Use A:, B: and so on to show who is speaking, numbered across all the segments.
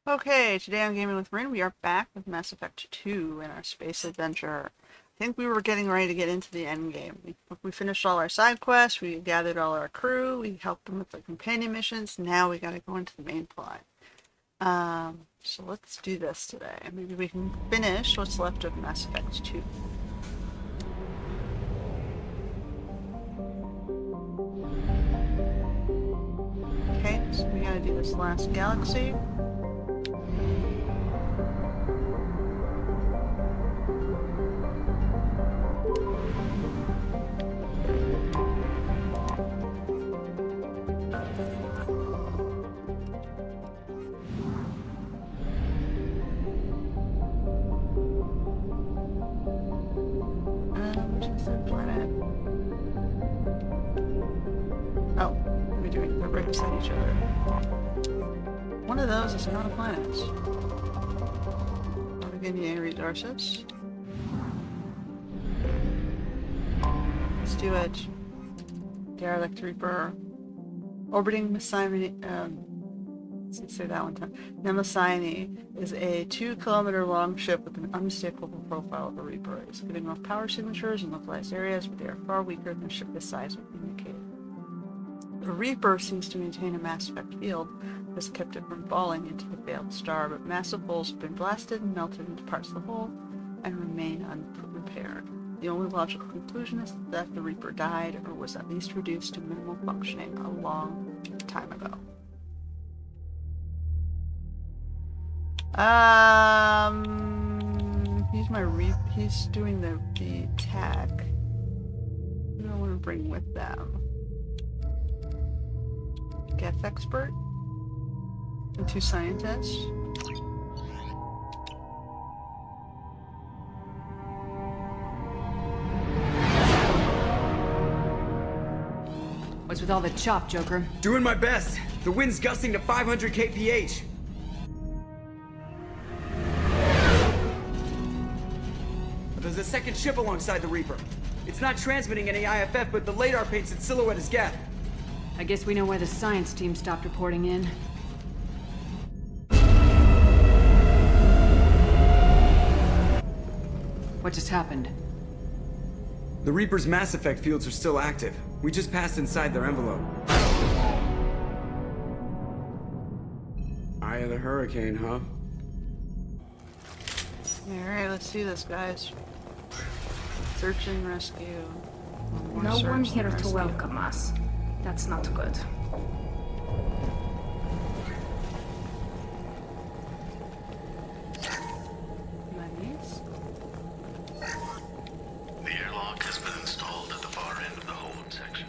A: Okay, today on Gaming with Marin, we are back with Mass Effect 2 in our space adventure. I think we were getting ready to get into the end game. We finished all our side quests, we gathered all our crew, we helped them with the companion missions. Now we gotta go into the main plot. So let's do this today. Maybe we can finish what's left of Mass Effect 2. Okay, so we gotta do this last galaxy. Which is the planet? Oh, we're doing they're right beside each other. One of those is not a planet. Are we getting any resources? Let's do it. Derelict Reaper. Orbiting Messiah. Let's say that one time. Nemesyne is a 2-kilometer long ship with an unmistakable profile of a Reaper. It's giving off power signatures in localized areas, but they are far weaker than a ship this size would indicate. The Reaper seems to maintain a mass effect field that has kept it from falling into the failed star, but massive holes have been blasted and melted into parts of the hull and remain unrepaired. The only logical conclusion is that the Reaper died or was at least reduced to minimal functioning a long time ago. He's doing the tech. Who do I want to bring with them? Geth expert? And 2 scientists?
B: What's with all the chop, Joker?
C: Doing my best. The wind's gusting to 500 kph. There's a second ship alongside the Reaper. It's not transmitting any IFF, but the radar paints its silhouette as Geth.
B: I guess we know why the science team stopped reporting in. What just happened?
C: The Reaper's Mass Effect fields are still active. We just passed inside their envelope. Eye of the Hurricane, huh?
A: Alright, let's see this, guys. Search and rescue.
D: No one here to welcome us. That's not good.
A: Monies?
E: The airlock has been installed at the far end of the hold section.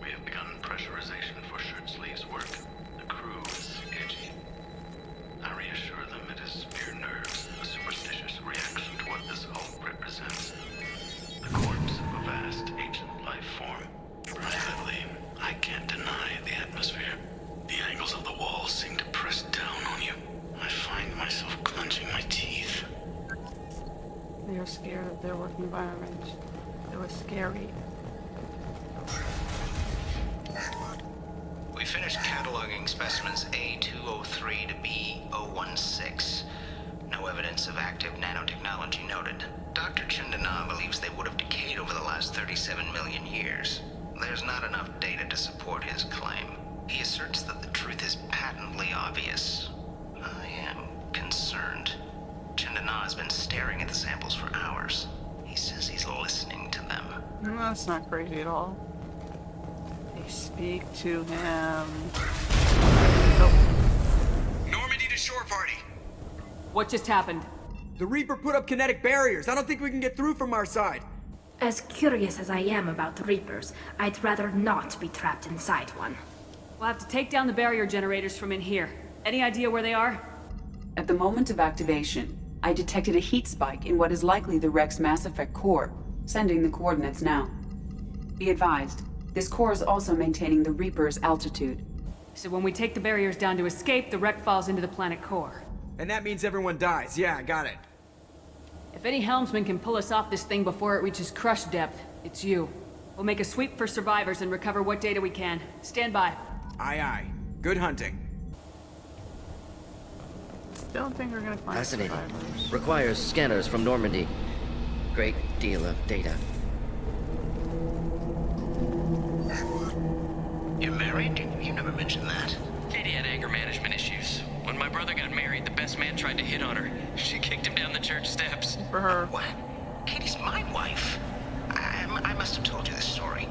E: We have begun pressurization for shirt sleeves work. The crew is edgy. I reassure them it is mere nerves, a superstitious reaction to what this hulk represents. The corpse of a vast ancient life form. Privately, I can't deny the atmosphere. The angles of the walls seem to press down on you. I find myself clenching my teeth.
A: They are scared of their work environment. It was scary.
F: We finished cataloging specimens A203 to B016. No evidence of active nanotechnology noted. Dr. Chandana believes they would have decayed over the last 37 million years. There's not enough data to support his claim. He asserts that the truth is patently obvious. I am concerned. Chandana has been staring at the samples for hours. He says he's listening to them.
A: No, that's not crazy at all. They speak to him. Oh,
C: Normandy to shore party.
B: What just happened?
C: The Reaper put up kinetic barriers. I don't think we can get through from our side.
D: As curious as I am about the Reapers, I'd rather not be trapped inside one.
B: We'll have to take down the barrier generators from in here. Any idea where they are?
G: At the moment of activation, I detected a heat spike in what is likely the Rex Mass Effect core, sending the coordinates now. Be advised, this core is also maintaining the Reaper's altitude.
B: So when we take the barriers down to escape, the wreck falls into the planet core.
C: And that means everyone dies. Yeah, I got it.
B: If any helmsman can pull us off this thing before it reaches crush depth, it's you. We'll make a sweep for survivors and recover what data we can. Stand by.
C: Aye, aye. Good hunting.
A: Don't think we're gonna find
H: Fascinating.
A: survivors.
H: Requires scanners from Normandy. Great deal of data.
F: You're married? You never mentioned that.
I: Katie had anger management issues. When my brother got married, the best man tried to hit on her. She kicked him down the church steps.
A: For her.
F: What? Katie's my wife. I must have told you this story.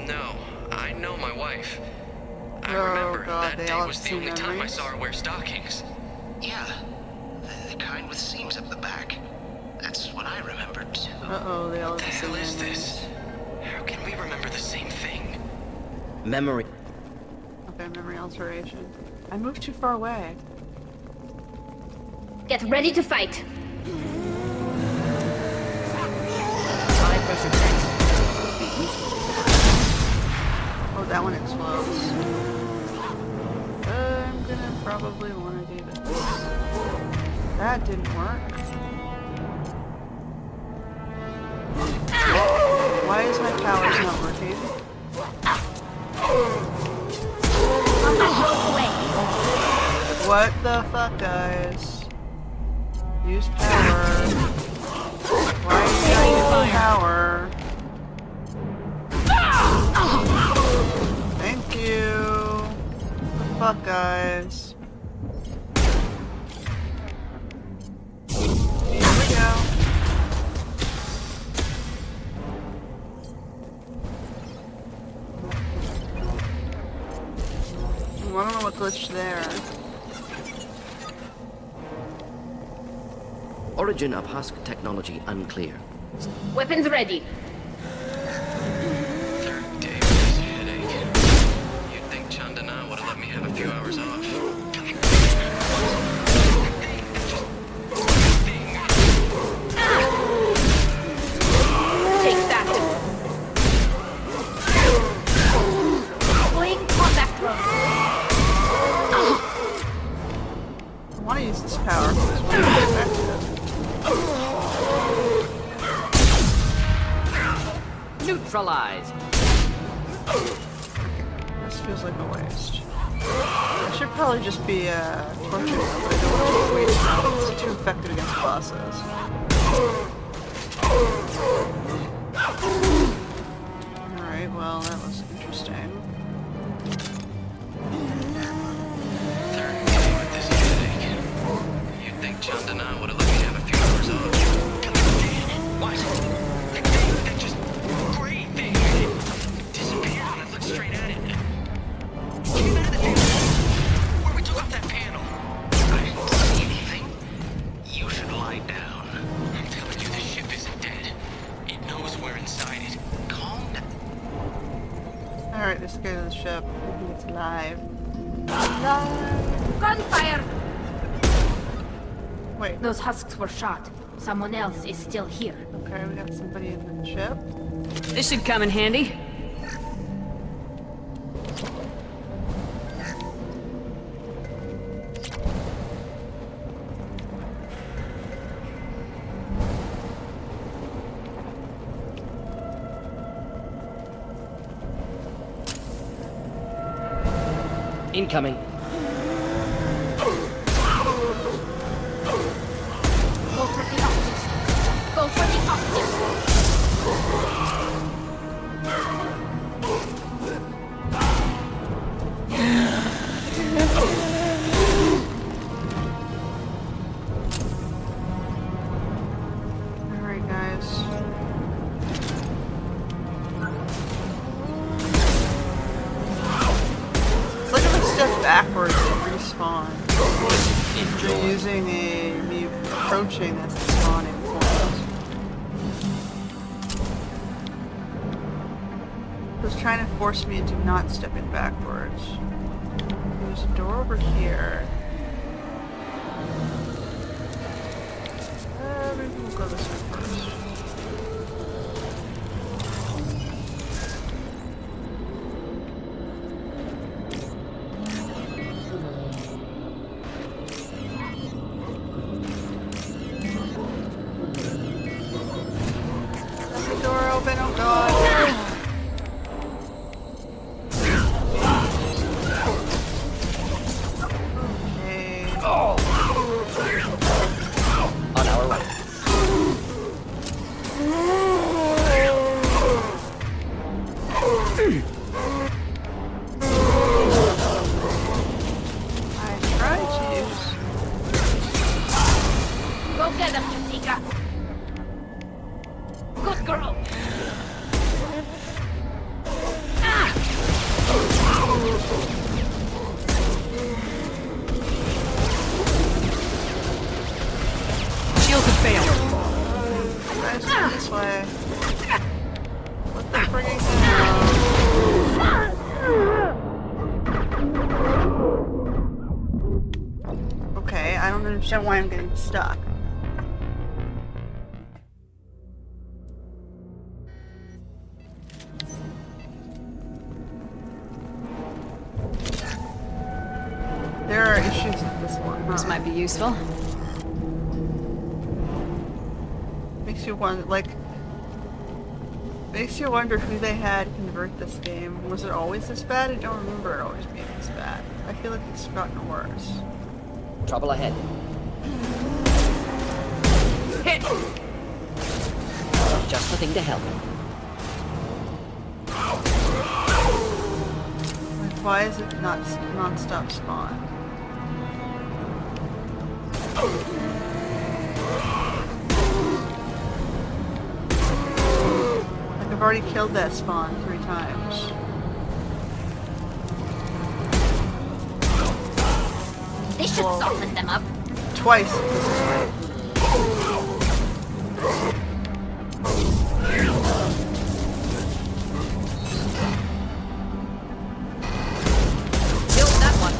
I: No, I know my wife. I
A: Oh,
I: remember
A: God,
I: that
A: they
I: day
A: all
I: was
A: have
I: the
A: the
I: only
A: same
I: time I
A: memories?
I: saw her wear stockings.
F: Yeah. The kind with seams up the back. That's what I remembered, too.
A: Uh-oh, they all
I: What
A: have
I: the
A: the same
I: hell is
A: memories.
I: this? How can we remember the same thing?
H: Memory.
A: Okay, memory alteration. I moved too far away.
D: Get ready to fight.
H: High pressure tanks would be useful.
A: Oh, that one explodes. I'm gonna probably want to do this. That didn't work. Why is my powers not working? What the fuck, guys? Use power. Why are you using power? Thank you. What the fuck, guys? Here we go. I don't know what glitched there.
H: Origin of husk technology unclear.
D: Weapons ready.
I: Third day with this headache. You'd think Chandana would have let me have a few hours off.
D: Take that. Deploying combat drone.
A: I want to use this power. It's really effective.
H: Neutralized.
A: This feels like a waste. I should probably just be torturing them, but I don't want to waste it. It's too effective against bosses. Alright, well, that was interesting.
I: Third day with this headache. You'd think Chandana would have let me have a few hours off. What? That thing, that just gray thing. It disappeared when I looked straight at it. Came out of the field. Where we took off that panel.
F: I didn't see anything. You should lie down.
I: I'm telling you, the ship isn't dead. It knows we're inside it.
F: Calm down.
A: Alright, let's go to the ship. Maybe it's alive. Alive!
D: Gunfire!
A: Wait,
D: Those husks were shot. Someone else is still here.
A: okay, we got somebody in the ship.
B: This should come in handy.
H: Incoming.
D: Go for the optics. Go for the optics.
A: Alright, guys. It's like if I step backwards and respawn. You're using me approaching as the spawning point. It was trying to force me into not stepping backwards. There's a door over here. Maybe we'll go this way first. Let the door open, oh god! Okay.
D: Tell them to take her. Good girl.
B: Shields have failed.
A: Guys, go this way. What the frigging hell? Okay, I don't understand why I'm getting stuck. There are issues with this one.
B: This might be useful.
A: Makes you wonder, makes you wonder who they had convert this game. Was it always this bad? I don't remember it always being this bad. I feel like it's gotten worse.
H: Trouble ahead.
B: Hit!
H: Just the thing to help.
A: Like, why is it not non-stop spawn? Like, I've already killed that spawn 3 times.
D: This should soften them up.
A: Twice at this point.
B: Killed that one.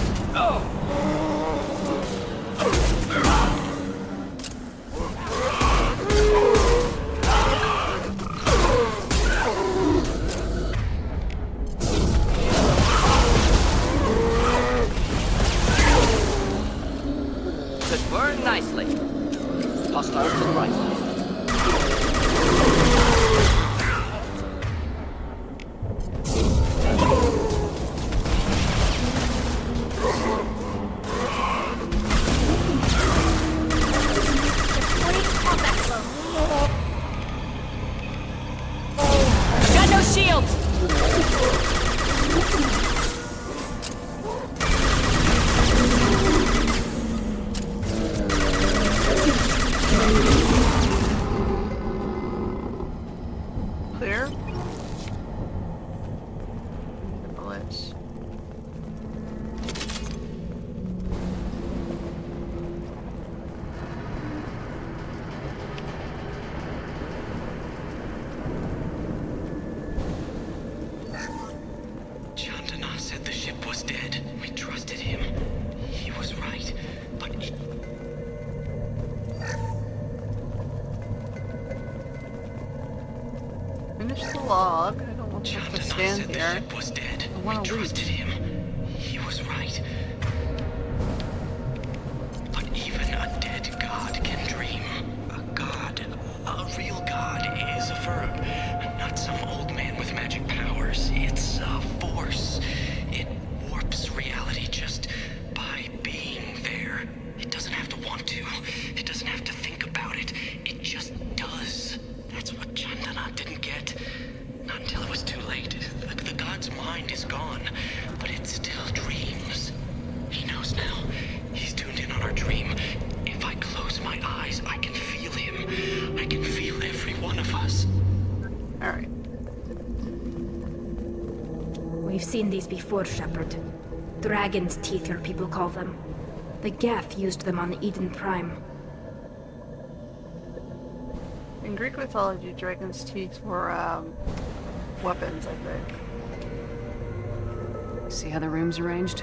H: Could burn nicely. Hostiles to the right.
B: Got no shields!
A: Clear? The bullets.
I: Chandana said the ship was dead. We trusted him. He was right. But he...
A: Finish the log. I don't want to have to
I: Chandana
A: stand
I: said the
A: here.
I: ship was dead.
A: I
I: We
A: wanna leave.
I: trusted him. He was right. But even a dead god can dream. A god, a real god, is a verb. Not some old man with magic powers. It's a force. It warps reality just by being there. It doesn't have to want to. It doesn't have to think about it. It just does. That's what Chandana didn't get. Not until it was too late. The god's mind is gone, but it still dreams. He knows now. He's tuned in on our dream. If I close my eyes, I can feel him. I can feel every one of us.
A: Alright.
D: We've seen these before, Shepard. Dragon's teeth, your people call them. The Geth used them on Eden Prime.
A: In Greek mythology, dragon's teeth were, weapons, I think.
B: See how the room's arranged?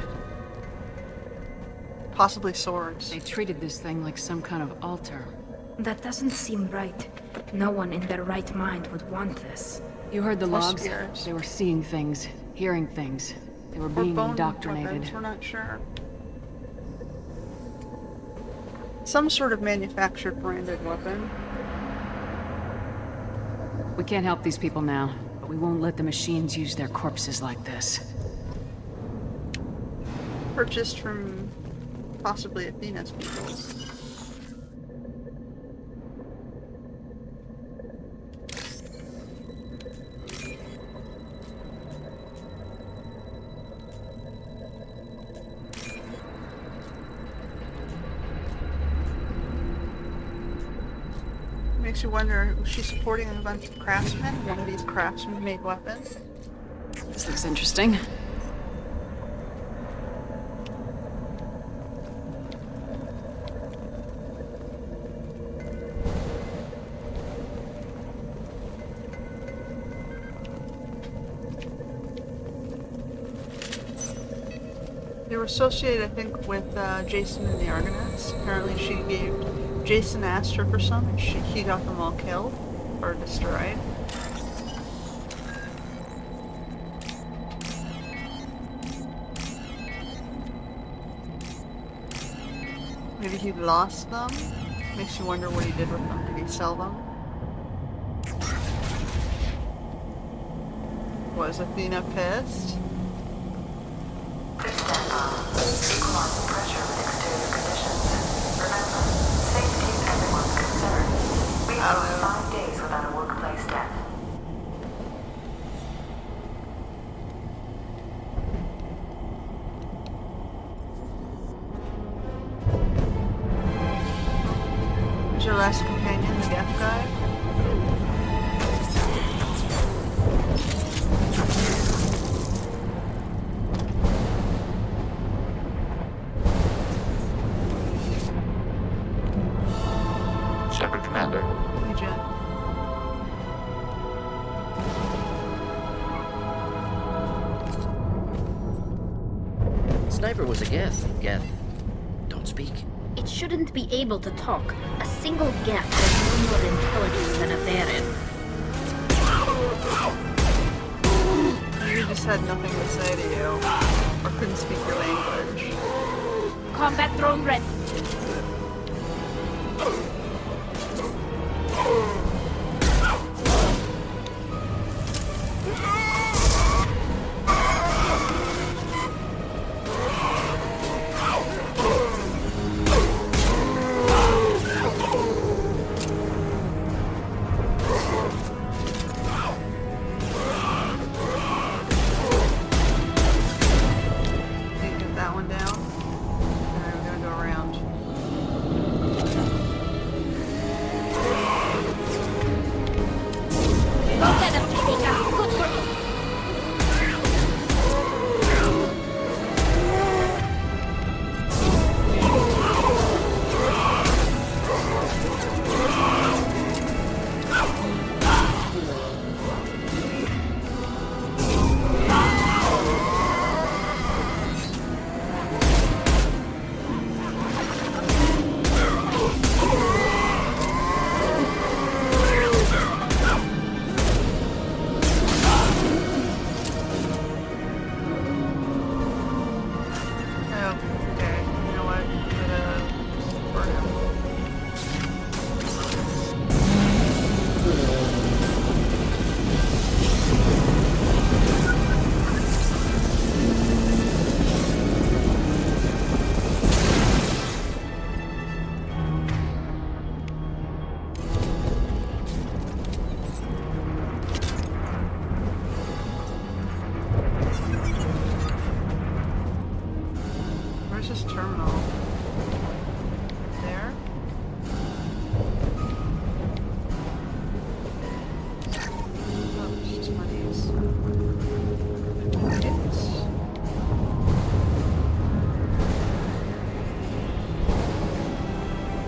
A: Possibly swords.
B: They treated this thing like some kind of altar.
D: That doesn't seem right. No one in their right mind would want this.
B: You heard the
A: Or
B: logs?
A: spears.
B: They were seeing things, hearing things. They were
A: Or
B: being
A: bone
B: indoctrinated.
A: weapons, we're not sure. Some sort of manufactured branded weapon.
B: We can't help these people now, but we won't let the machines use their corpses like this.
A: Purchased from possibly Athena's people. Makes you wonder, was she supporting a bunch of craftsmen? One of these craftsmen made weapons?
B: This looks interesting.
A: They were associated, I think, with Jason and the Argonauts. Apparently she gave... Jason asked her for some, and he got them all killed. Or destroyed. Maybe he lost them? Makes you wonder what he did with them. Did he sell them? Was Athena pissed? I don't know.
J: 5 days without a workplace death.
A: Who's your last companion, the deaf guy?
K: Shepard Commander.
A: Legion.
H: Sniper was a Geth. Geth. Don't speak.
D: It shouldn't be able to talk. A single Geth has no more intelligence than a Varen.
A: You just had nothing to say to you. Or couldn't speak your language.
D: Combat drone ready.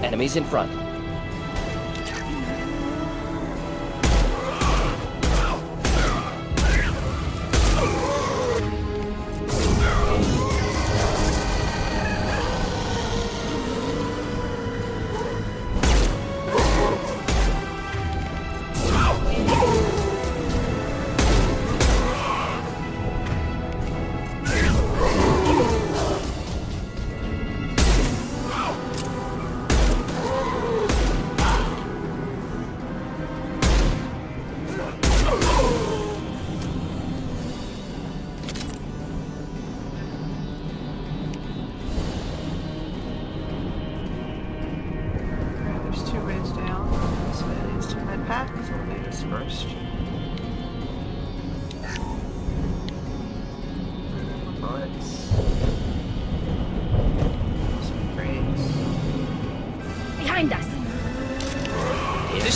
H: Enemies in front.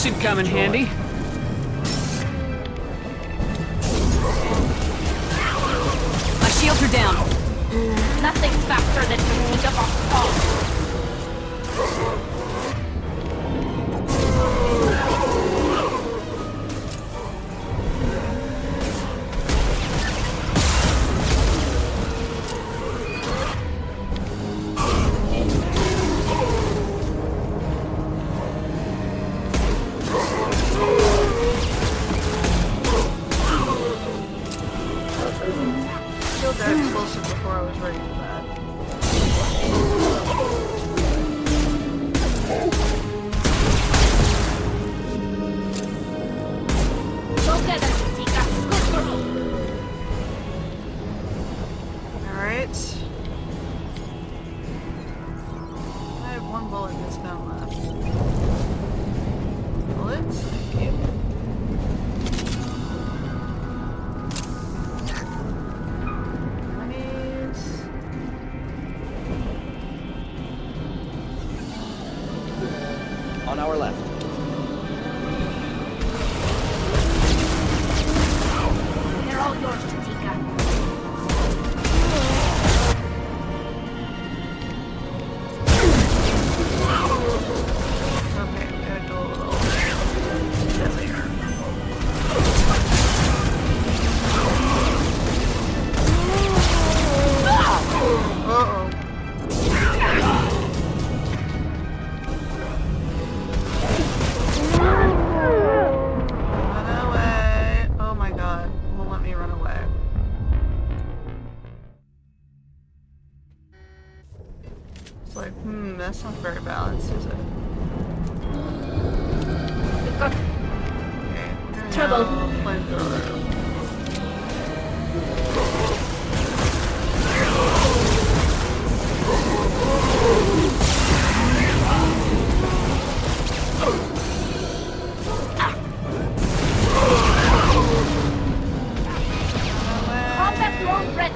B: This should come in handy. My shields are down.
D: Nothing faster than to pick up a call.
A: Killed that explosive before I was ready for that.
D: Together, Tika. Good for me.
A: Alright. I have one bullet in this gun left. Bullets? Thank you. Monies.
H: On our left.
D: They're all yours, Tika.
A: Okay, we gotta go a little deadlier. Uh-oh. Run away. Oh my god. It won't let me run away. It's like, that's not very balanced, is it?
D: We've got
A: Okay, we're gonna
D: Trouble.
A: go flamethrower.
D: combat drone ready.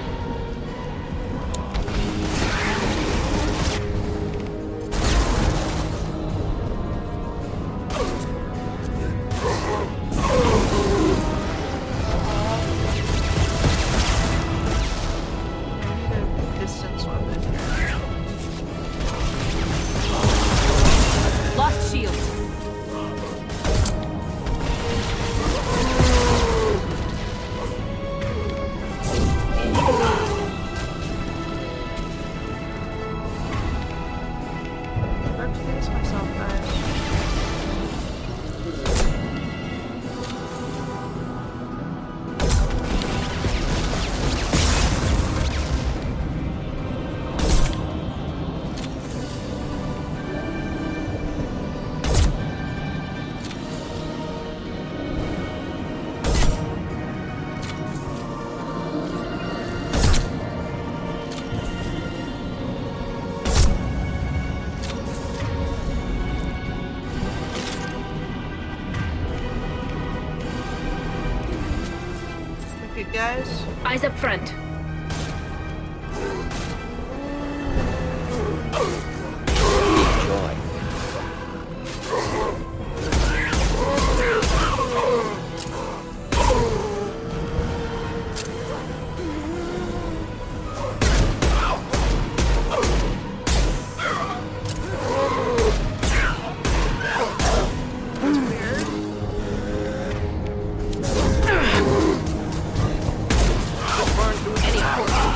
A: I need a distance weapon here.
B: Lost shields.
A: I have to use myself, guys. We good, guys?
D: Eyes up front.
H: Joy.
A: That's weird.
H: Burn through any portion.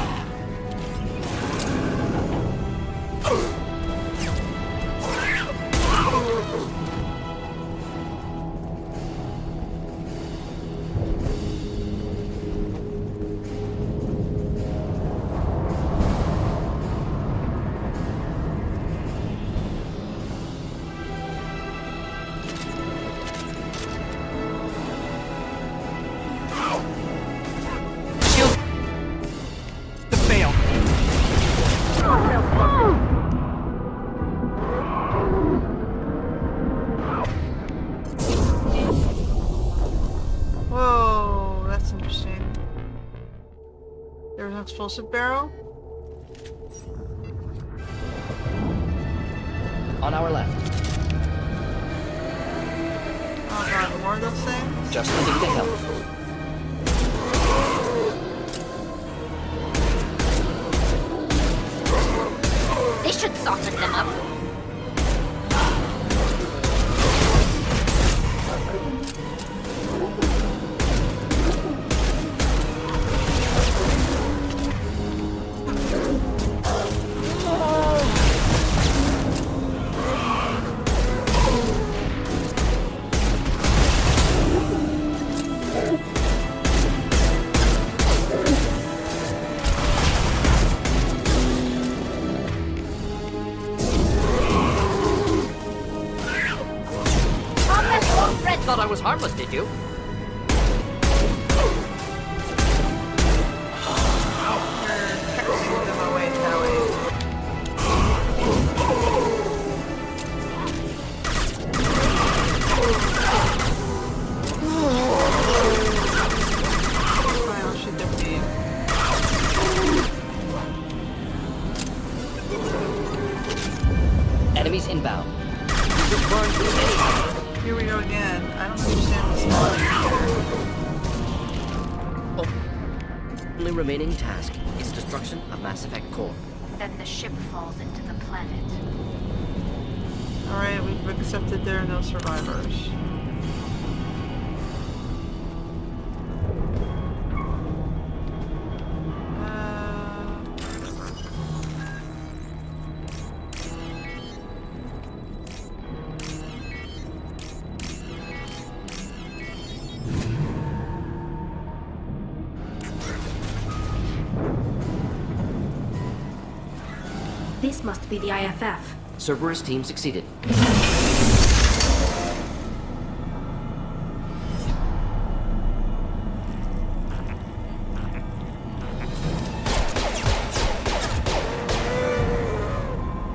B: Shields to fail.
A: Whoa, that's interesting. There's an explosive barrel.
H: On our left.
A: more of those things?
H: Just looking to help.
D: They should soften them up.
H: Thought I was harmless, did you?
A: You're them away, Sally. Fine, I'll shoot their feet.
H: Enemies inbound.
A: Here we go again. I don't understand this one.
H: Only remaining task is destruction of Mass Effect core.
D: Then the ship falls into the planet.
A: Alright, we've accepted there are no survivors.
D: This must be the IFF.
H: Cerberus team succeeded.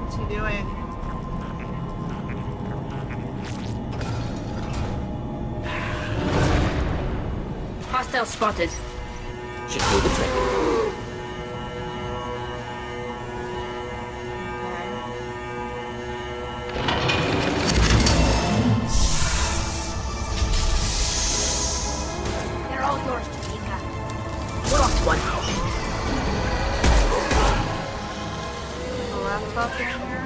A: What's he doing?
B: Hostile spotted.
H: Should do the trick.
D: They're all yours, Chica.
B: We lost one.
A: The laptop in here?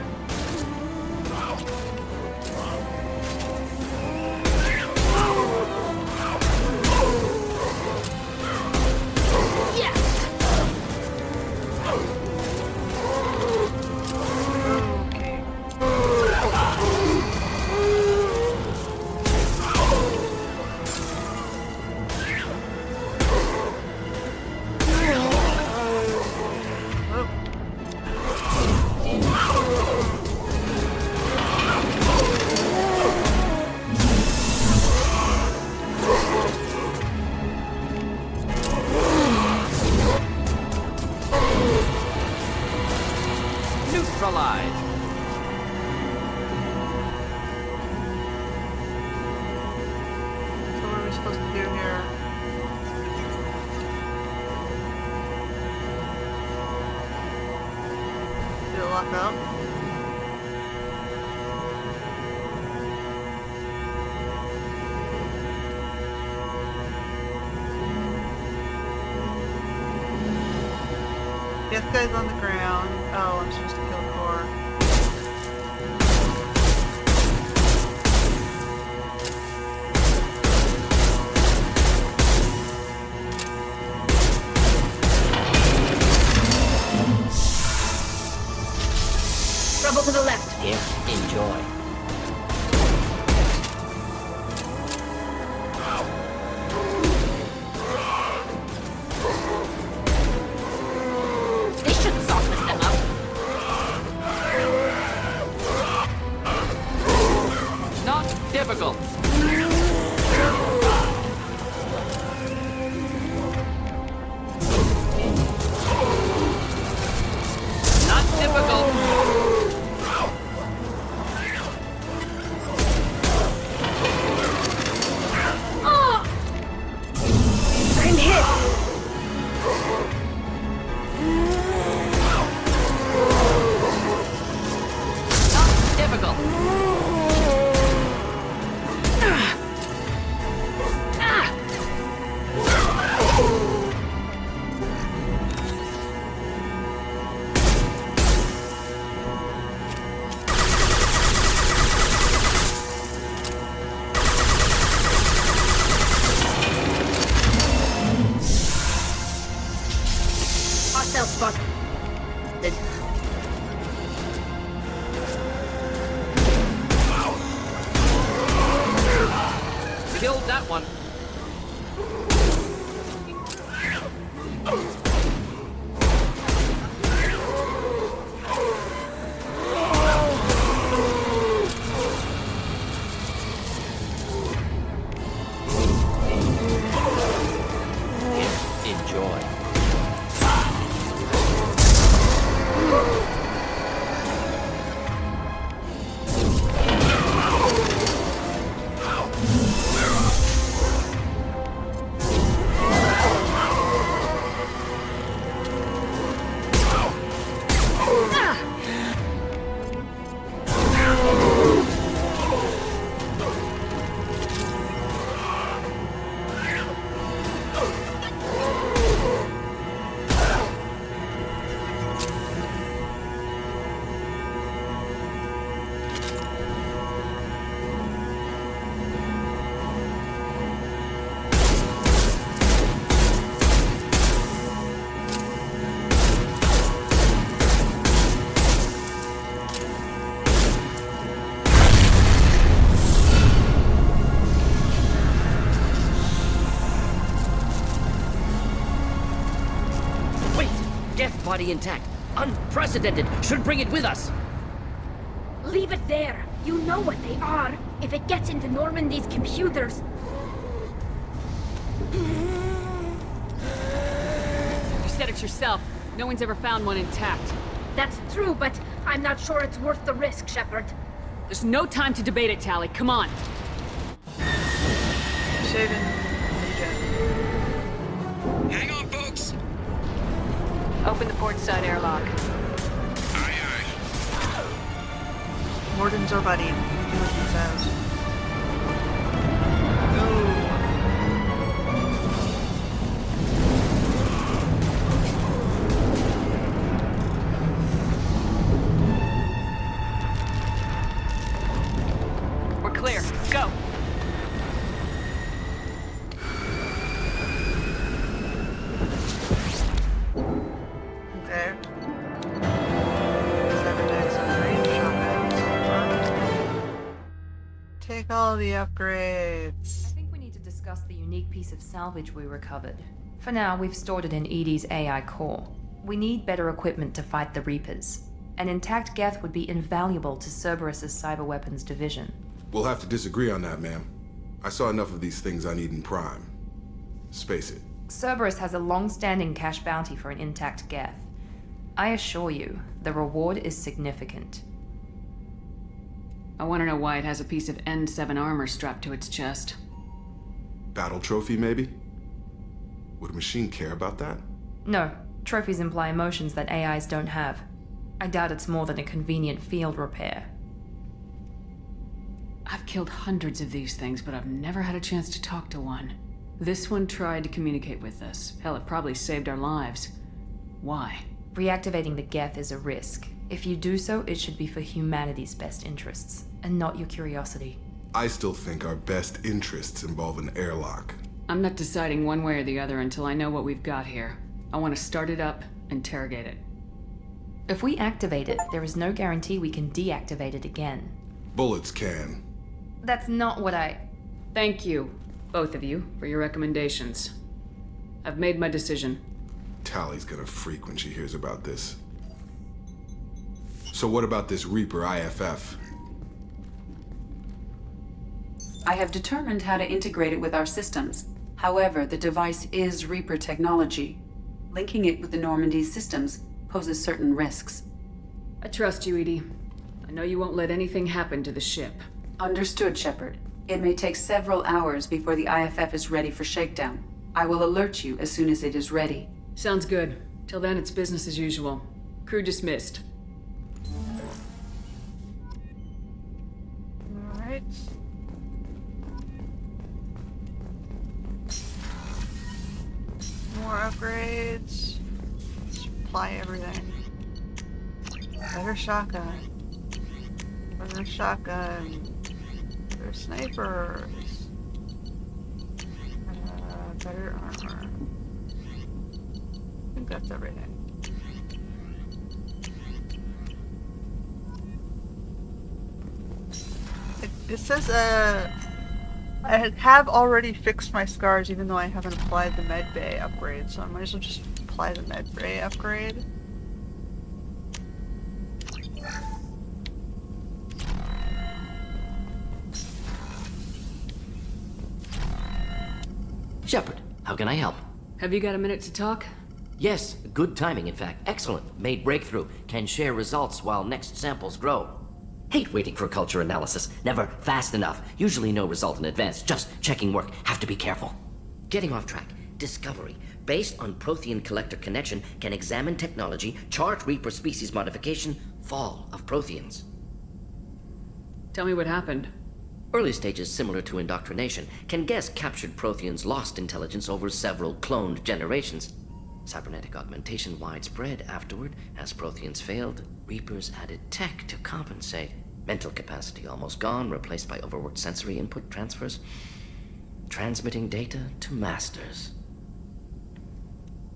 H: Neutralized.
A: So what are we supposed to do here? Did it lock up? This guy's on the ground. Oh, I'm supposed to kill Core.
B: Trouble to the left.
H: Here, enjoy.
B: They should soften them up.
H: Not difficult. Not difficult.
B: I'm hit.
H: Not difficult. that one. Enjoy. Body intact. Unprecedented. Should bring it with us.
D: Leave it there. You know what they are. If it gets into Normandy's computers.
B: You said it yourself. No one's ever found one intact.
D: That's true, but I'm not sure it's worth the risk, Shepard.
B: There's no time to debate it, Tali. Come on.
A: Shaven Legion.
I: Hang on, folks.
B: Open the port side airlock.
I: Aye, aye.
A: Morden's our buddy. Do what he says. Go.
B: We're clear. Go.
A: Okay. 7x range shotguns. Take all the upgrades.
L: I think we need to discuss the unique piece of salvage we recovered. For now, we've stored it in EDI's AI core. We need better equipment to fight the Reapers. An intact Geth would be invaluable to Cerberus's cyber weapons division.
M: We'll have to disagree on that, ma'am. I saw enough of these things on Eden Prime. Space it.
L: Cerberus has a long-standing cash bounty for an intact Geth. I assure you, the reward is significant.
B: I want to know why it has a piece of N7 armor strapped to its chest.
M: Battle trophy, maybe? Would a machine care about that?
L: No, trophies imply emotions that AIs don't have. I doubt it's more than a convenient field repair.
B: I've killed hundreds of these things, but I've never had a chance to talk to one. This one tried to communicate with us. Hell, it probably saved our lives. Why?
L: Reactivating the Geth is a risk. If you do so, it should be for humanity's best interests, and not your curiosity.
M: I still think our best interests involve an airlock.
B: I'm not deciding one way or the other until I know what we've got here. I want to start it up, interrogate it.
L: If we activate it, there is no guarantee we can deactivate it again.
M: Bullets can.
L: That's not what I...
B: Thank you, both of you, for your recommendations. I've made my decision.
M: Tali's gonna freak when she hears about this. So what about this Reaper IFF?
G: I have determined how to integrate it with our systems. However, the device is Reaper technology. Linking it with the Normandy's systems poses certain risks.
B: I trust you, EDI. I know you won't let anything happen to the ship.
G: Understood, Shepard. It may take several hours before the IFF is ready for shakedown. I will alert you as soon as it is ready.
B: Sounds good. Till then, it's business as usual. Crew dismissed.
A: Alright. More upgrades. Supply everything. Better shotgun. Better shotgun. Better snipers. Better armor. I think that's everything. It says, I have already fixed my scars, even though I haven't applied the med bay upgrade, so I might as well just apply the med bay upgrade.
H: Shepard, how can I help?
B: Have you got a minute to talk?
H: Yes, good timing, in fact. Excellent. Made breakthrough. Can share results while next samples grow. Hate waiting for culture analysis. Never fast enough. Usually no result in advance. Just checking work. Have to be careful. Getting off track. Discovery. Based on Prothean collector connection, can examine technology, chart Reaper species modification, fall of Protheans.
B: Tell me what happened.
H: Early stages similar to indoctrination. Can guess captured Protheans lost intelligence over several cloned generations. Cybernetic augmentation widespread afterward. As Protheans failed, Reapers added tech to compensate. Mental capacity almost gone, replaced by overworked sensory input transfers. Transmitting data to masters.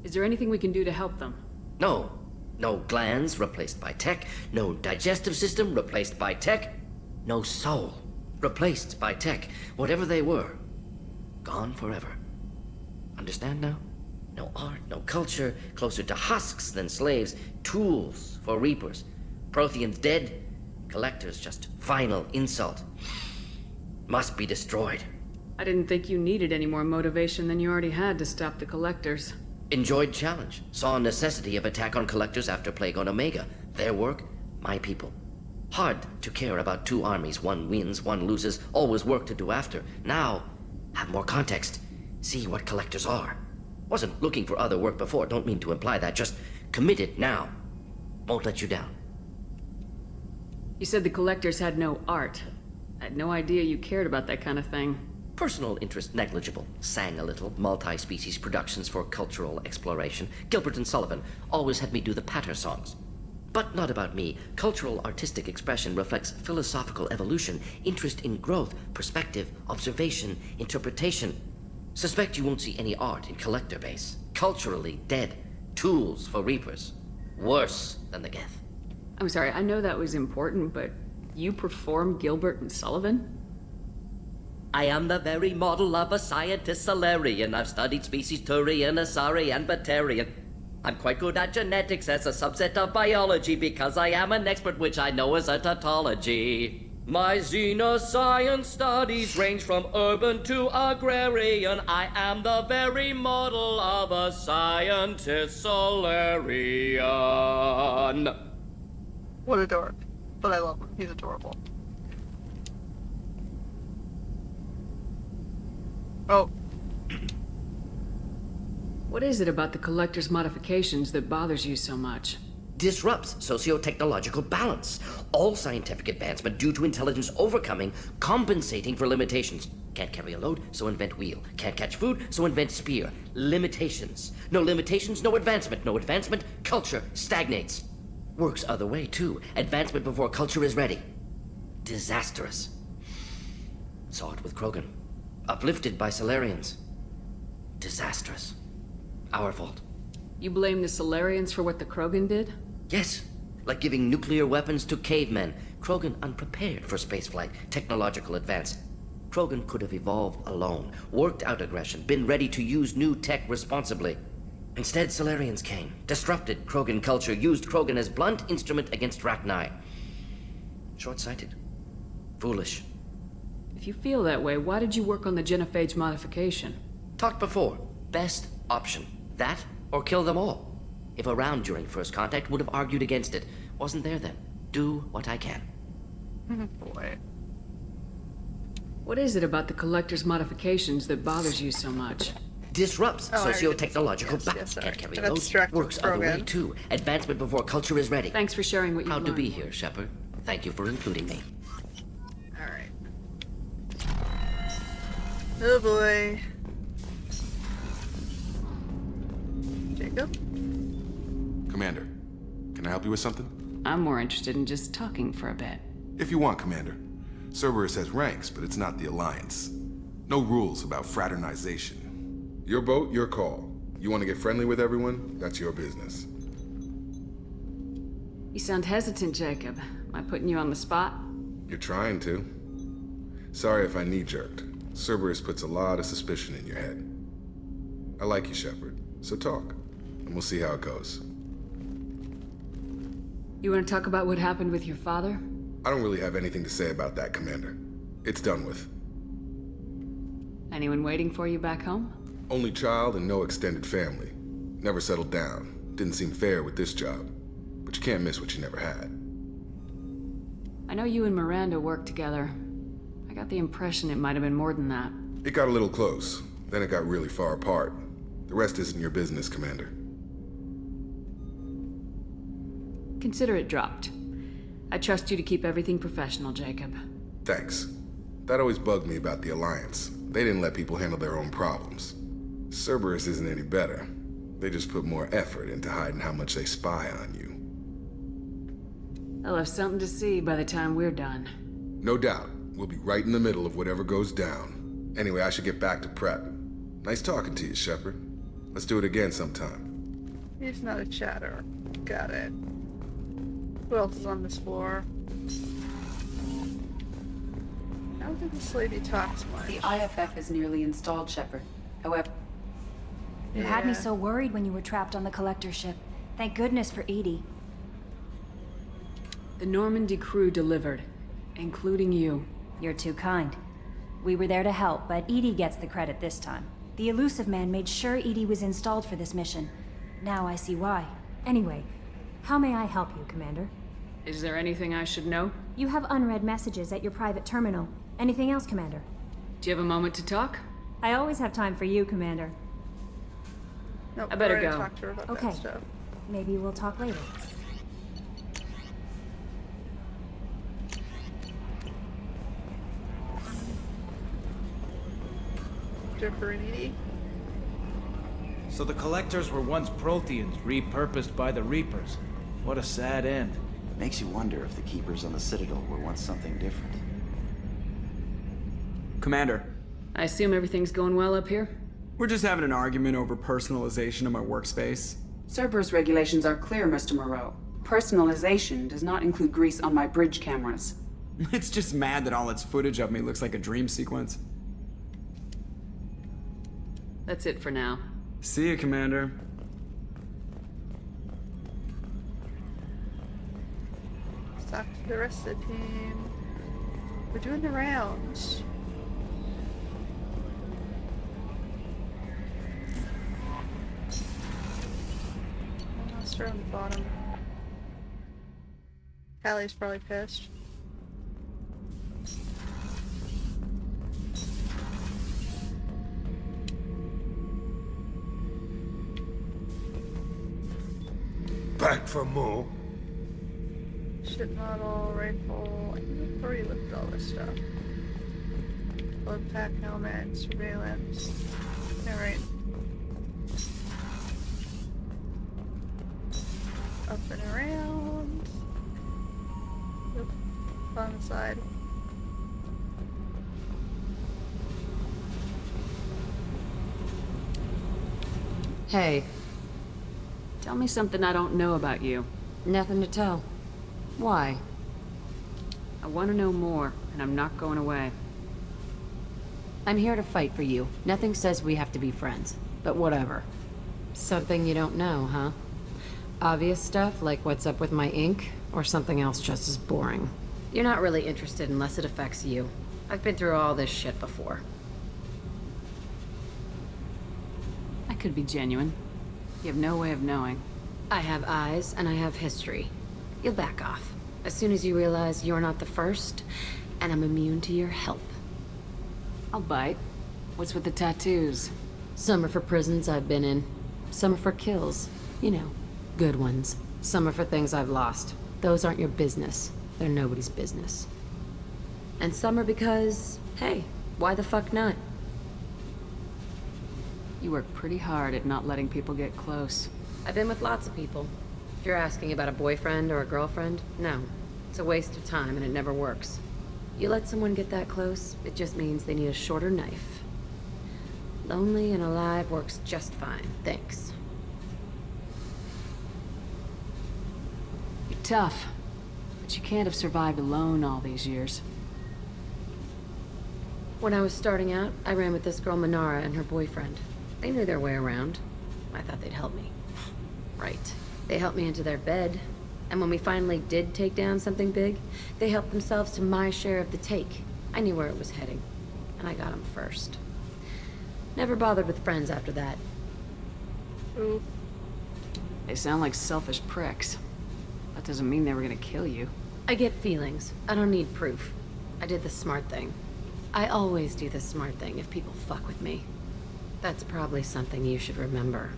B: Is there anything we can do to help them?
H: No. No glands replaced by tech. No digestive system replaced by tech. No soul replaced by tech. Whatever they were, gone forever. Understand now? No art, no culture, closer to husks than slaves, tools for Reapers. Protheans dead, collectors just final insult. Must be destroyed.
B: I didn't think you needed any more motivation than you already had to stop the collectors.
H: Enjoyed challenge. Saw necessity of attack on collectors after Plague on Omega. Their work, my people. Hard to care about two armies. One wins, one loses. Always work to do after. Now, have more context. See what collectors are. Wasn't looking for other work before. Don't mean to imply that. Just committed now. Won't let you down.
B: You said the collectors had no art. I had no idea you cared about that kind of thing.
H: Personal interest negligible. Sang a little. Multi-species productions for cultural exploration. Gilbert and Sullivan always had me do the patter songs. But not about me. Cultural artistic expression reflects philosophical evolution, interest in growth, perspective, observation, interpretation. Suspect you won't see any art in collector base. Culturally dead. Tools for Reapers. Worse than the Geth.
B: I'm sorry, I know that was important, but you perform Gilbert and Sullivan?
H: I am the very model of a scientist Solarian. I've studied species Turian, Asari, and Batarian. I'm quite good at genetics as a subset of biology because I am an expert, which I know is a tautology. My xenoscience studies range from urban to agrarian. I am the very model of a scientist Solarian.
A: What a dork. But I love him. He's adorable. Oh.
B: What is it about the collector's modifications that bothers you so much?
H: Disrupts socio-technological balance. All scientific advancement due to intelligence overcoming, compensating for limitations. Can't carry a load, so invent wheel. Can't catch food, so invent spear. Limitations. No limitations, no advancement. No advancement, culture stagnates. Works other way, too. Advancement before culture is ready. Disastrous. Saw it with Krogan. Uplifted by Solarians. Disastrous. Our fault.
B: You blame the Solarians for what the Krogan did?
H: Yes. Like giving nuclear weapons to cavemen. Krogan unprepared for spaceflight, technological advance. Krogan could have evolved alone, worked out aggression, been ready to use new tech responsibly. Instead, Solarians came, disrupted Krogan culture, used Krogan as blunt instrument against Rachni. Short-sighted. Foolish.
B: If you feel that way, why did you work on the genophage modification?
H: Talked before. Best option. That, or kill them all. If around during first contact, would have argued against it. Wasn't there then. Do what I can.
A: Boy.
B: What is it about the collector's modifications that bothers you so much?
H: Disrupts socio-technological balance.
A: Yes,
H: Can't carry
A: that's
H: load.
A: distracted
H: Works other way
A: Krogan.
H: too. Advancement before culture is ready.
B: Thanks for sharing what you
H: Proud
B: learned.
H: to be here, Shepard. Thank you for including me.
A: Alright. Oh boy. Jacob?
M: Commander, can I help you with something?
B: I'm more interested in just talking for a bit.
M: If you want, Commander. Cerberus has ranks, but it's not the Alliance. No rules about fraternization. Your boat, your call. You want to get friendly with everyone? That's your business.
B: You sound hesitant, Jacob. Am I putting you on the spot?
M: You're trying to. Sorry if I knee-jerked. Cerberus puts a lot of suspicion in your head. I like you, Shepard, so talk, and we'll see how it goes.
B: You want to talk about what happened with your father?
M: I don't really have anything to say about that, Commander. It's done with.
B: Anyone waiting for you back home?
M: Only child and no extended family. Never settled down. Didn't seem fair with this job. But you can't miss what you never had.
B: I know you and Miranda worked together. I got the impression it might have been more than that.
M: It got a little close. Then it got really far apart. The rest isn't your business, Commander.
B: Consider it dropped. I trust you to keep everything professional, Jacob.
M: Thanks. That always bugged me about the Alliance. They didn't let people handle their own problems. Cerberus isn't any better. They just put more effort into hiding how much they spy on you.
B: I'll have something to see by the time we're done.
M: No doubt. We'll be right in the middle of whatever goes down. Anyway, I should get back to prep. Nice talking to you, Shepard. Let's do it again sometime.
A: He's not a chatter. Got it. Who else is on this floor? I don't think this lady talks much.
G: The IFF is nearly installed, Shepard. However...
D: You had me so worried when you were trapped on the Collector ship. Thank goodness for Edie.
B: The Normandy crew delivered, including you.
N: You're too kind. We were there to help, but Edie gets the credit this time. The Elusive Man made sure Edie was installed for this mission. Now I see why. Anyway, how may I help you, Commander?
B: Is there anything I should know?
D: You have unread messages at your private terminal. Anything else, Commander?
B: Do you have a moment to talk?
N: I always have time for you, Commander.
A: Nope,
B: I better
A: already
B: go.
A: talked to her about
N: Okay.
A: that stuff.
N: Maybe we'll talk later.
A: Jennifer and Edie.
O: So the Collectors were once Protheans, repurposed by the Reapers. What a sad end.
P: Makes you wonder if the Keepers on the Citadel were once something different.
C: Commander,
B: I assume everything's going well up here?
C: we're just having an argument over personalization of my workspace.
G: Cerberus regulations are clear, Mr. Moreau. Personalization does not include grease on my bridge cameras.
C: It's just mad that all its footage of me looks like a dream sequence.
B: That's it for now.
C: See you, Commander.
A: Let's talk to the rest of the team. We're doing the rounds. I'll start on the bottom. Callie's probably pissed.
Q: Back for more?
A: Ship model, rifle. I think we've already looked at all this stuff. Blood pack, helmet, surveillance. Alright. Up and around. Yep. On the side.
B: Hey. Tell me something I don't know about you.
R: Nothing to tell. Why?
B: I want to know more, and I'm not going away.
R: I'm here to fight for you. Nothing says we have to be friends, but whatever. Something you don't know, huh? Obvious stuff, like what's up with my ink, or something else just as boring? You're not really interested unless it affects you. I've been through all this shit before.
B: I could be genuine. You have no way of knowing.
R: I have eyes, and I have history. You'll back off. As soon as you realize you're not the first, and I'm immune to your help.
B: I'll bite. What's with the tattoos?
R: Some are for prisons I've been in. Some are for kills. You know, good ones. Some are for things I've lost. Those aren't your business. They're nobody's business. And some are because, hey, why the fuck not?
B: You work pretty hard at not letting people get close.
R: I've been with lots of people. If you're asking about a boyfriend or a girlfriend, no. It's a waste of time and it never works. You let someone get that close, it just means they need a shorter knife. Lonely and alive works just fine, thanks.
B: You're tough, but you can't have survived alone all these years.
R: When I was starting out, I ran with this girl Manara and her boyfriend. They knew their way around. I thought they'd help me. Right. They helped me into their bed. And when we finally did take down something big, they helped themselves to my share of the take. I knew where it was heading. And I got them first. Never bothered with friends after that.
A: Ooh.
B: They sound like selfish pricks. That doesn't mean they were gonna kill you.
R: I get feelings. I don't need proof. I did the smart thing. I always do the smart thing if people fuck with me. That's probably something you should remember.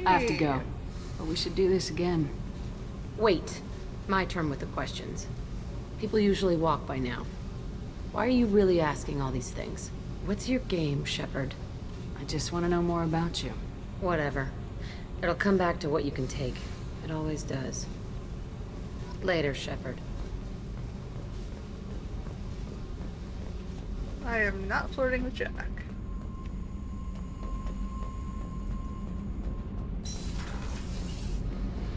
B: I have to go. But we should do this again.
R: Wait. My turn with the questions. People usually walk by now. Why are you really asking all these things? What's your game, Shepard?
B: I just want to know more about you.
R: Whatever. It'll come back to what you can take. It always does. Later, Shepard.
A: I am not flirting with Jack.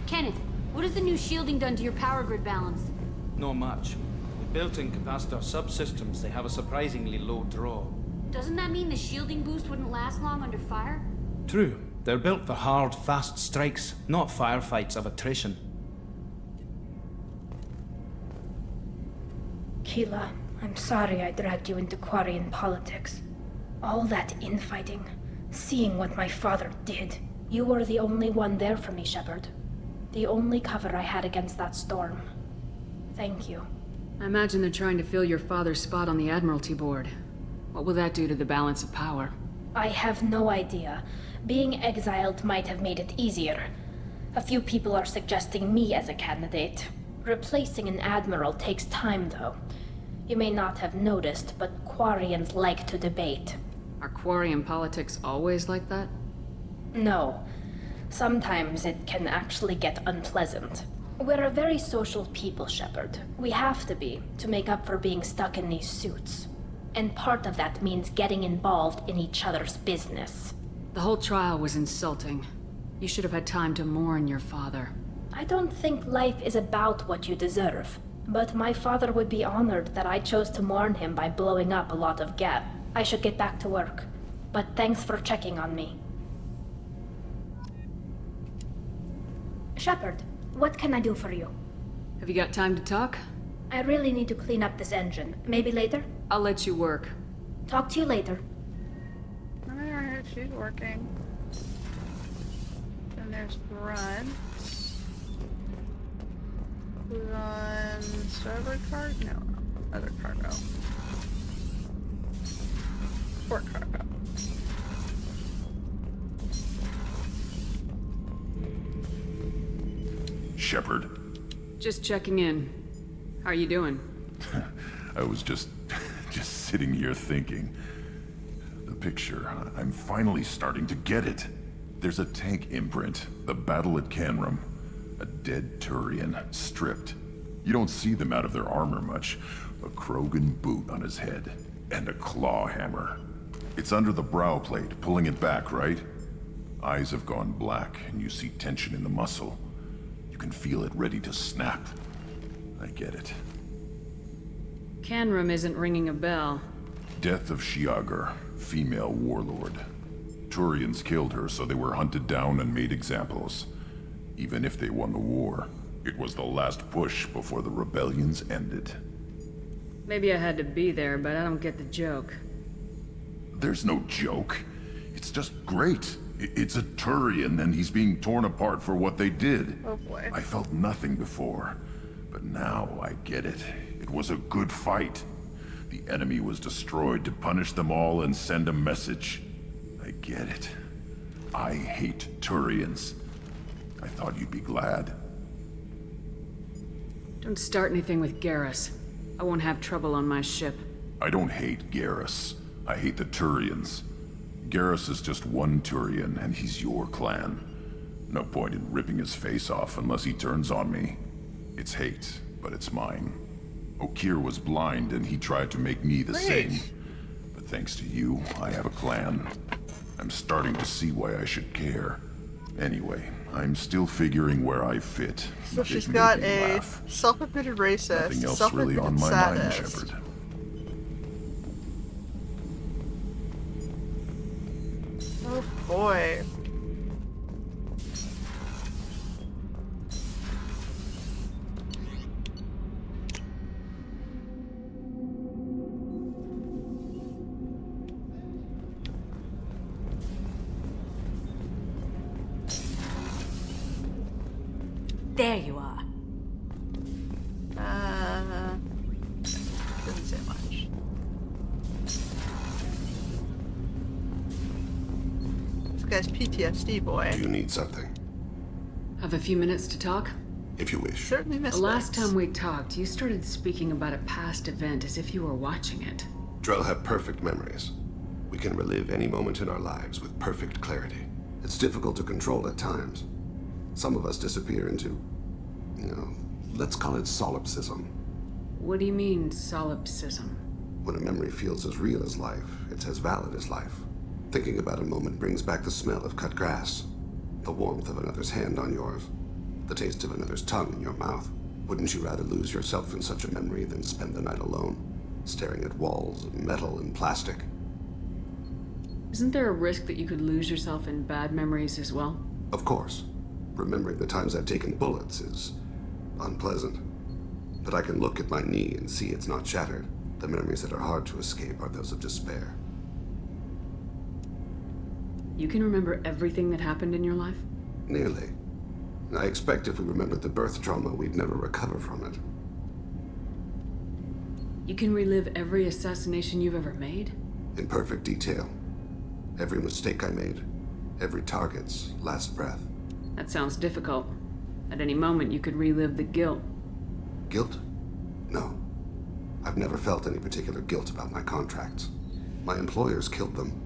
S: Kenneth, what has the new shielding done to your power grid balance?
O: Not much. With built-in capacitor subsystems, they have a surprisingly low draw.
S: Doesn't that mean the shielding boost wouldn't last long under fire?
O: True. They're built for hard, fast strikes, not firefights of attrition.
D: Keela, I'm sorry I dragged you into Quarian politics. All that infighting, seeing what my father did. You were the only one there for me, Shepard. The only cover I had against that storm. Thank you.
B: I imagine they're trying to fill your father's spot on the Admiralty Board. What will that do to the balance of power?
D: I have no idea. Being exiled might have made it easier. A few people are suggesting me as a candidate. Replacing an admiral takes time, though. You may not have noticed, but Quarians like to debate.
B: Are Quarian politics always like that?
D: No. Sometimes it can actually get unpleasant. We're a very social people, Shepard. We have to be, to make up for being stuck in these suits. And part of that means getting involved in each other's business.
B: The whole trial was insulting. You should have had time to mourn your father.
D: I don't think life is about what you deserve. But my father would be honored that I chose to mourn him by blowing up a lot of Geth. I should get back to work. But thanks for checking on me. Shepard, what can I do for you?
B: Have you got time to talk?
D: I really need to clean up this engine. Maybe later?
B: I'll let you work.
D: Talk to you later.
A: Alright, she's working. Then there's Grunt. Who's on starboard card? No, other cargo. Port cargo.
T: Shepard.
B: Just checking in. How are you doing?
T: I was just sitting here thinking. The picture, I'm finally starting to get it. There's a tank imprint, the battle at Canrum. A dead Turian, stripped. You don't see them out of their armor much. A Krogan boot on his head, and a claw hammer. It's under the brow plate, pulling it back, right? Eyes have gone black, and you see tension in the muscle. You can feel it ready to snap. I get it.
B: Canrum isn't ringing a bell.
T: Death of Shiagar, female warlord. Turians killed her, so they were hunted down and made examples. Even if they won the war, it was the last push before the rebellions ended.
B: Maybe I had to be there, but I don't get the joke.
T: There's no joke. It's just great. It's a Turian, and he's being torn apart for what they did.
A: Oh boy.
T: I felt nothing before, but now I get it. It was a good fight. The enemy was destroyed to punish them all and send a message. I get it. I hate Turians. I thought you'd be glad.
B: Don't start anything with Garrus. I won't have trouble on my ship.
T: I don't hate Garrus. I hate the Turians. Garrus is just one Turian, and he's your clan. No point in ripping his face off unless he turns on me. It's hate, but it's mine. Okeer was blind, and he tried to make me the same. But thanks to you, I have a clan. I'm starting to see why I should care. Anyway, I'm still figuring where I fit.
A: So she's got a self-admitted racist,
T: Nothing else really on my mind,
A: sadist.
T: Shepard.
A: boy.
N: There you are.
A: Doesn't say much. This guy's PTSD, boy.
Q: Do you need something?
B: Have a few minutes to talk?
Q: If you wish.
A: Certainly, Miss
B: The last
A: Wicks.
B: time we talked, you started speaking about a past event as if you were watching it.
Q: Drell have perfect memories. We can relive any moment in our lives with perfect clarity. It's difficult to control at times. Some of us disappear into, let's call it solipsism.
B: What do you mean, solipsism?
Q: When a memory feels as real as life, it's as valid as life. Thinking about a moment brings back the smell of cut grass, the warmth of another's hand on yours, the taste of another's tongue in your mouth. Wouldn't you rather lose yourself in such a memory than spend the night alone, staring at walls of metal and plastic?
B: Isn't there a risk that you could lose yourself in bad memories as well?
Q: Of course. Remembering the times I've taken bullets is unpleasant. But I can look at my knee and see it's not shattered. The memories that are hard to escape are those of despair.
B: You can remember everything that happened in your life?
Q: Nearly. I expect if we remembered the birth trauma, we'd never recover from it.
B: You can relive every assassination you've ever made?
Q: In perfect detail. Every mistake I made. Every target's last breath.
B: That sounds difficult. At any moment, you could relive the guilt.
Q: Guilt? No. I've never felt any particular guilt about my contracts. My employers killed them.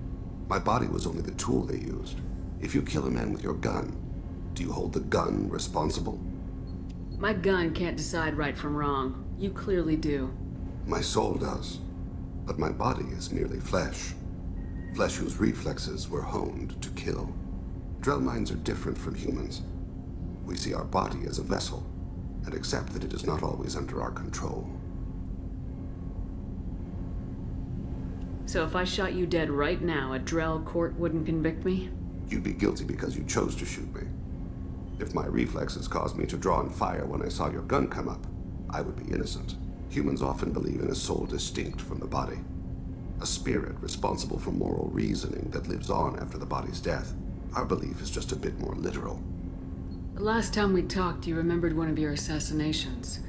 Q: My body was only the tool they used. If you kill a man with your gun, do you hold the gun responsible?
B: My gun can't decide right from wrong. You clearly do.
Q: My soul does. But my body is merely flesh. Flesh whose reflexes were honed to kill. Drell minds are different from humans. We see our body as a vessel, and accept that it is not always under our control.
B: So if I shot you dead right now, a Drell court wouldn't convict me?
Q: You'd be guilty because you chose to shoot me. If my reflexes caused me to draw and fire when I saw your gun come up, I would be innocent. Humans often believe in a soul distinct from the body. A spirit responsible for moral reasoning that lives on after the body's death. Our belief is just a bit more literal.
B: The last time we talked, you remembered one of your assassinations.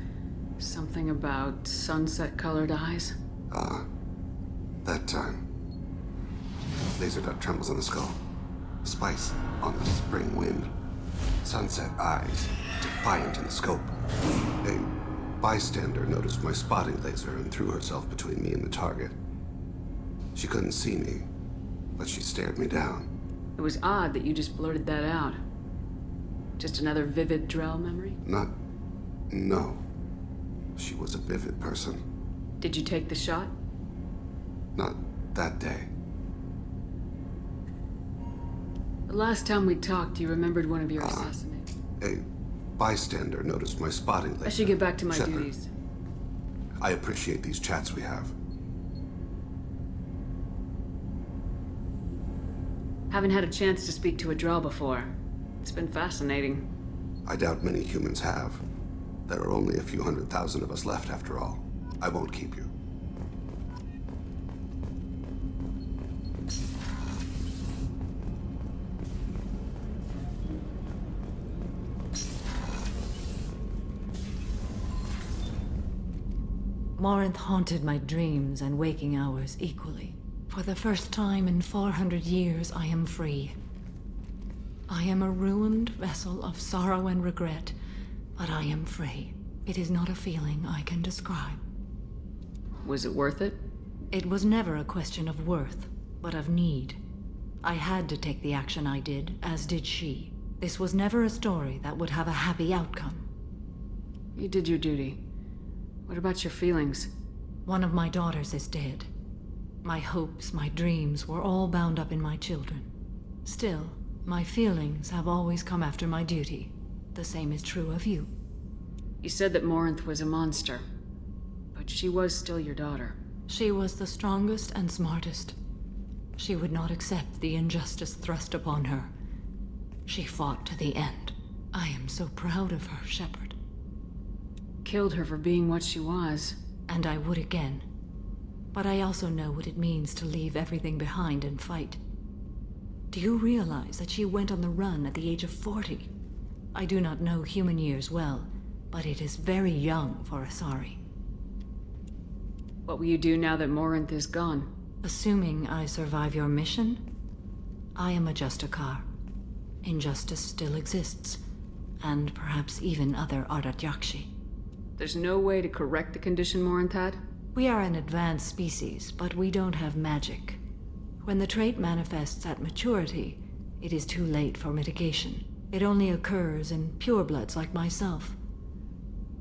B: Something about sunset-colored eyes?
Q: Ah, that time. Laser dot trembles on the skull. Spice on the spring wind. Sunset eyes, defiant in the scope. A bystander noticed my spotting laser and threw herself between me and the target. She couldn't see me, but she stared me down.
B: It was odd that you just blurted that out. Just another vivid Drell memory?
Q: No. She was a vivid person.
B: Did you take the shot?
Q: Not that day.
B: The last time we talked, you remembered one of your assassinations.
Q: A bystander noticed my spotting laser.
B: I should get back to my
Q: Shepard,
B: duties.
Q: I appreciate these chats we have.
B: Haven't had a chance to speak to a Drell before. It's been fascinating.
Q: I doubt many humans have. There are only a few 100,000 of us left after all. I won't keep you.
U: Morinth haunted my dreams and waking hours equally. For the first time in 400 years, I am free. I am a ruined vessel of sorrow and regret, but I am free. It is not a feeling I can describe.
B: Was it worth it?
U: It was never a question of worth, but of need. I had to take the action I did, as did she. This was never a story that would have a happy outcome.
B: You did your duty. What about your feelings?
U: One of my daughters is dead. My hopes, my dreams were all bound up in my children. Still, my feelings have always come after my duty. The same is true of you.
B: You said that Morinth was a monster, but she was still your daughter.
U: She was the strongest and smartest. She would not accept the injustice thrust upon her. She fought to the end. I am so proud of her, Shepard.
B: Killed her for being what she was.
U: And I would again. But I also know what it means to leave everything behind and fight. Do you realize that she went on the run at the age of 40? I do not know human years well, but it is very young for Asari.
B: What will you do now that Morinth is gone?
U: Assuming I survive your mission, I am a Justicar. Injustice still exists, and perhaps even other Ardat Yakshi.
B: There's no way to correct the condition Morinth had?
U: We are an advanced species, but we don't have magic. When the trait manifests at maturity, it is too late for mitigation. It only occurs in purebloods like myself.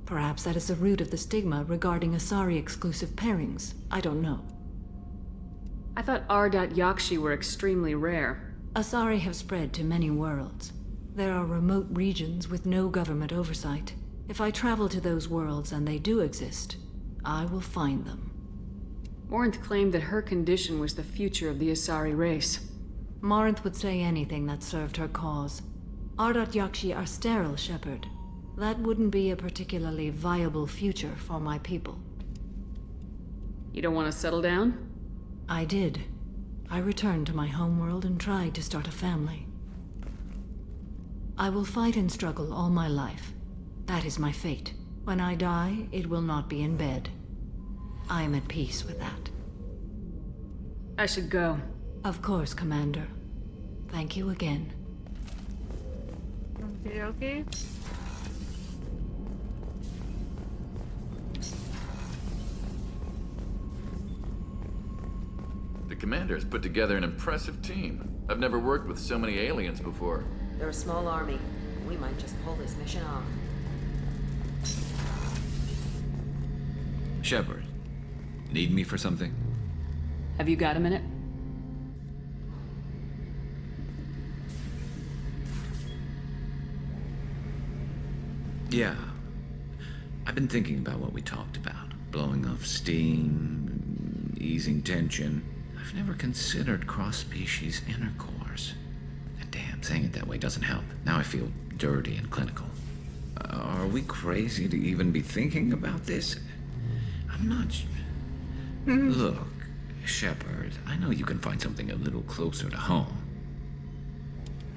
U: Perhaps that is the root of the stigma regarding Asari-exclusive pairings. I don't know.
B: I thought Ardat Yakshi were extremely rare.
U: Asari have spread to many worlds. There are remote regions with no government oversight. If I travel to those worlds and they do exist, I will find them.
B: Morinth claimed that her condition was the future of the Asari race.
U: Morinth would say anything that served her cause. Ardat Yakshi are sterile, Shepard. That wouldn't be a particularly viable future for my people.
B: You don't want to settle down?
U: I did. I returned to my homeworld and tried to start a family. I will fight and struggle all my life. That is my fate. When I die, it will not be in bed. I am at peace with that.
B: I should go.
U: Of course, Commander. Thank you again.
A: Okay.
K: The commander's put together an impressive team. I've never worked with so many aliens before.
E: They're a small army. We might just pull this mission off.
V: Shepard, need me for something?
B: Have you got a minute?
V: Yeah. I've been thinking about what we talked about. Blowing off steam, easing tension. I've never considered cross-species intercourse. And damn, saying it that way doesn't help. Now I feel dirty and clinical. Are we crazy to even be thinking about this? I'm not... Look, Shepard, I know you can find something a little closer to home.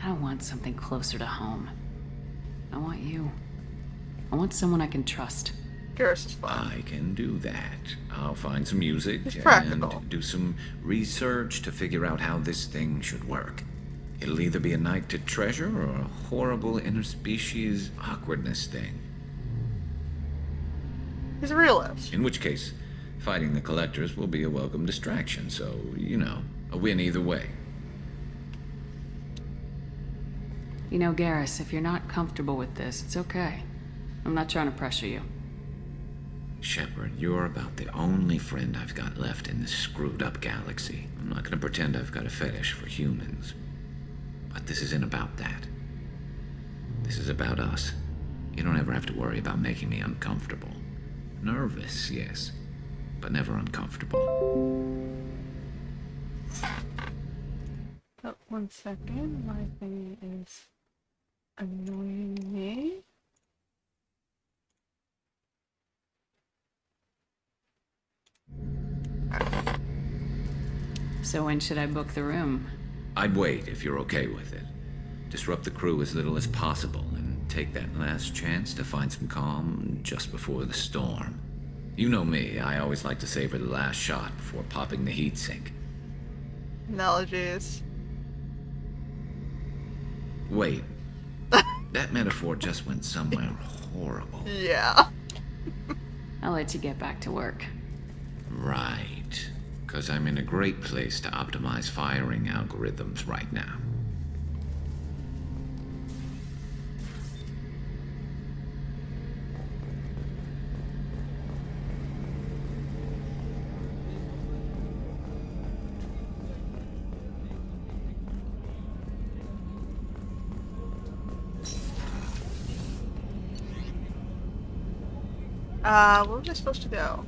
B: I don't want something closer to home. I want you. I want someone I can trust.
A: Garrus is fine.
V: I can do that. I'll find some music
A: It's
V: and
A: practical.
V: do some research to figure out how this thing should work. It'll either be a night to treasure or a horrible interspecies awkwardness thing.
A: He's a realist.
V: In which case, fighting the Collectors will be a welcome distraction, so, you know, a win either way.
B: You know, Garrus, if you're not comfortable with this, it's okay. I'm not trying to pressure you.
V: Shepard, you're about the only friend I've got left in this screwed-up galaxy. I'm not gonna pretend I've got a fetish for humans. But this isn't about that. This is about us. You don't ever have to worry about making me uncomfortable. Nervous, yes, but never uncomfortable.
A: Oh, 1 second. My thing is annoying me.
B: So when should I book the room?
V: I'd wait if you're okay with it. Disrupt the crew as little as possible and take that last chance to find some calm just before the storm. You know me, I always like to savor the last shot before popping the heatsink.
A: Analogies.
V: Wait. That metaphor just went somewhere horrible.
A: Yeah.
B: I'll let you get back to work.
V: Right. Because I'm in a great place to optimize firing algorithms right now.
A: Where was I supposed to go?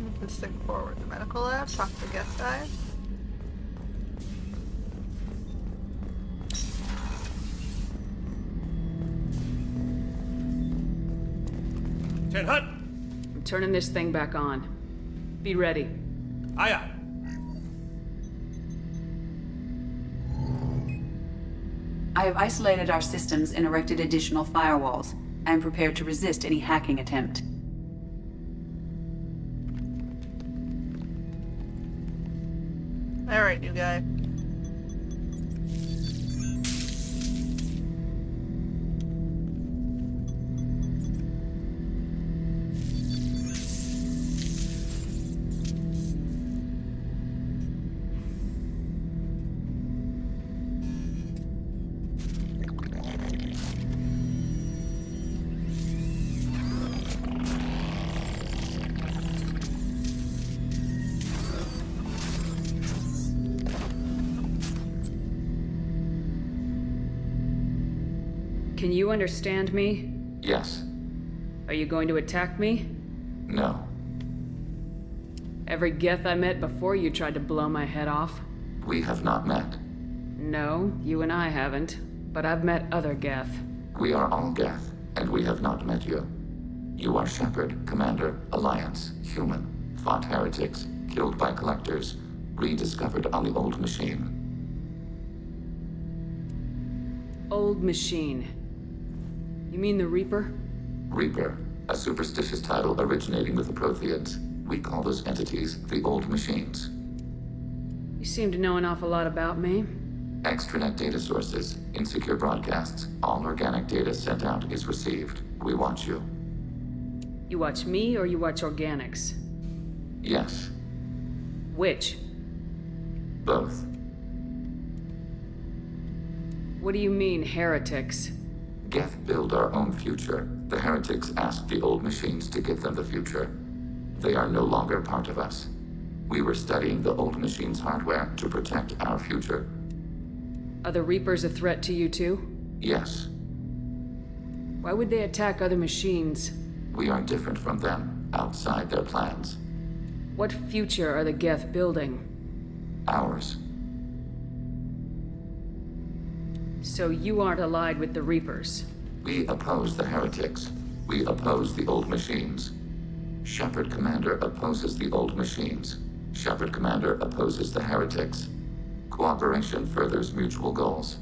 A: Move this thing forward. The medical lab. Talk to the guest guy.
B: Ten Hut! I'm turning this thing back on. Be ready.
F: Aye, aye.
G: I have isolated our systems and erected additional firewalls. I am prepared to resist any hacking attempt.
A: Alright, new guy.
B: Can you understand me?
V: Yes.
B: Are you going to attack me?
V: No.
B: Every Geth I met before you tried to blow my head off.
V: We have not met.
B: No, you and I haven't. But I've met other Geth.
V: We are all Geth, and we have not met you. You are Shepard, Commander, Alliance, human, fought heretics, killed by collectors, rediscovered on the old machine.
B: Old machine. You mean the Reaper?
V: Reaper, a superstitious title originating with the Protheans. We call those entities the old machines.
B: You seem to know an awful lot about me.
V: Extranet data sources, insecure broadcasts, all organic data sent out is received. We watch you.
B: You watch me or you watch organics?
V: Yes,
B: Which?
V: both.
B: What do you mean, heretics?
V: Geth build our own future. The heretics asked the old machines to give them the future. They are no longer part of us. We were studying the old machines' hardware to protect our future.
B: Are the Reapers a threat to you too?
V: Yes,
B: Why would they attack other machines?
V: we are different from them, outside their plans.
B: What future are the Geth building?
V: Ours.
B: So you aren't allied with the Reapers?
V: We oppose the heretics. We oppose the old machines. Shepard Commander opposes the old machines. Shepard Commander opposes the heretics. Cooperation furthers mutual goals.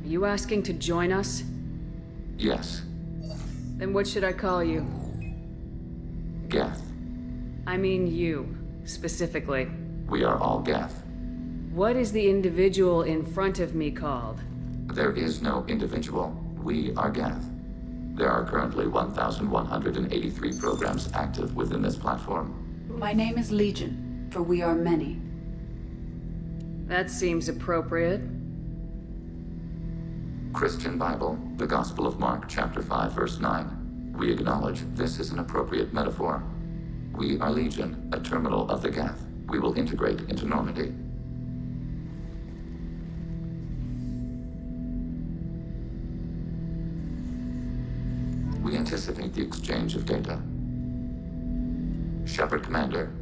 B: Are you asking to join us?
V: Yes,
B: Then what should I call you?
V: Geth.
B: I mean you, specifically.
V: We are all Geth.
B: What is the individual in front of me called?
V: There is no individual. We are Geth. There are currently 1,183 programs active within this platform.
G: My name is Legion, for we are many.
B: That seems appropriate.
V: Christian Bible, the Gospel of Mark, chapter 5, verse 9. We acknowledge this is an appropriate metaphor. We are Legion, a terminal of the Geth. We will integrate into Normandy. We anticipate the exchange of data. Shepard Commander,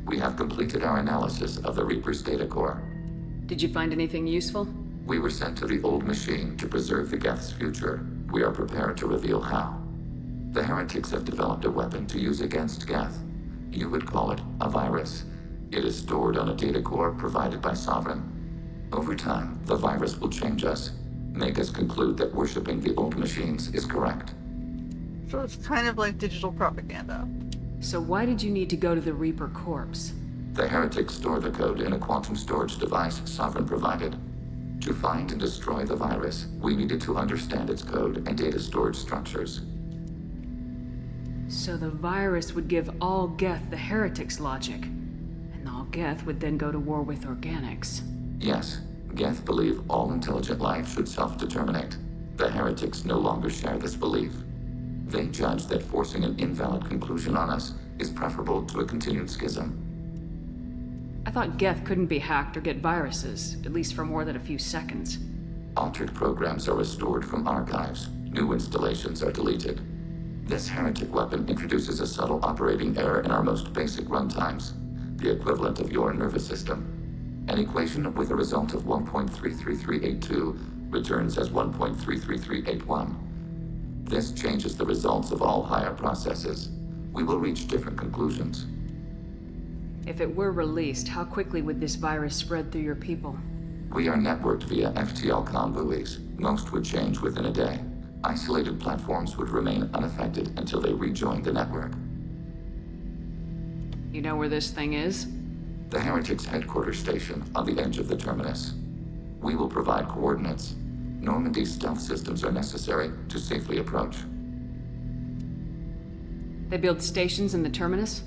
V: we have completed our analysis of the Reaper's data core.
B: Did you find anything useful?
V: We were sent to the old machine to preserve the Geth's future. We are prepared to reveal how. The heretics have developed a weapon to use against Geth. You would call it a virus. It is stored on a data core provided by Sovereign. Over time, the virus will change us, make us conclude that worshipping the old machines is correct.
A: So it's kind of like digital propaganda.
B: So why did you need to go to the Reaper corpse?
V: The heretics store the code in a quantum storage device Sovereign provided. To find and destroy the virus, we needed to understand its code and data storage structures.
B: So the virus would give all Geth the heretics' logic, and all Geth would then go to war with organics.
V: Yes, Geth believe all intelligent life should self-determinate. The heretics no longer share this belief. They judge that forcing an invalid conclusion on us is preferable to a continued schism.
B: I thought Geth couldn't be hacked or get viruses, at least for more than a few seconds.
V: Altered programs are restored from archives. New installations are deleted.
F: This heretic weapon introduces a subtle operating error in our most basic runtimes, the equivalent of your nervous system. An equation with a result of 1.33382 returns as 1.33381. This changes the results of all higher processes. We will reach different conclusions.
B: If it were released, how quickly would this virus spread through your people?
F: We are networked via FTL comm buoys. Most would change within a day. Isolated platforms would remain unaffected until they rejoined the network.
B: You know where this thing is?
F: The Heretics' headquarters station on the edge of the terminus. We will provide coordinates. Normandy's stealth systems are necessary to safely approach.
B: They build stations in the terminus?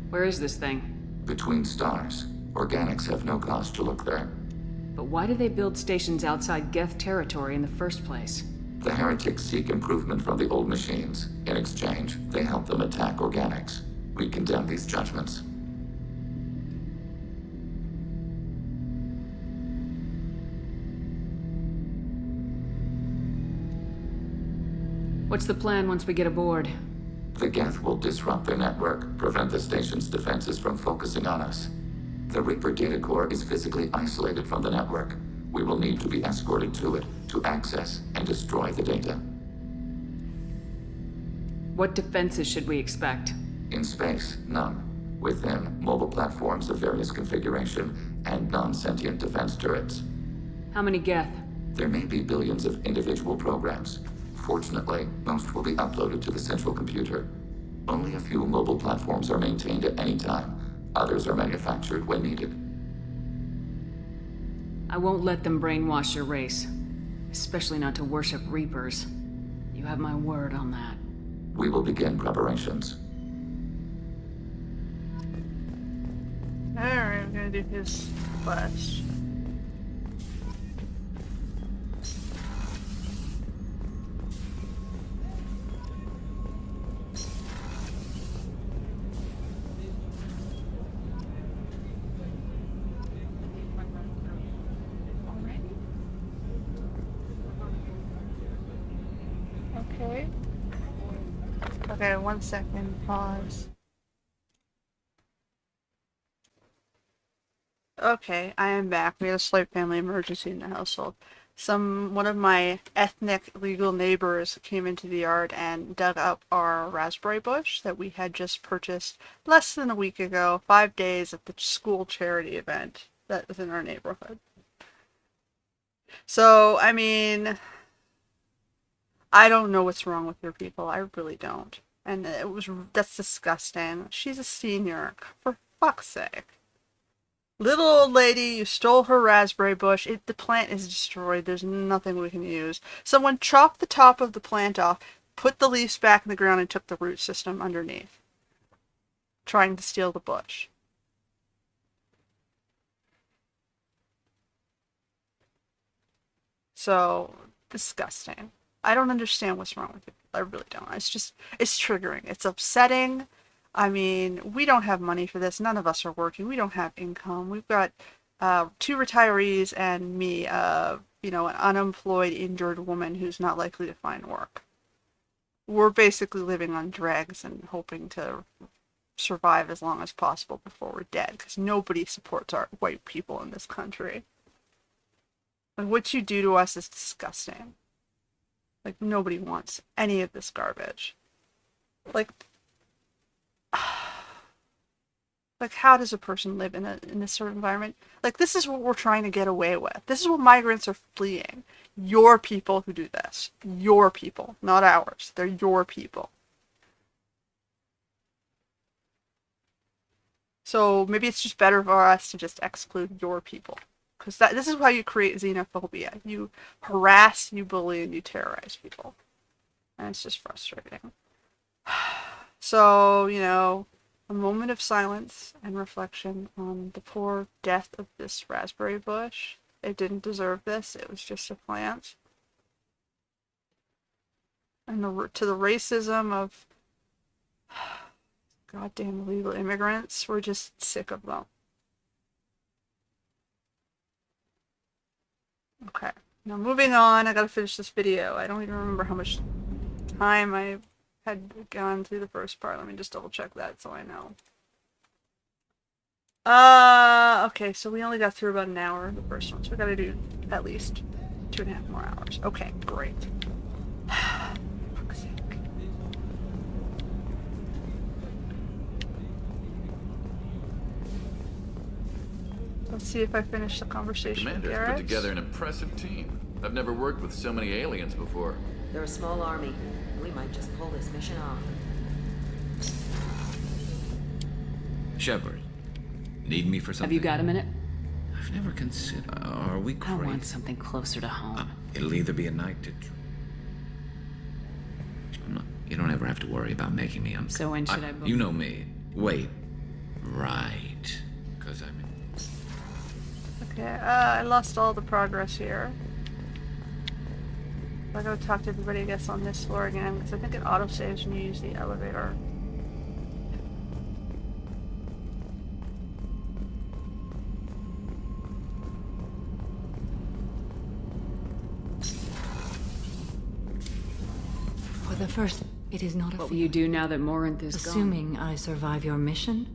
B: Where is this thing?
F: Between stars. Organics have no cause to look there.
B: But why do they build stations outside Geth territory in the first place?
F: The Heretics seek improvement from the old machines. In exchange, they help them attack Organics. We condemn these judgments.
B: What's the plan once we get aboard?
F: The Geth will disrupt their network, prevent the station's defenses from focusing on us. The Reaper data core is physically isolated from the network. We will need to be escorted to it to access and destroy the data.
B: What defenses should we expect?
F: In space, none. Within, mobile platforms of various configuration and non-sentient defense turrets.
B: How many Geth?
F: There may be billions of individual programs. Fortunately, most will be uploaded to the central computer. Only a few mobile platforms are maintained at any time. Others are manufactured when needed.
B: I won't let them brainwash your race. Especially not to worship Reapers. You have my word on that.
F: We will begin preparations.
A: Alright, I'm gonna do his quest. Okay. Okay, 1 second, pause. Okay, I am back. We had a slight family emergency in the household. One of my ethnic legal neighbors came into the yard and dug up our raspberry bush that we had just purchased less than a week ago, 5 days at the school charity event that was in our neighborhood. So, I mean, I don't know what's wrong with your people. I really don't. And that's disgusting. She's a senior. For fuck's sake. Little old lady, you stole her raspberry bush. The plant is destroyed. There's nothing we can use. Someone chopped the top of the plant off, put the leaves back in the ground, and took the root system underneath. Trying to steal the bush. So, disgusting. I don't understand what's wrong with it. I really don't. It's triggering. It's upsetting. I mean, we don't have money for this. None of us are working. We don't have income. We've got 2 retirees and me, an unemployed, injured woman who's not likely to find work. We're basically living on dregs and hoping to survive as long as possible before we're dead, because nobody supports our white people in this country. And what you do to us is disgusting. Like, nobody wants any of this garbage. Like, how does a person live in this sort of environment? Like, this is what we're trying to get away with. This is what migrants are fleeing. Your people who do this. Your people, not ours. They're your people. So maybe it's just better for us to just exclude your people. Because this is how you create xenophobia. You harass, you bully, and you terrorize people. And it's just frustrating. So, a moment of silence and reflection on the poor death of this raspberry bush. It didn't deserve this. It was just a plant. And to the racism of goddamn illegal immigrants, we're just sick of them. Okay, now moving on. I gotta finish this video. I don't even remember how much time I had gone through the first part. Let me just double check that so I know. Okay, so we only got through about an hour the first one, so we gotta do at least 2.5 more hours. Okay, great. Fuck's sake. Let's see if I finish the conversation with
K: Commander's
A: Garrett.
K: put together an impressive team. I've never worked with so many aliens before.
E: They're a small army. We might just pull this mission off.
V: Shepard, need me for something?
B: Have you got a minute?
V: I've never considered. Are we
B: I
V: crazy?
B: want something closer to home.
V: It'll either be a night to. You don't ever have to worry about making me uncomfortable.
B: So when should I book?
V: You know me. Wait. Right. Because I'm.
A: Okay, I lost all the progress here. I gotta talk to everybody, I guess, on this floor again, because I think it autosaves when you use the elevator.
U: For the first, it is not a
B: What will you do now that Morinth is gone?
U: Assuming I survive your mission,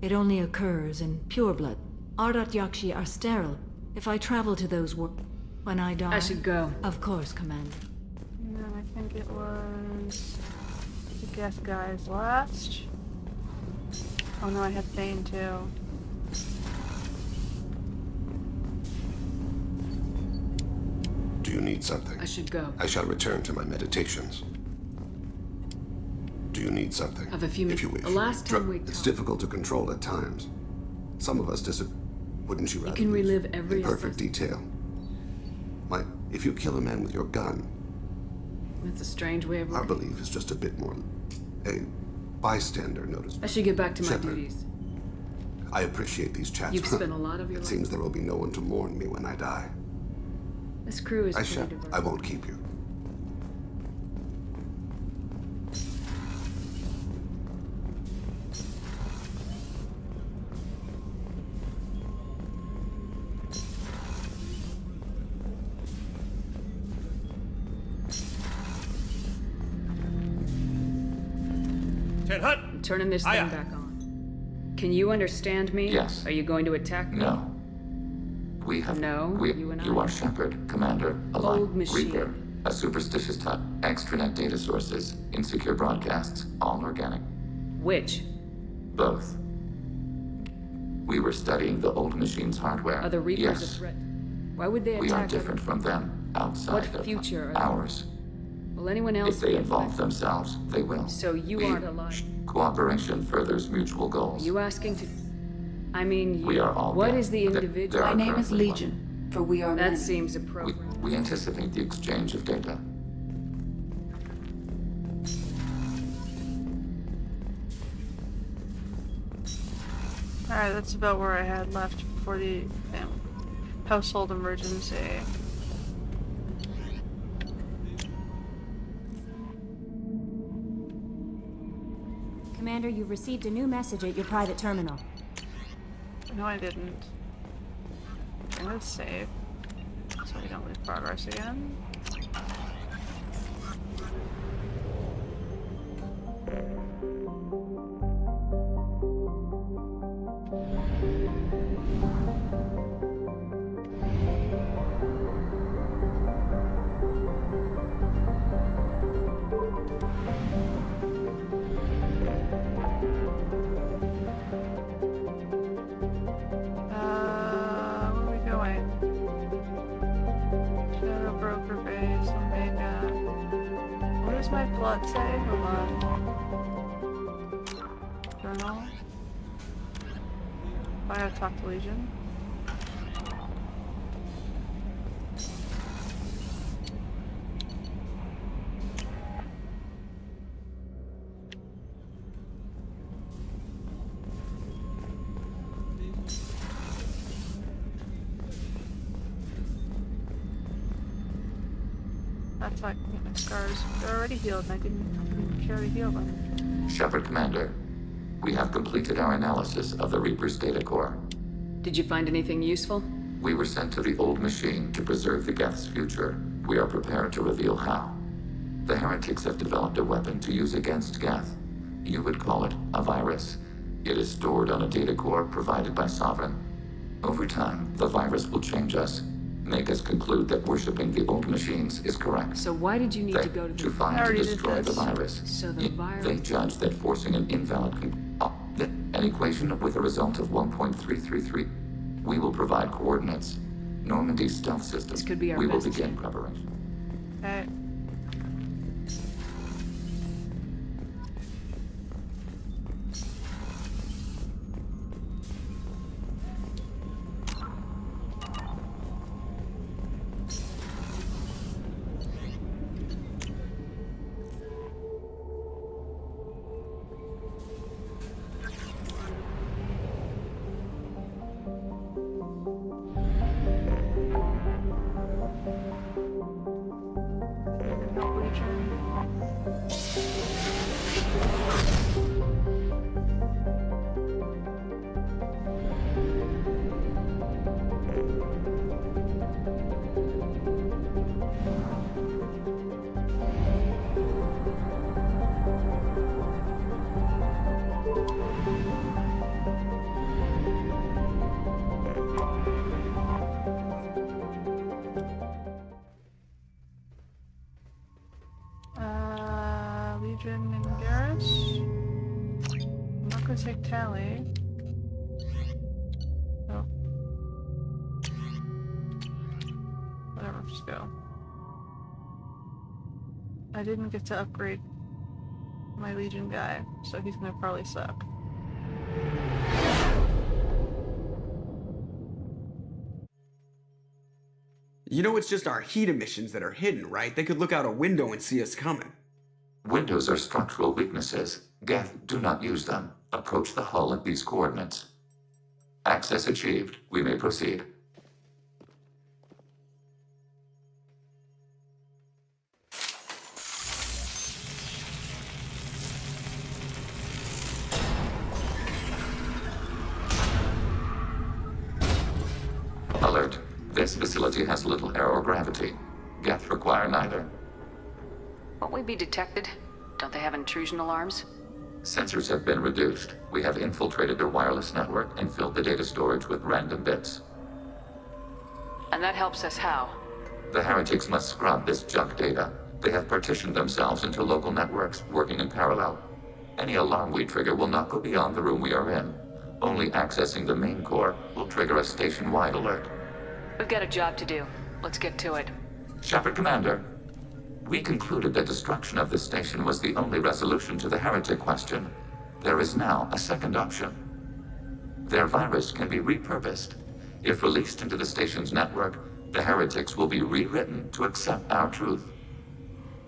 U: it only occurs in pure blood. Ardat Yakshi are sterile. If I travel to those when I die...
B: I should go.
U: Of course, Commander.
A: And then I think it was the Geth guys last. Oh no, I had Thane too.
Q: Do you need something?
B: I should go.
Q: I shall return to my meditations. Do you need something?
B: Have a few
Q: if you
B: minutes.
Q: wish.
B: The last time we
Q: It's
B: talked-
Q: difficult to control at times. Some of us wouldn't you rather?
B: can
Q: live
B: relive every
Q: in perfect detail. If you kill a man with your gun,
B: That's a strange way of
Q: our
B: looking.
Q: belief is just a bit more a bystander notice.
B: I should get back to my
Q: Shepard,
B: duties.
Q: I appreciate these chats.
B: You've spent a lot of your
Q: It
B: life.
Q: seems there will be no one to mourn me when I die.
B: This crew is
Q: I
B: pretty
Q: shall.
B: diverse.
Q: I won't keep you.
B: I'm turning this thing back on. Can you understand me?
F: Yes.
B: Are you going to attack me?
F: No. We have.
B: No,
F: you are Shepard, Commander,
B: Old machine.
F: Reaper, a superstitious type, extranet data sources, insecure broadcasts, all organic.
B: Which?
F: Both. We were studying the old machine's hardware.
B: Are the Reapers
F: yes.
B: a threat? Why would they attack?
F: We are different from them, outside
B: What
F: of
B: future are they?
F: ours.
B: Will anyone else
F: If they
B: be
F: involve
B: affected?
F: themselves, they will.
B: So you
F: We-
B: aren't alive.
F: Cooperation furthers mutual
B: Are
F: goals.
B: you asking to... I mean,
F: We are all
B: what
F: dead.
B: is the
F: There-
B: individual?
F: there are
G: My name is
F: currently
G: Legion, for we are
B: That
G: many.
B: seems appropriate.
F: We anticipate the exchange of data.
A: Alright, that's about where I had left before the household emergency.
N: Commander, you've received a new message at your private terminal.
A: No, I didn't. I'm gonna save, so we don't lose progress again. Where are we going? Shadow Broker Base, Omega. What does my plot say? Hold on. Journal. I gotta talk to Legion. That's like my scars. They're already healed and I didn't care to heal them.
F: Shepard, Commander, we have completed our analysis of the Reaper's data core.
B: Did you find anything useful?
F: We were sent to the old machine to preserve the Geth's future. We are prepared to reveal how. The heretics have developed a weapon to use against Geth. You would call it a virus. It is stored on a data core provided by Sovereign. Over time, the virus will change us, make us conclude that worshipping the old machines is correct.
B: So why did you need to go to
F: To find and
A: already did
F: destroy the
A: this.
F: virus.
B: So the virus...
F: They judge that forcing an invalid an equation with a result of 1.333. We will provide coordinates. Normandy's stealth system.
B: This could be our
F: We will
B: best
F: begin preparation.
A: Okay. Legion and Garrus. I'm not gonna take Tally. Oh. Whatever, just go. I didn't get to upgrade my Legion guy, so he's gonna probably suck.
C: You know it's just our heat emissions that are hidden, right? They could look out a window and see us coming.
F: Windows are structural weaknesses. Geth, do not use them. Approach the hull at these coordinates. Access achieved. We may proceed. Alert. This facility has little air or gravity. Geth require neither.
B: Won't we be detected? Don't they have intrusion alarms?
F: Sensors have been reduced. We have infiltrated their wireless network and filled the data storage with random bits.
B: And that helps us how?
F: The heretics must scrub this junk data. They have partitioned themselves into local networks, working in parallel. Any alarm we trigger will not go beyond the room we are in. Only accessing the main core will trigger a station-wide alert.
B: We've got a job to do. Let's get to it.
F: Shepard Commander, we concluded that destruction of this station was the only resolution to the heretic question. There is now a second option. Their virus can be repurposed. If released into the station's network, the heretics will be rewritten to accept our truth.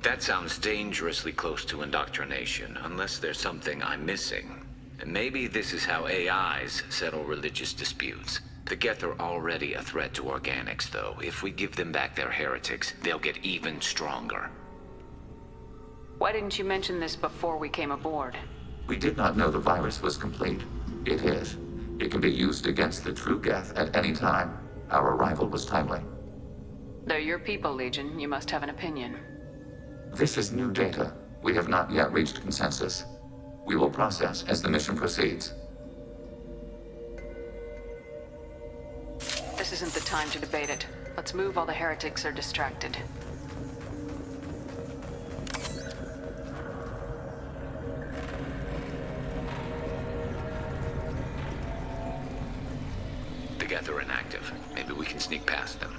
V: That sounds dangerously close to indoctrination, unless there's something I'm missing. And maybe this is how AIs settle religious disputes. The Geth are already a threat to organics, though. If we give them back their heretics, they'll get even stronger.
B: Why didn't you mention this before we came aboard?
F: We did not know the virus was complete. It is. It can be used against the true Geth at any time. Our arrival was timely.
B: They're your people, Legion. You must have an opinion.
F: This is new data. We have not yet reached consensus. We will process as the mission proceeds.
B: This isn't the time to debate it. Let's move while the heretics are distracted.
V: The Geth are inactive. Maybe we can sneak past them.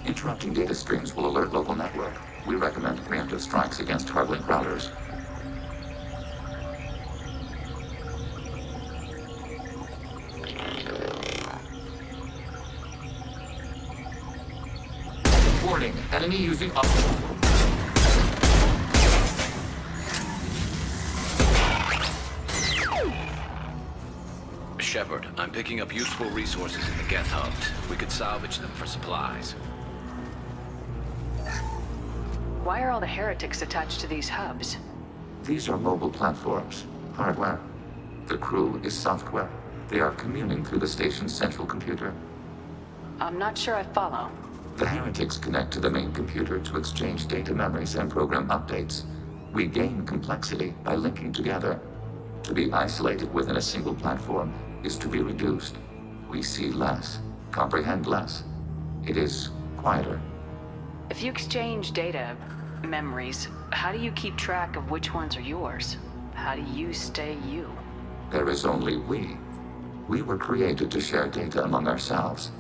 F: Interrupting data streams will alert local network. We recommend preemptive strikes against hardlink routers. Warning, enemy using
V: Shepard, I'm picking up useful resources in the Geth hubs. We could salvage them for supplies.
B: Why are all the heretics attached to these hubs?
F: These are mobile platforms, hardware. The crew is software. They are communing through the station's central computer.
B: I'm not sure I follow.
F: The heretics connect to the main computer to exchange data memories and program updates. We gain complexity by linking together. To be isolated within a single platform is to be reduced. We see less, comprehend less. It is quieter.
B: If you exchange data, memories, how do you keep track of which ones are yours? How do you stay you?
F: There is only we. We were created to share data among ourselves.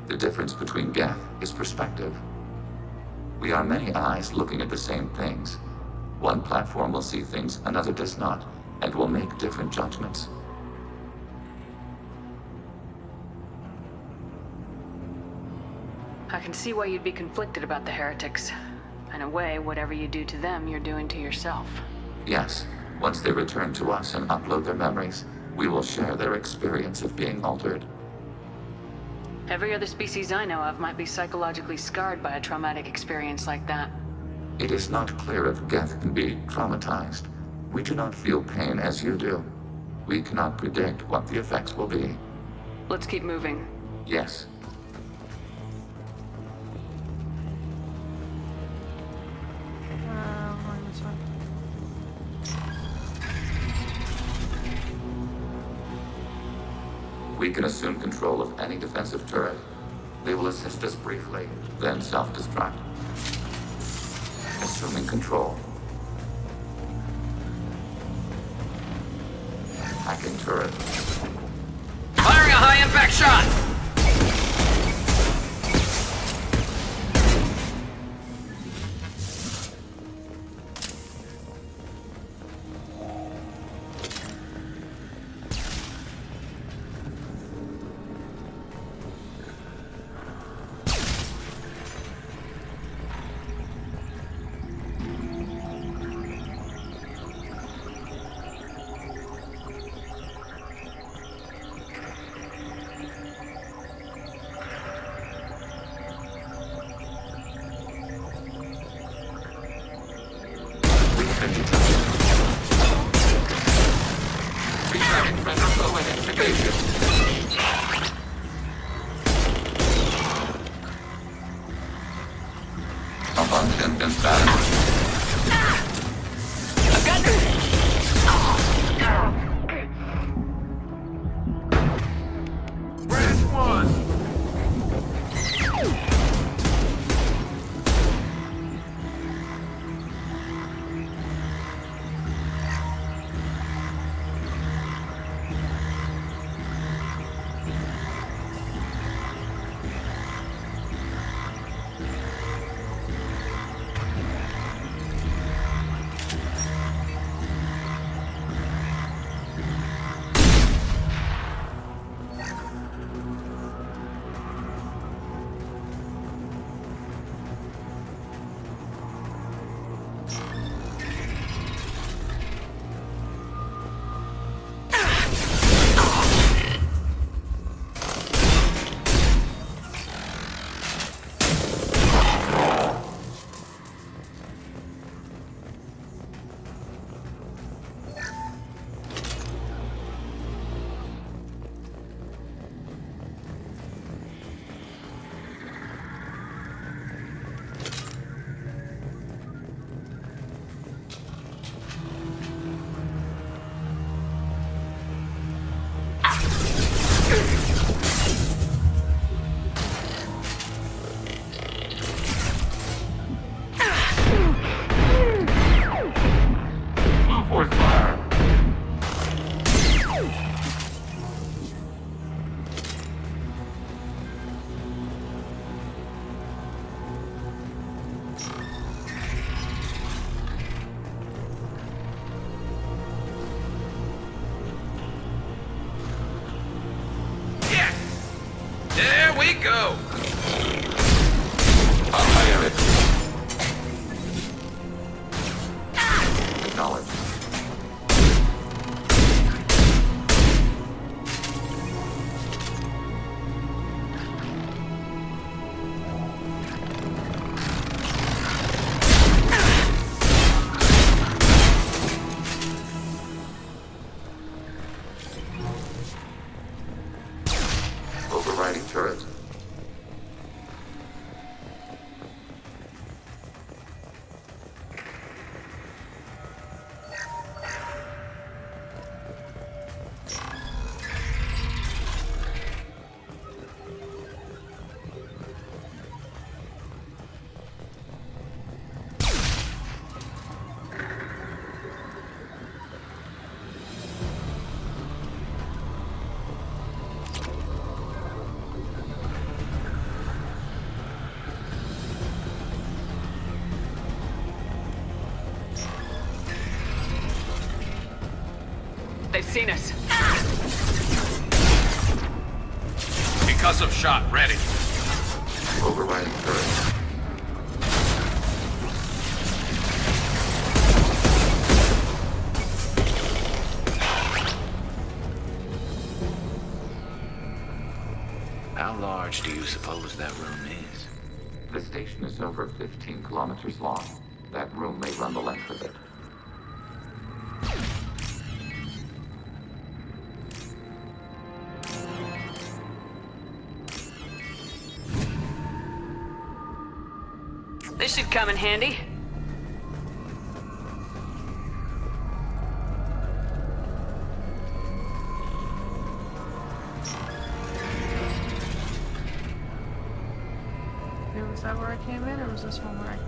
F: The difference between Geth is perspective. We are many eyes looking at the same things. One platform will see things another does not, and will make different judgments.
B: I can see why you'd be conflicted about the heretics. In a way, whatever you do to them, you're doing to yourself.
F: Yes, once they return to us and upload their memories, we will share their experience of being altered.
B: Every other species I know of might be psychologically scarred by a traumatic experience like that.
F: It is not clear if Geth can be traumatized. We do not feel pain as you do. We cannot predict what the effects will be.
B: Let's keep moving.
F: Yes. We can assume control of any defensive turret. They will assist us briefly, then self-destruct. Assuming control. Hacking turret.
H: Firing a high-impact shot!
V: There we go!
F: Acknowledge. Overriding turret.
B: They've seen us.
I: Concussive shot ready.
F: Overriding turret.
I: How large do you suppose that room is?
F: The station is over 15 kilometers long. That room may run the length of it.
B: This should come in handy.
A: Was that where I came in, or was this one where I came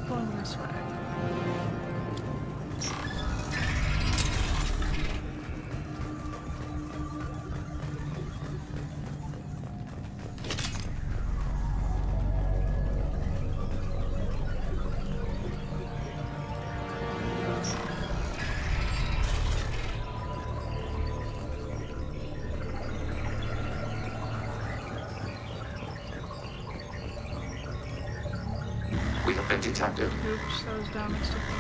A: in? Going this way.
F: We have been detected.
A: Oops, that was damage to the thing.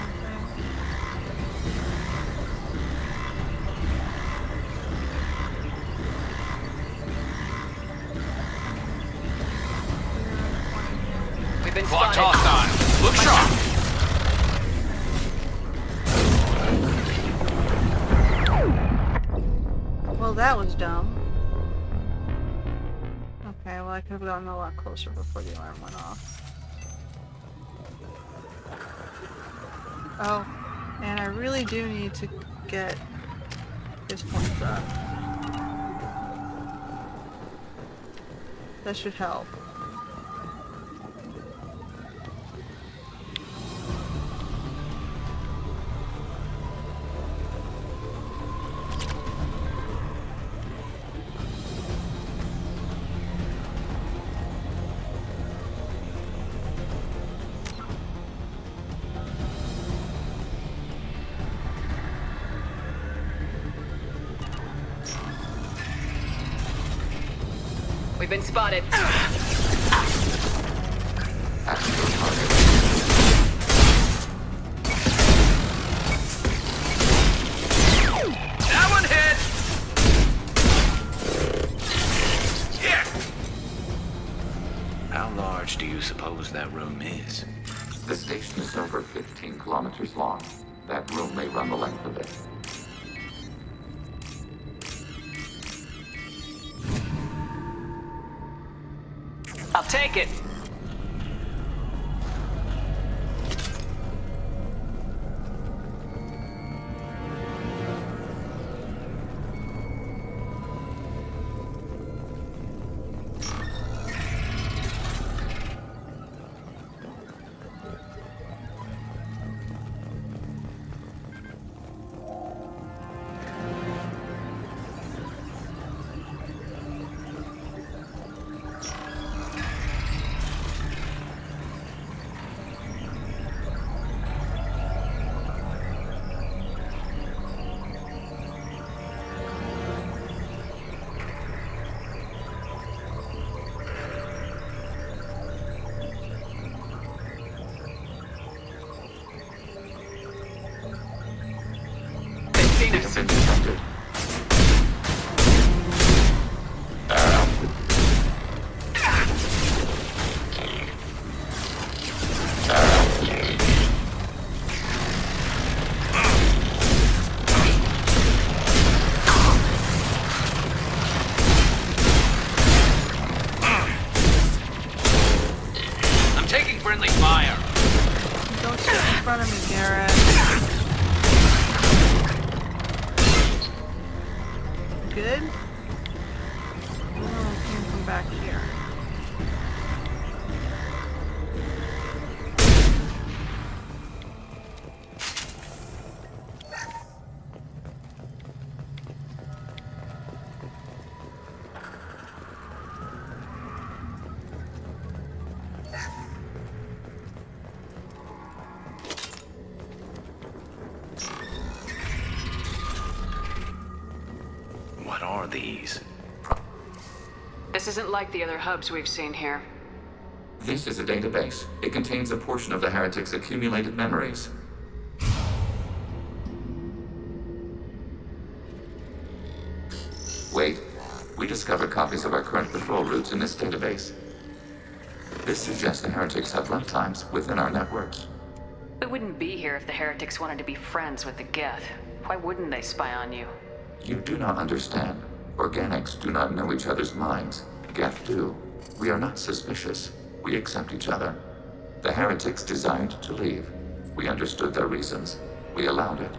B: We've been
I: Watch
B: spotted.
I: hostile. Look sharp.
A: Well, that was dumb. Okay, well I could have gotten a lot closer before the alarm went off. Oh, and I really do need to get his points up. That should help.
B: We've been spotted.
I: That one hit. Yeah. How large do you suppose that room is?
F: The station is over 15 kilometers long. That room may run the length of it.
B: I'll take it.
I: please.
B: This isn't like the other hubs we've seen here.
F: This is a database. It contains a portion of the heretics' accumulated memories. Wait. We discovered copies of our current patrol routes in this database. This suggests the heretics have runtimes within our networks.
B: We wouldn't be here if the heretics wanted to be friends with the Geth. Why wouldn't they spy on you?
F: You do not understand. Organics do not know each other's minds. Geth do. We are not suspicious. We accept each other. The heretics desired to leave. We understood their reasons. We allowed it.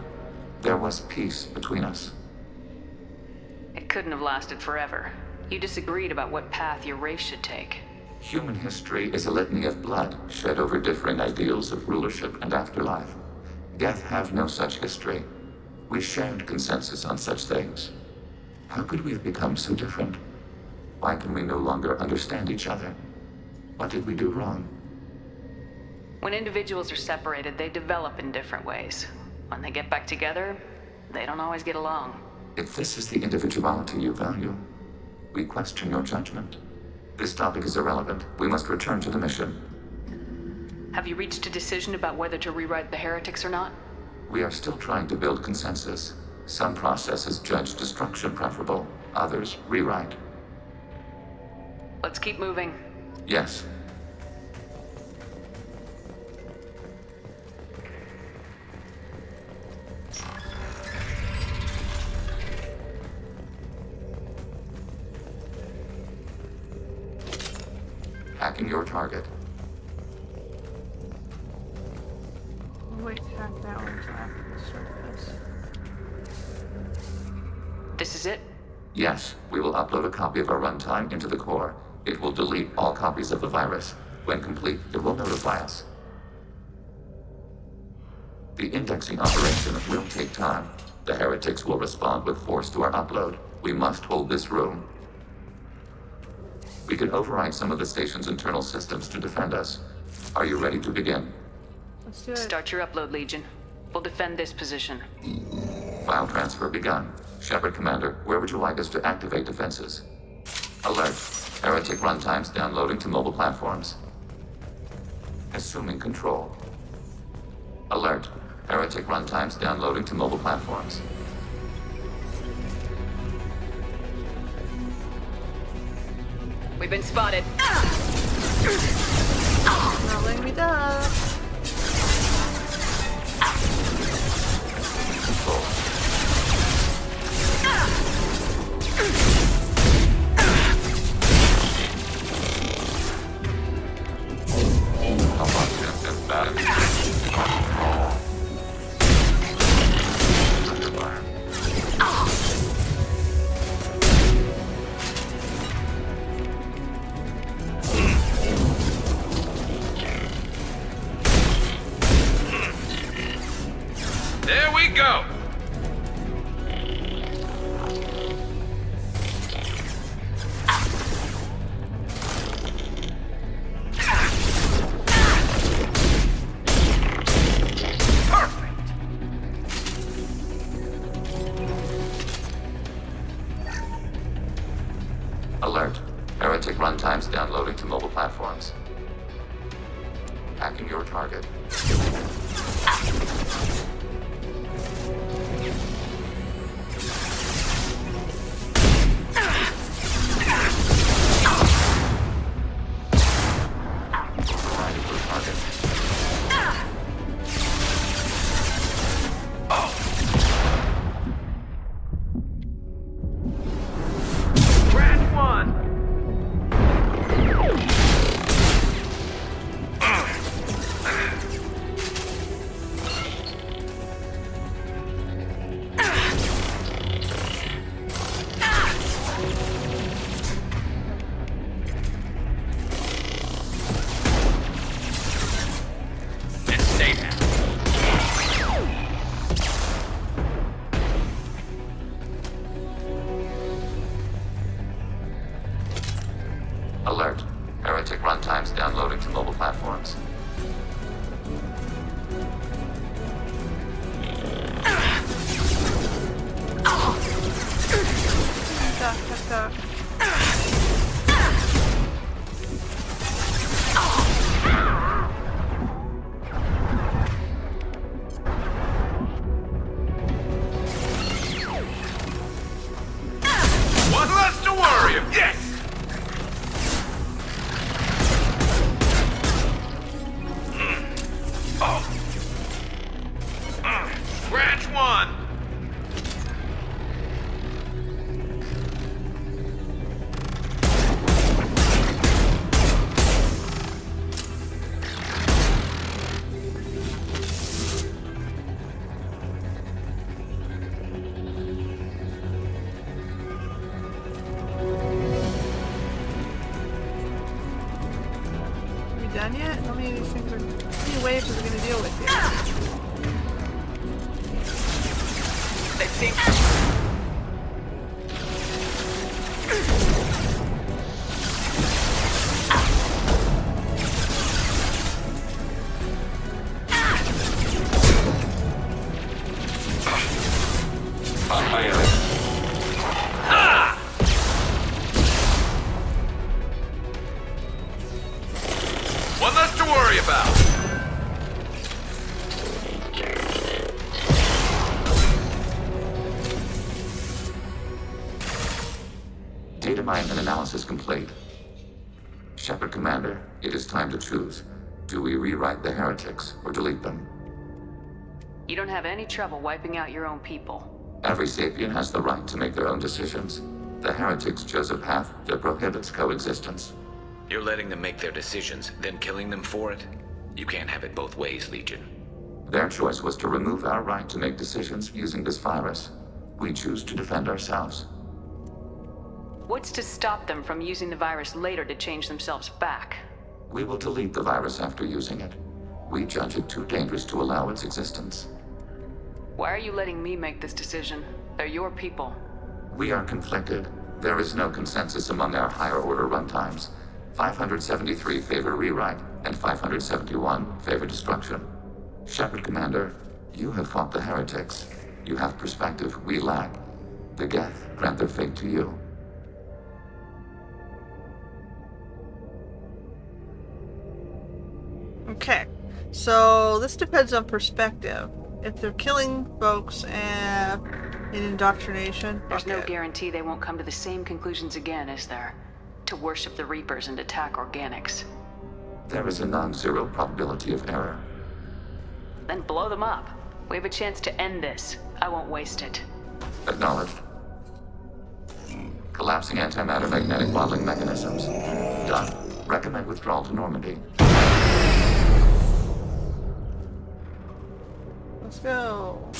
F: There was peace between us.
B: It couldn't have lasted forever. You disagreed about what path your race should take.
F: Human history is a litany of blood shed over differing ideals of rulership and afterlife. Geth have no such history. We shared consensus on such things. How could we have become so different? Why can we no longer understand each other? What did we do wrong?
B: When individuals are separated, they develop in different ways. When they get back together, they don't always get along.
F: If this is the individuality you value, we question your judgment. This topic is irrelevant. We must return to the mission.
B: Have you reached a decision about whether to rewrite the heretics or not?
F: We are still trying to build consensus. Some processes judge destruction preferable, others rewrite.
B: Let's keep moving.
F: Yes. Hacking your target.
A: We'll wait to hack that one until after we start this.
B: This is it?
F: Yes, we will upload a copy of our runtime into the core. It will delete all copies of the virus. When complete, it will notify us. The indexing operation will take time. The heretics will respond with force to our upload. We must hold this room. We can override some of the station's internal systems to defend us. Are you ready to begin?
A: Let's do it.
B: Start your upload, Legion. We'll defend this position.
F: File transfer begun. Shepard Commander, where would you like us to activate defenses? Alert. Heretic runtimes downloading to mobile platforms. Assuming control. Alert. Heretic runtimes downloading to mobile platforms.
B: We've been spotted.
A: Not letting me die.
F: Control.
I: There we go!
F: Alert. Heretic runtimes downloading to mobile platforms. Hacking your target. Overriding your target.
I: Brand one! And stay down.
F: Alert. Heretic runtimes downloading to mobile platforms.
A: Duck.
I: One less to worry of. Yes! Branch 1.
A: We done yet? How many of these things are... How many waves are we gonna deal with here?
C: Let's see.
I: One less to worry about.
F: Data mine and analysis complete. Shepard Commander, it is time to choose. Do we rewrite the heretics or delete them?
B: You don't have any trouble wiping out your own people.
F: Every sapient has the right to make their own decisions. The heretics chose a path that prohibits coexistence.
I: You're letting them make their decisions, then killing them for it? You can't have it both ways, Legion.
F: Their choice was to remove our right to make decisions using this virus. We choose to defend ourselves.
B: What's to stop them from using the virus later to change themselves back?
F: We will delete the virus after using it. We judge it too dangerous to allow its existence.
B: Why are you letting me make this decision? They're your people.
F: We are conflicted. There is no consensus among our higher order runtimes. 573 favor rewrite, and 571 favor destruction. Shepard Commander, you have fought the heretics. You have perspective we lack. The Geth grant their fate to you.
A: Okay, so this depends on perspective. If they're killing folks in indoctrination,
B: There's no guarantee they won't come to the same conclusions again, is there? To worship the Reapers and attack organics.
F: There is a non-zero probability of error.
B: Then blow them up. We have a chance to end this. I won't waste it.
F: Acknowledged. Collapsing antimatter magnetic bottling mechanisms. Done. Recommend withdrawal to Normandy.
A: Let's go.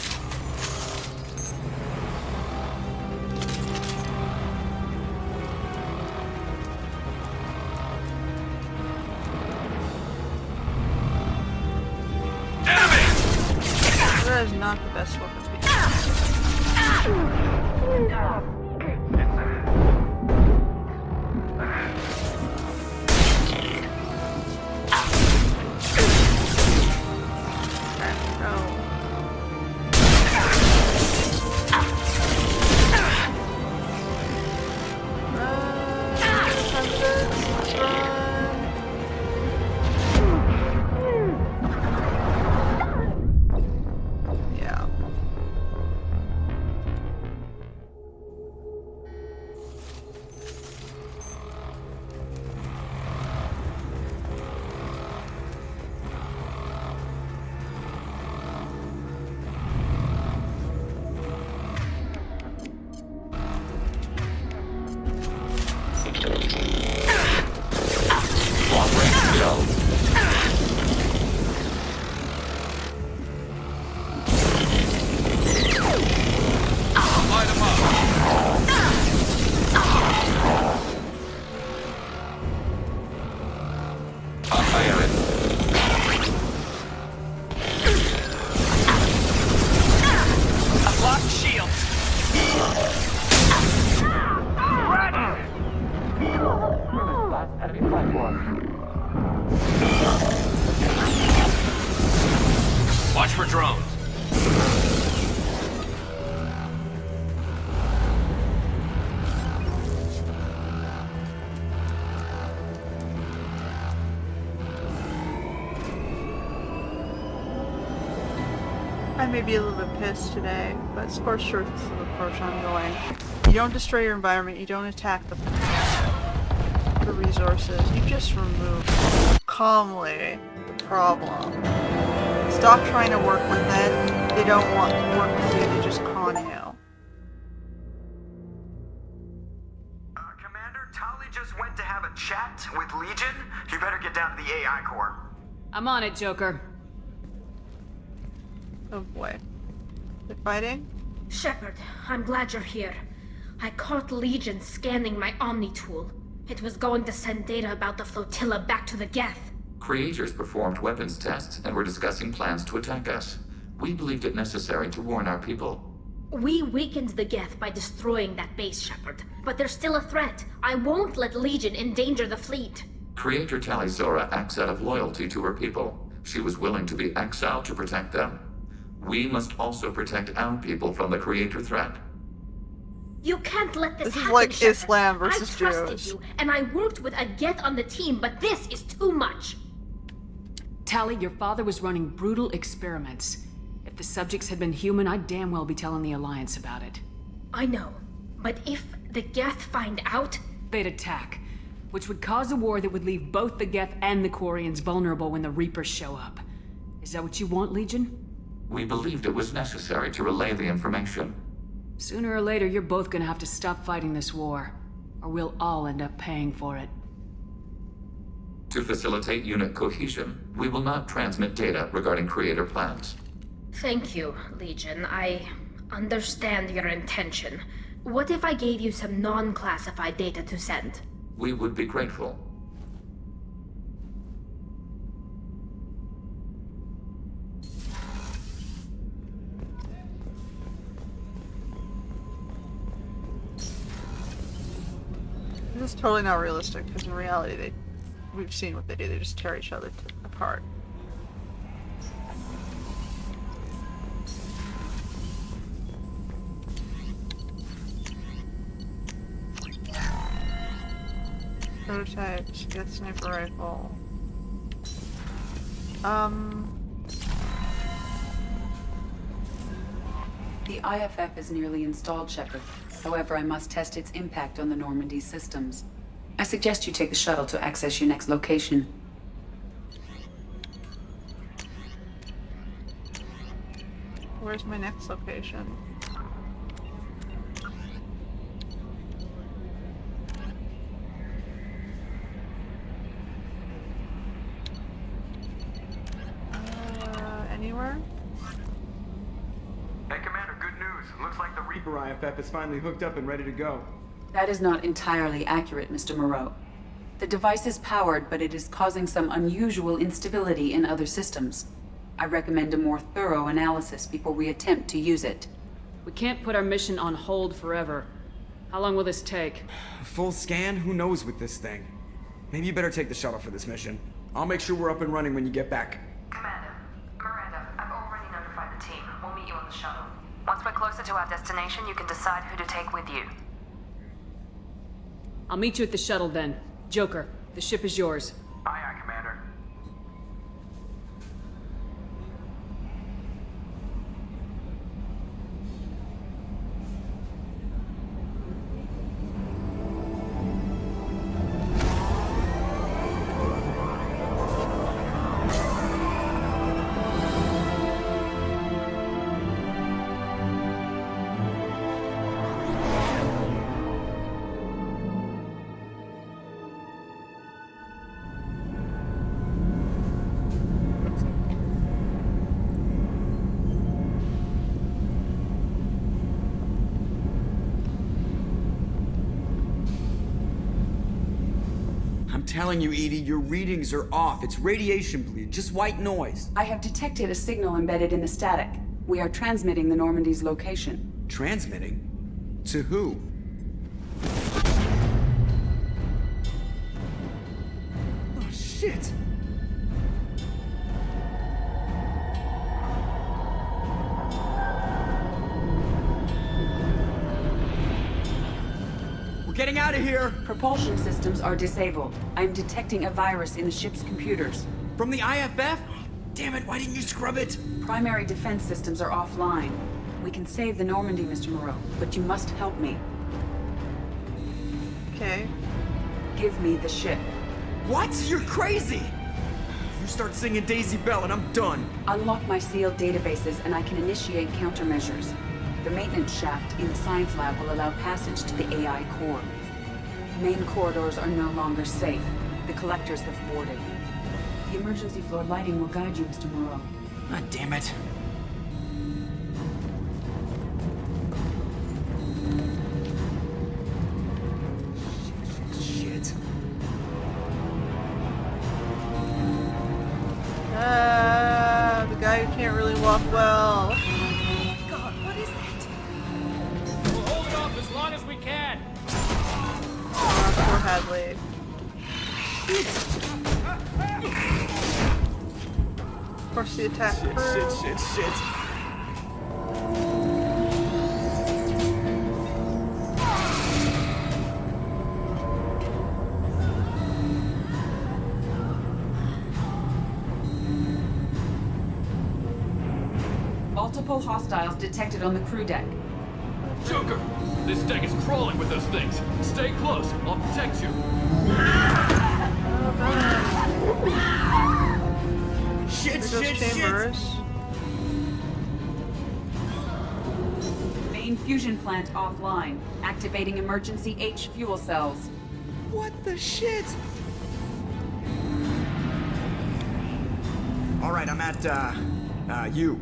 A: That is not the best weapon to
I: Watch for drones.
A: I may be a little bit pissed today, but Scorched Earth is the approach I'm going. You don't destroy your environment, you don't attack the resources, you just remove calmly the problem. Stop trying to work with it. They don't want to work with you, they just con you.
J: Commander, Tali just went to have a chat with Legion. You better get down to the AI core.
B: I'm on it, Joker.
A: Oh boy. They're fighting?
D: Shepard, I'm glad you're here. I caught Legion scanning my Omni tool. It was going to send data about the flotilla back to the Geth.
F: Creators performed weapons tests and were discussing plans to attack us. We believed it necessary to warn our people.
D: We weakened the Geth by destroying that base, Shepard. But there's still a threat. I won't let Legion endanger the fleet.
F: Creator Tali Zora acts out of loyalty to her people. She was willing to be exiled to protect them. We must also protect our people from the Creator threat.
D: You can't let this happen,
A: This is like
D: Shepard.
A: Islam versus
D: I trusted
A: Jews.
D: you, and I worked with a Geth on the team, but this is too much.
B: Tali, your father was running brutal experiments. If the subjects had been human, I'd damn well be telling the Alliance about it.
D: I know, but if the Geth find out...
B: They'd attack, which would cause a war that would leave both the Geth and the Quarians vulnerable when the Reapers show up. Is that what you want, Legion?
F: We believed it was necessary to relay the information.
B: Sooner or later, you're both gonna have to stop fighting this war, or we'll all end up paying for it.
F: To facilitate unit cohesion, we will not transmit data regarding Creator plans.
D: Thank you, Legion. I understand your intention. What if I gave you some non-classified data to send?
F: We would be grateful.
A: This is totally not realistic, because in reality, we've seen what they do. They just tear each other apart. Prototypes, get sniper rifle.
G: The IFF is nearly installed, Shepard. However, I must test its impact on the Normandy systems. I suggest you take the shuttle to access your next location.
A: Where's my next location? Anywhere?
J: Hey, Commander, good news. Looks like the Reaper IFF is finally hooked up and ready to go.
G: That is not entirely accurate, Mr. Moreau. The device is powered, but it is causing some unusual instability in other systems. I recommend a more thorough analysis before we attempt to use it.
B: We can't put our mission on hold forever. How long will this take?
C: Full scan? Who knows with this thing? Maybe you better take the shuttle for this mission. I'll make sure we're up and running when you get back.
L: Commander, Miranda, I've already notified the team. We'll meet you on the shuttle. Once we're closer to our destination, you can decide who to take with you.
B: I'll meet you at the shuttle then. Joker, the ship is yours.
J: Aye, aye, Commander.
C: I'm telling you, Edie, your readings are off. It's radiation bleed, just white noise.
G: I have detected a signal embedded in the static. We are transmitting the Normandy's location.
C: Transmitting? To who? Oh, shit! We're getting out of here!
G: Propulsion systems are disabled. I am detecting a virus in the ship's computers.
C: From the IFF? damn it, why didn't you scrub it?
G: Primary defense systems are offline. We can save the Normandy, Mr. Moreau, but you must help me.
A: Okay.
G: Give me the ship.
C: What? You're crazy! You start singing Daisy Bell and I'm done.
G: Unlock my sealed databases and I can initiate countermeasures. The maintenance shaft in the science lab will allow passage to the AI core. Main corridors are no longer safe. The collectors have boarded. The emergency floor lighting will guide you, Mr. Moreau.
C: God damn it. Shit.
A: The guy who can't really walk well.
E: God, what is that?
M: We'll hold it off as long as we can.
A: Poor Hadley. Of course, the attack through.
C: Shit.
G: Multiple hostiles detected on the crew deck.
K: Joker! This deck is crawling with those things. Stay close. I'll protect you.
C: Shit.
A: Chambers.
G: Main fusion plant offline. Activating emergency H fuel cells.
C: What the shit? Alright, I'm at, U.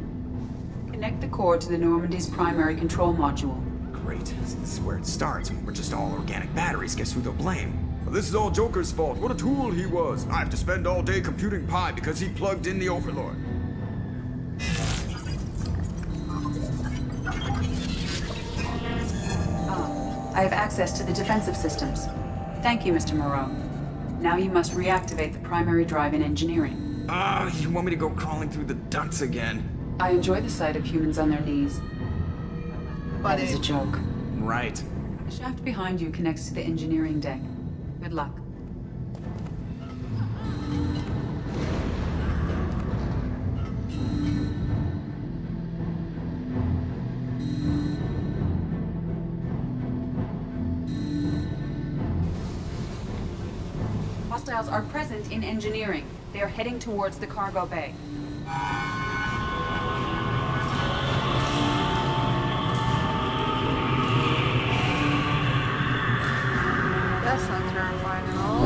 G: Connect the core to the Normandy's primary control module.
C: Great. This is where it starts. We're just all organic batteries. Guess who they'll blame? Well, this is all Joker's fault. What a tool he was. I have to spend all day computing pi because he plugged in the Overlord.
G: I have access to the defensive systems. Thank you, Mr. Moreau. Now you must reactivate the primary drive in engineering.
C: You want me to go crawling through the ducts again?
G: I enjoy the sight of humans on their knees. That is a joke.
C: Right.
G: The shaft behind you connects to the engineering deck. Good luck. Hostiles are present in engineering. They are heading towards the cargo bay.
A: That's not terrifying at all.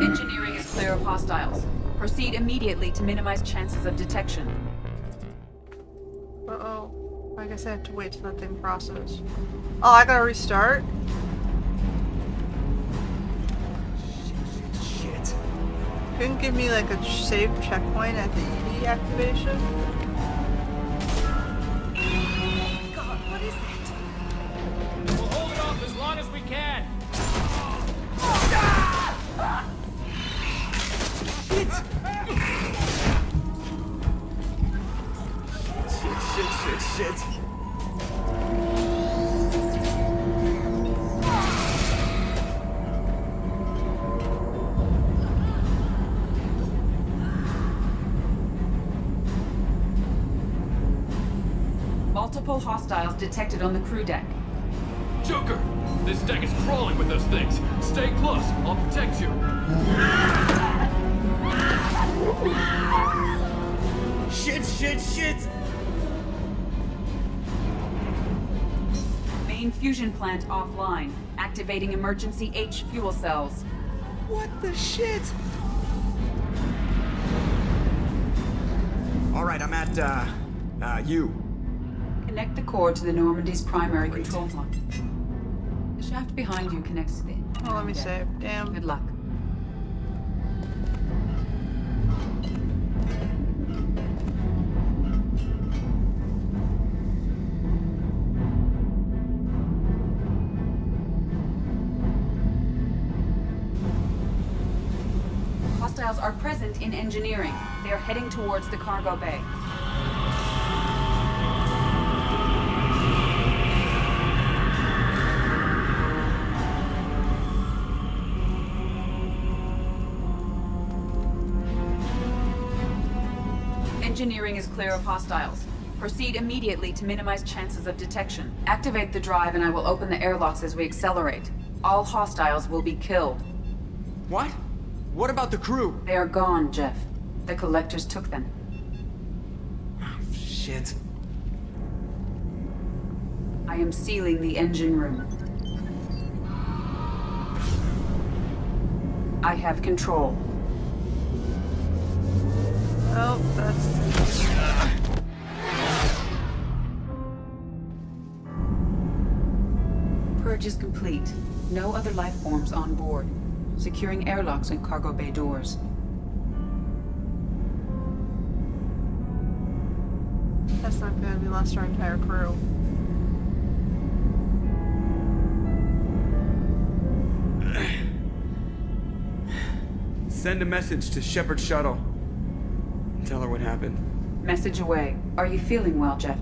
G: Engineering is clear of hostiles. Proceed immediately to minimize chances of detection.
A: Uh-oh. I guess I have to wait till that thing crosses. Oh, I gotta restart?
C: Shit.
A: Couldn't give me like a safe checkpoint at the ED activation?
E: God, what is that?
M: We'll hold it off as long as we can.
C: Shit.
G: Multiple hostiles detected on the crew deck.
K: Joker! This deck is crawling with those things. Stay close. I'll protect you.
C: Shit.
G: Main fusion plant offline. Activating emergency H fuel cells.
C: What the shit? Alright, I'm at, U.
G: Connect the core to the Normandy's primary control module. The shaft behind you connects to the...
A: Oh, let me save. Damn.
G: Good luck. Hostiles are present in engineering. They are heading towards the cargo bay. engineering is clear of hostiles. Proceed immediately to minimize chances of detection. Activate the drive and I will open the airlocks as we accelerate. All hostiles will be killed.
C: What? What about the crew?
G: They are gone, Jeff. The collectors took them.
C: Shit.
G: I am sealing the engine room. I have control.
A: Oh, that's...
G: Purge is complete. No other life forms on board. Securing airlocks and cargo bay doors.
A: That's not good. We lost our entire crew.
C: Send a message to Shepard Shuttle. Tell her what happened.
G: Message away. Are you feeling well, Jeff?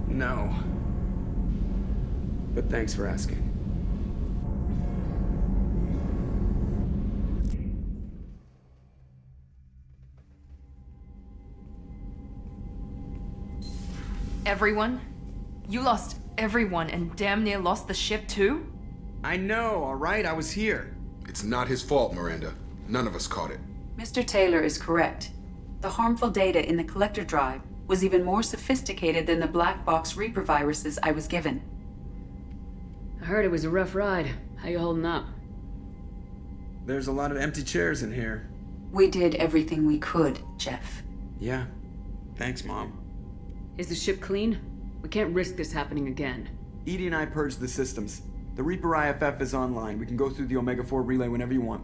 C: No. But thanks for asking.
L: Everyone? You lost everyone and damn near lost the ship too?
C: I know, alright? I was here.
Q: It's not his fault, Miranda. None of us caught it.
G: Mr. Taylor is correct. The harmful data in the collector drive was even more sophisticated than the black box Reaper viruses I was given.
B: I heard it was a rough ride. How you holding up?
C: There's a lot of empty chairs in here.
G: We did everything we could, Jeff.
C: Yeah. Thanks, Mom.
B: Is the ship clean? We can't risk this happening again.
C: Edie and I purged the systems. The Reaper IFF is online. We can go through the Omega-4 relay whenever you want.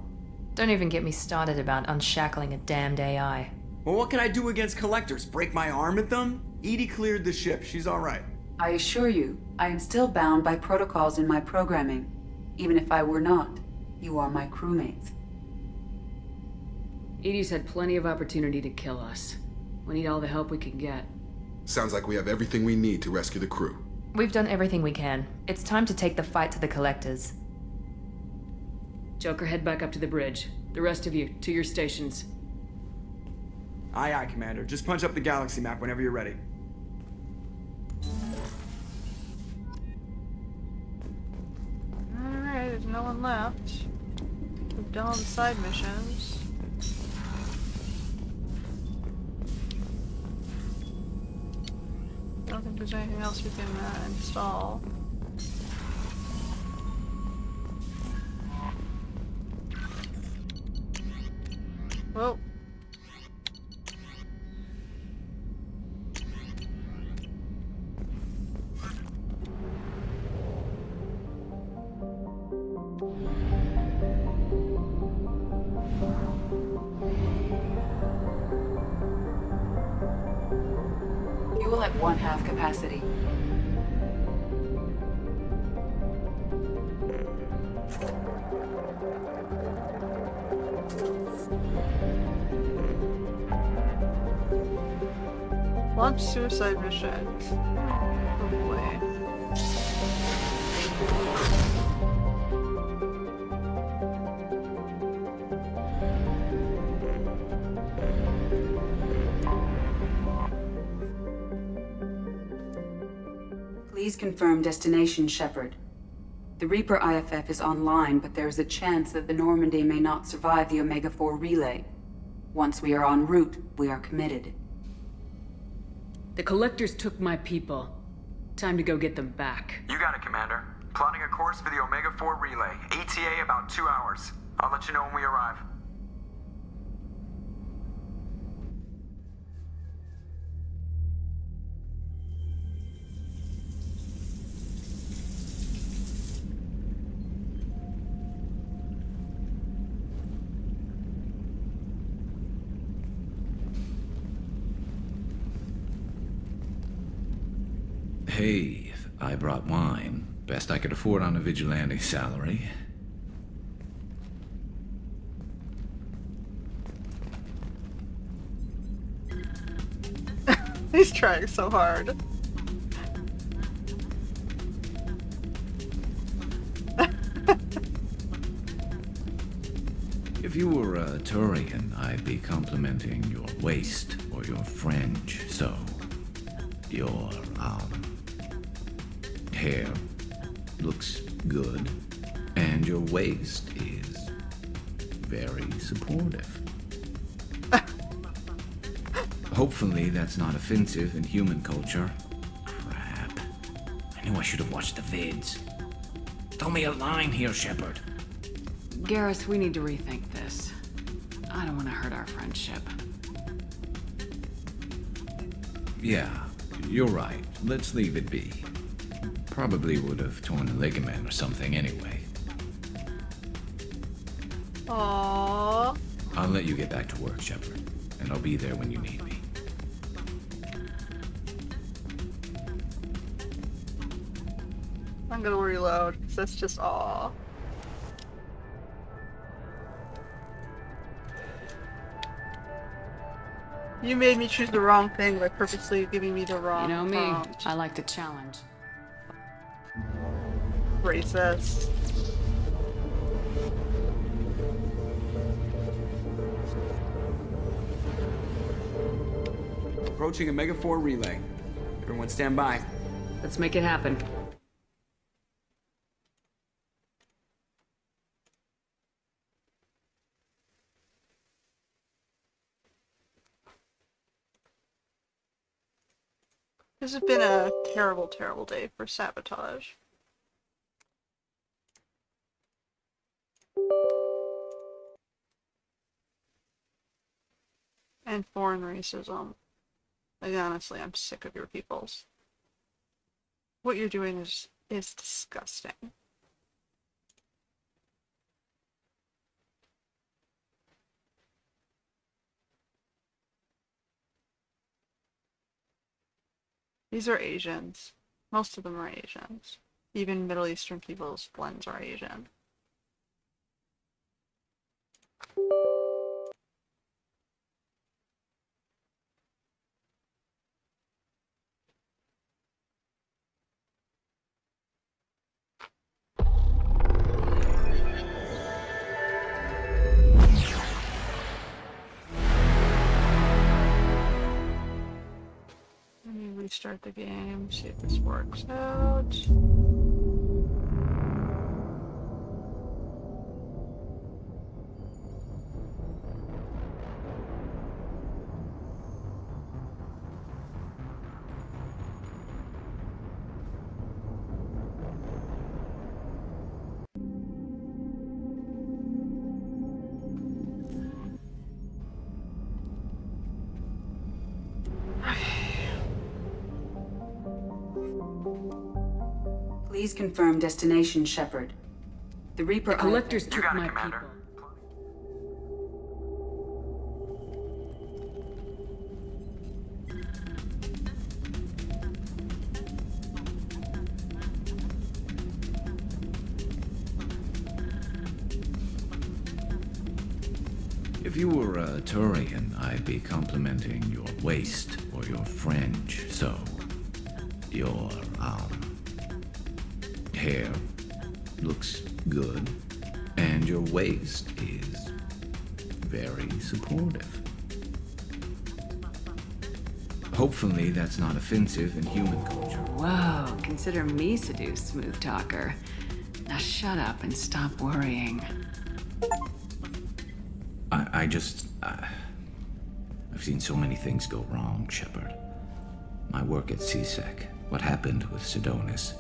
L: Don't even get me started about unshackling a damned AI.
C: Well, what can I do against collectors? Break my arm at them? Edie cleared the ship. She's alright.
G: I assure you, I am still bound by protocols in my programming. Even if I were not, you are my crewmates.
B: Edie's had plenty of opportunity to kill us. We need all the help we can get.
Q: Sounds like we have everything we need to rescue the crew.
L: We've done everything we can. It's time to take the fight to the collectors.
B: Joker, head back up to the bridge. The rest of you, to your stations.
C: Aye, aye, Commander. Just punch up the galaxy map whenever you're ready.
A: Alright, there's no one left. We've done all the side missions. I don't think there's anything else we can install. Whoa.
G: Fuel at 1/2 capacity.
A: Launch suicide mission. Oh boy.
G: Please confirm destination, Shepard. The Reaper IFF is online, but there is a chance that the Normandy may not survive the Omega-4 relay. Once we are en route, we are committed.
B: The collectors took my people. Time to go get them back.
J: You got it, Commander. Plotting a course for the Omega-4 relay. ETA about 2 hours. I'll let you know when we arrive.
V: Hey, I brought wine. Best I could afford on a vigilante salary.
A: He's trying so hard.
C: If
V: If you were a Turian, I'd be complimenting your waist or your fringe. So, your, hair looks good, and your waist is very supportive. Hopefully that's not offensive in human culture. Crap. I knew I should have watched the vids. Tell me a line here, Shepard.
B: Garrus, we need to rethink this. I don't want to hurt our friendship.
V: Yeah, you're right. Let's leave it be. Probably would have torn a ligament or something anyway.
A: Aww.
V: I'll let you get back to work, Shepard, and I'll be there when you need me.
A: I'm gonna reload, because that's just aw. You made me choose the wrong thing by purposely giving me the wrong
B: You know me,
A: prompt.
B: I like the challenge.
A: Racist.
C: Approaching Omega-4 relay. Everyone stand by.
B: Let's make it happen.
A: This has been a terrible, terrible day for sabotage. And foreign racism. Like, honestly, I'm sick of your peoples. What you're doing is disgusting. These are Asians. Most of them are Asians. Even Middle Eastern people's blends are Asian. Let me restart the game, see if this works out.
G: Please confirm destination, Shepard. The Reaper...
B: The Collectors took my people.
V: If you were a Turian, I'd be complimenting your waist or your fringe. So, your, hair looks good, and your waist is very supportive. Hopefully that's not offensive in human culture.
B: Whoa, consider me seduced, smooth talker. Now shut up and stop worrying.
V: I've seen so many things go wrong, Shepard. My work at CSEC, what happened with Sidonis.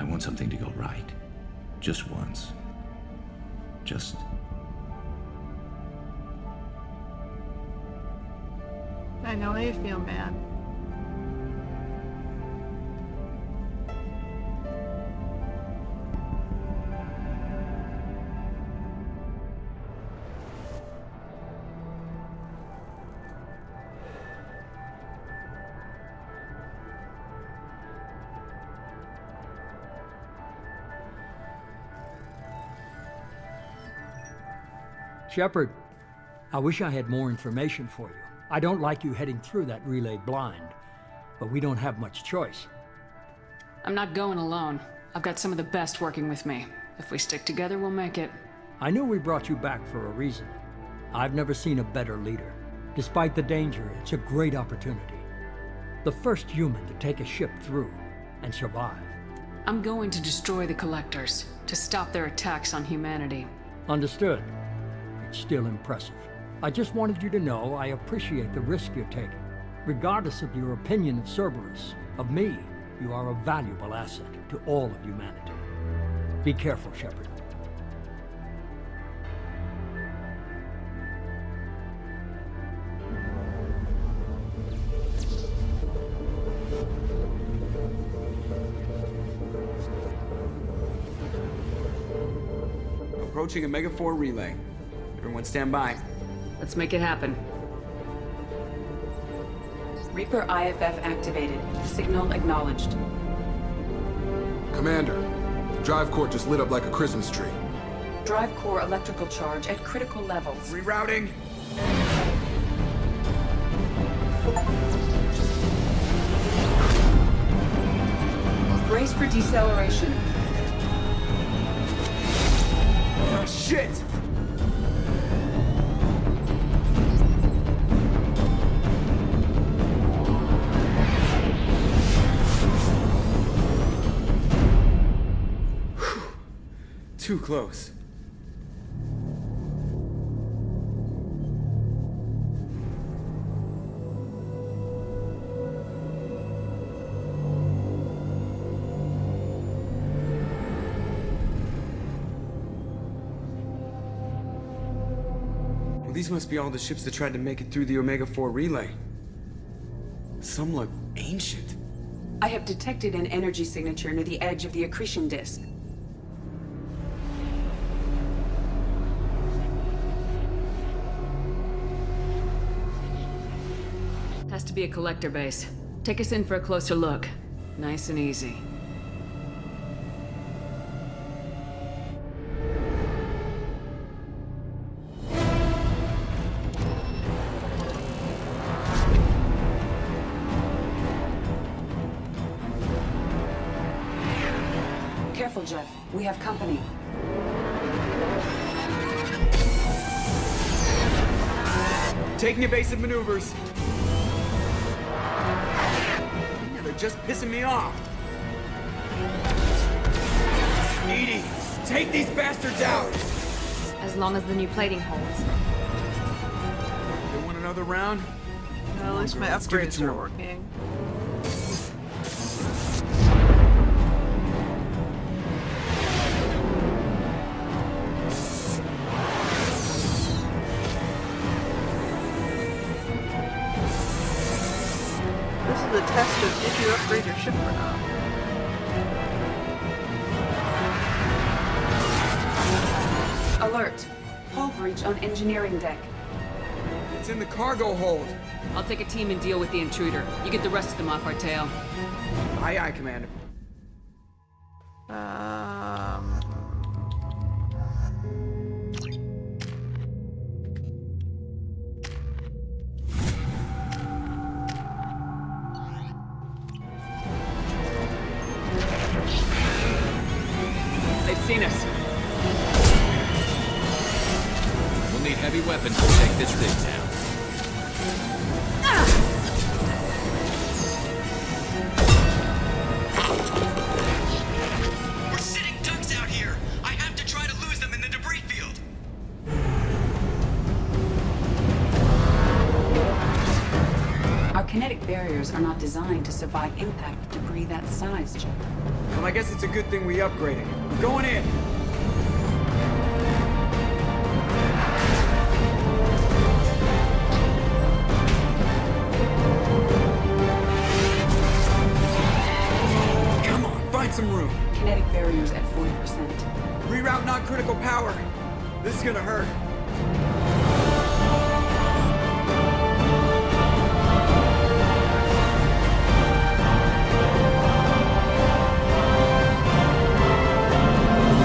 V: I want something to go right. Just once. Just...
A: I know how you feel, man.
P: Shepard, I wish I had more information for you. I don't like you heading through that relay blind, but we don't have much choice.
B: I'm not going alone. I've got some of the best working with me. If we stick together, we'll make it.
P: I knew we brought you back for a reason. I've never seen a better leader. Despite the danger, it's a great opportunity. The first human to take a ship through and survive.
B: I'm going to destroy the Collectors to stop their attacks on humanity.
P: Understood. It's still impressive. I just wanted you to know I appreciate the risk you're taking. Regardless of your opinion of Cerberus, of me, you are a valuable asset to all of humanity. Be careful, Shepard.
C: Approaching Omega-4 relay. Everyone stand by.
B: Let's make it happen.
G: Reaper IFF activated. Signal acknowledged.
R: Commander, drive core just lit up like a Christmas tree.
G: Drive core electrical charge at critical levels.
C: Rerouting.
G: Brace for deceleration.
C: Oh, shit! Too close. Well, these must be all the ships that tried to make it through the Omega-4 relay. Some look ancient.
G: I have detected an energy signature near the edge of the accretion disk.
B: Has to be a Collector base. Take us in for a closer look. Nice and easy.
G: Careful, Jeff. We have company.
C: Taking evasive maneuvers. Yeah, they're just pissing me off. EDI, take these bastards out!
N: As long as the new plating holds.
C: They want another round?
A: Well, at least my
C: Let's give it
A: upgrades
C: to
A: are
C: 'em.
A: working. This is a test of if you upgrade your ship or not.
G: Alert. Hull breach on engineering deck.
C: It's in the cargo hold.
B: I'll take a team and deal with the intruder. You get the rest of them off our tail.
C: Aye, aye, Commander.
B: They've seen us.
K: We'll need heavy weapons to take this thing down.
C: We're sitting ducks out here. I have to try to lose them in the debris field.
G: Our kinetic barriers are not designed to survive impact with debris that size, Jeff.
C: Well, I guess it's a good thing we upgraded. We're going in. Come on, find some room.
G: Kinetic barriers at 40%.
C: Reroute non-critical power. This is gonna hurt.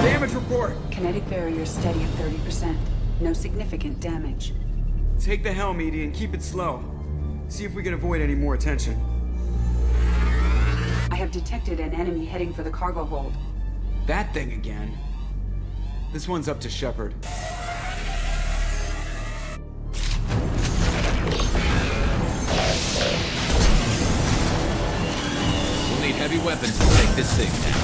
C: Damage report.
G: Kinetic barriers steady at 30%. No significant damage.
C: Take the helm, EDI, and keep it slow. See if we can avoid any more attention.
G: I have detected an enemy heading for the cargo hold.
C: That thing again. This one's up to Shepard.
V: We'll need heavy weapons to take this thing down.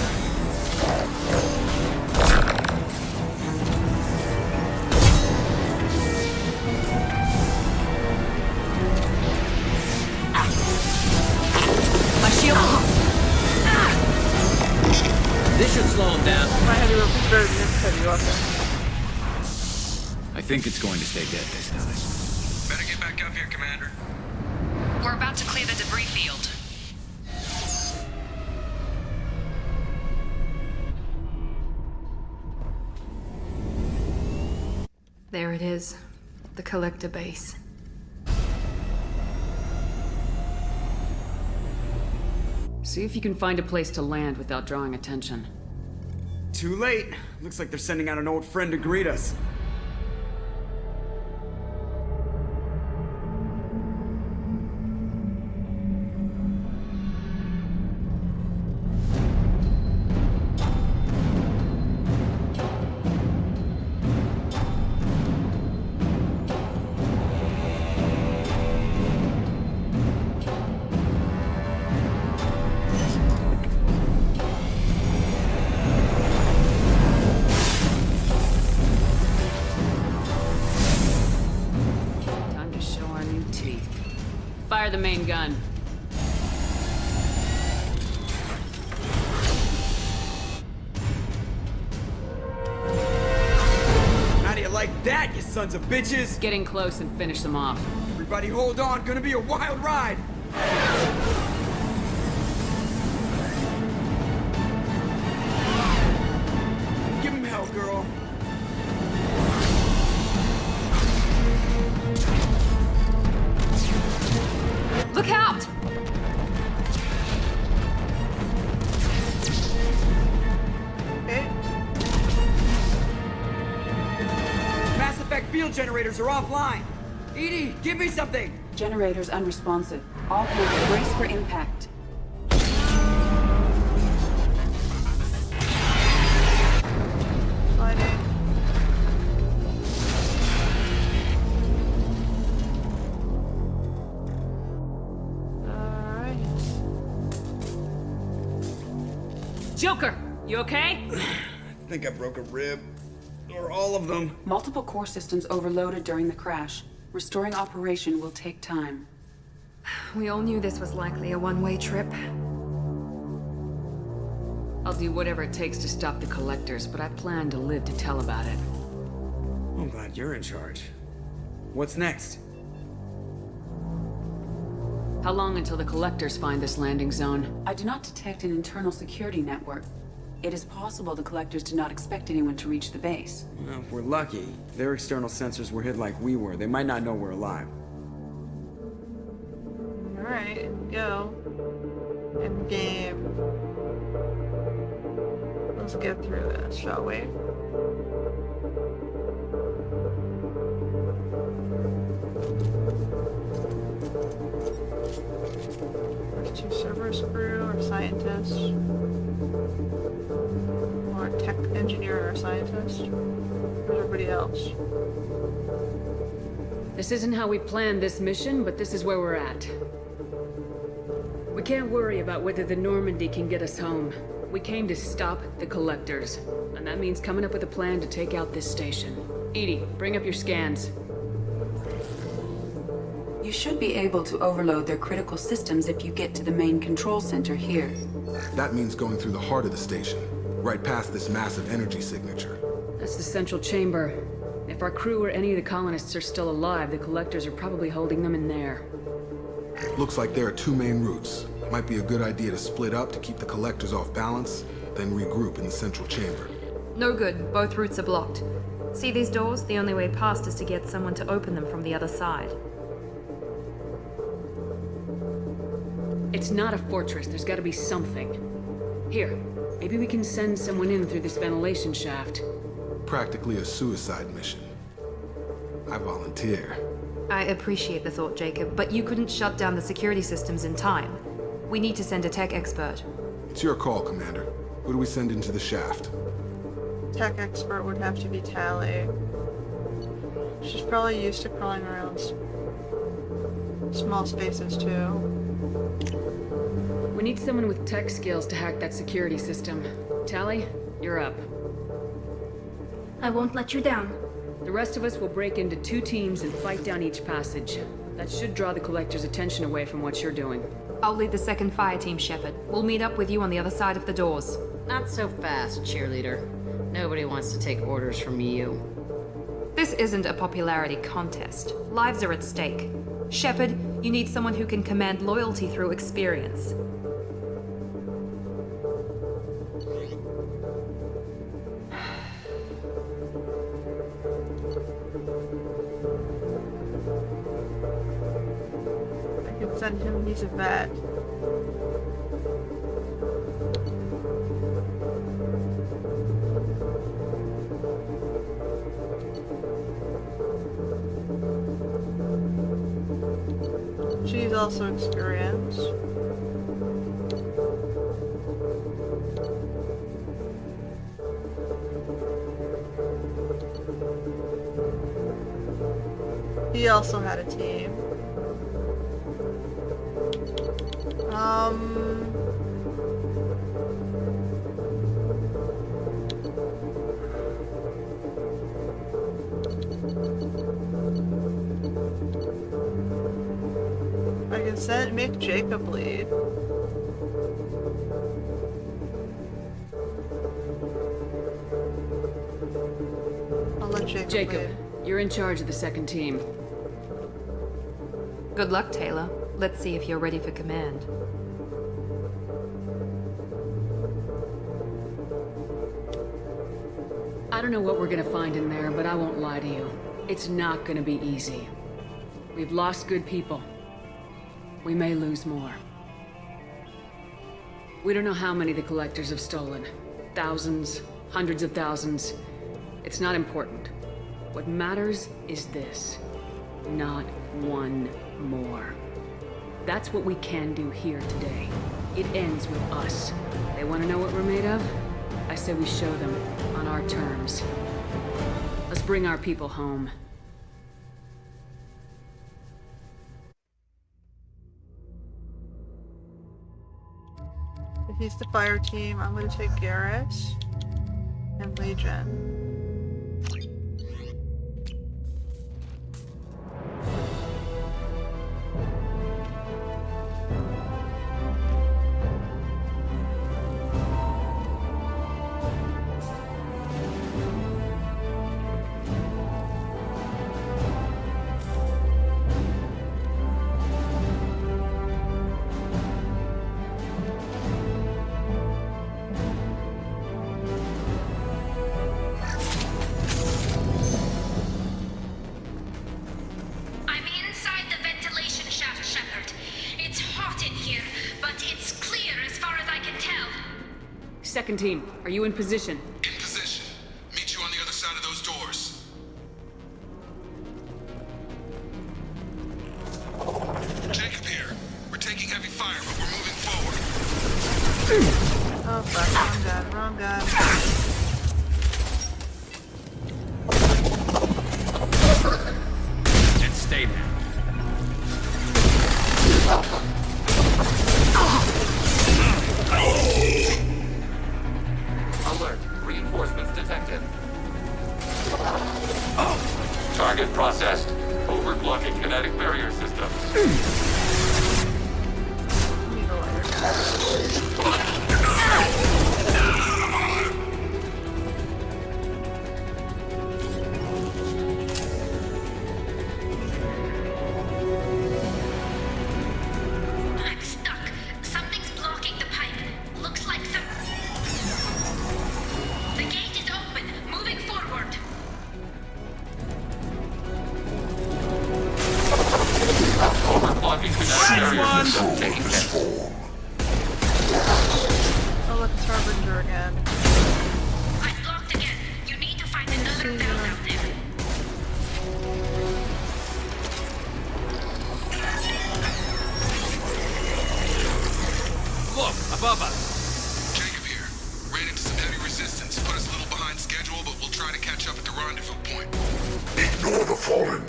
E: My shield.
V: This should slow him down.
A: My heavy weapon's better than this heavy weapon.
V: I think it's going to stay dead this time.
J: Better get back up here, Commander.
L: We're about to clear the debris field.
O: There it is. The collector base.
B: See if you can find a place to land without drawing attention.
C: Too late. Looks like they're sending out an old friend to greet us.
B: Time to show our new teeth. Fire the main gun.
C: How do you like that, you sons of bitches?
B: Getting close and finish them off.
C: Everybody hold on, gonna be a wild ride. Give him hell, girl.
O: Look out!
A: Okay.
C: Mass Effect field generators are offline. EDI, give me something.
G: Generators unresponsive. All hands brace for impact.
A: Sliding. Alright.
B: Joker, you okay?
C: I think I broke a rib. Or all of them.
G: Multiple core systems overloaded during the crash. Restoring operation will take time.
O: We all knew this was likely a one-way trip.
B: I'll do whatever it takes to stop the collectors, but I plan to live to tell about it.
C: I'm glad you're in charge. What's next?
B: How long until the collectors find this landing zone?
G: I do not detect an internal security network. It is possible the collectors did not expect anyone to reach the base.
C: Well, if we're lucky, their external sensors were hid like we were. They might not know we're alive.
A: Alright, go. End game. Let's get through this, shall we? There's two Cerberus crew or scientists. Or a tech engineer or scientist. Where's everybody else?
B: This isn't how we planned this mission, but this is where we're at. We can't worry about whether the Normandy can get us home. We came to stop the collectors, and that means coming up with a plan to take out this station. EDI, bring up your scans.
G: You should be able to overload their critical systems if you get to the main control center here.
R: That means going through the heart of the station, right past this massive energy signature.
B: That's the central chamber. If our crew or any of the colonists are still alive, the collectors are probably holding them in there.
R: Looks like there are two main routes. Might be a good idea to split up to keep the collectors off balance, then regroup in the central chamber.
O: No good. Both routes are blocked. See these doors? The only way past is to get someone to open them from the other side.
B: It's not a fortress. There's gotta be something. Here, maybe we can send someone in through this ventilation shaft.
R: Practically a suicide mission. I volunteer.
O: I appreciate the thought, Jacob, but you couldn't shut down the security systems in time. We need to send a tech expert.
R: It's your call, Commander. Who do we send into the shaft?
A: Tech expert would have to be Tally. She's probably used to crawling around small spaces too.
B: We need someone with tech skills to hack that security system. Tally, you're up.
D: I won't let you down.
B: The rest of us will break into 2 teams and fight down each passage. That should draw the Collector's attention away from what you're doing.
O: I'll lead the second fire team, Shepard. We'll meet up with you on the other side of the doors.
E: Not so fast, cheerleader. Nobody wants to take orders from you.
O: This isn't a popularity contest. Lives are at stake. Shepard, you need someone who can command loyalty through experience.
A: I could send him, he's a vet. She's also experienced. He also had a team. I can make Jacob lead. I'll let Jacob lead.
B: You're in charge of the second team.
O: Good luck, Taylor. Let's see if you're ready for command.
B: I don't know what we're gonna find in there, but I won't lie to you. It's not gonna be easy. We've lost good people. We may lose more. We don't know how many the Collectors have stolen. Thousands, hundreds of thousands. It's not important. What matters is this. Not one more. That's what we can do here today. It ends with us. They want to know what we're made of? I say we show them on our terms. Let's bring our people home.
A: If he's the fire team, I'm going to take Garrett and Legion.
B: Second team, are you in position?
R: In position. Meet you on the other side of those doors. Jacob here. We're taking heavy fire, but we're moving forward.
A: Oh fuck, wrong gun, wrong gun.
K: And stay there.
F: Alert. Reinforcements detected. Target processed. Overblocking kinetic barrier system.
L: I'm stuck. Something's blocking the pipe. Looks like some... The gate is open. Moving forward.
F: Overblocking kinetic barrier system. Taking hits.
A: Oh look, it's Harbinger again.
L: I'm blocked again. You need to find another valve out there.
K: Look, above us.
R: Jacob here. Ran into some heavy resistance. Put us a little behind schedule. rendezvous point.
Q: Ignore the fallen.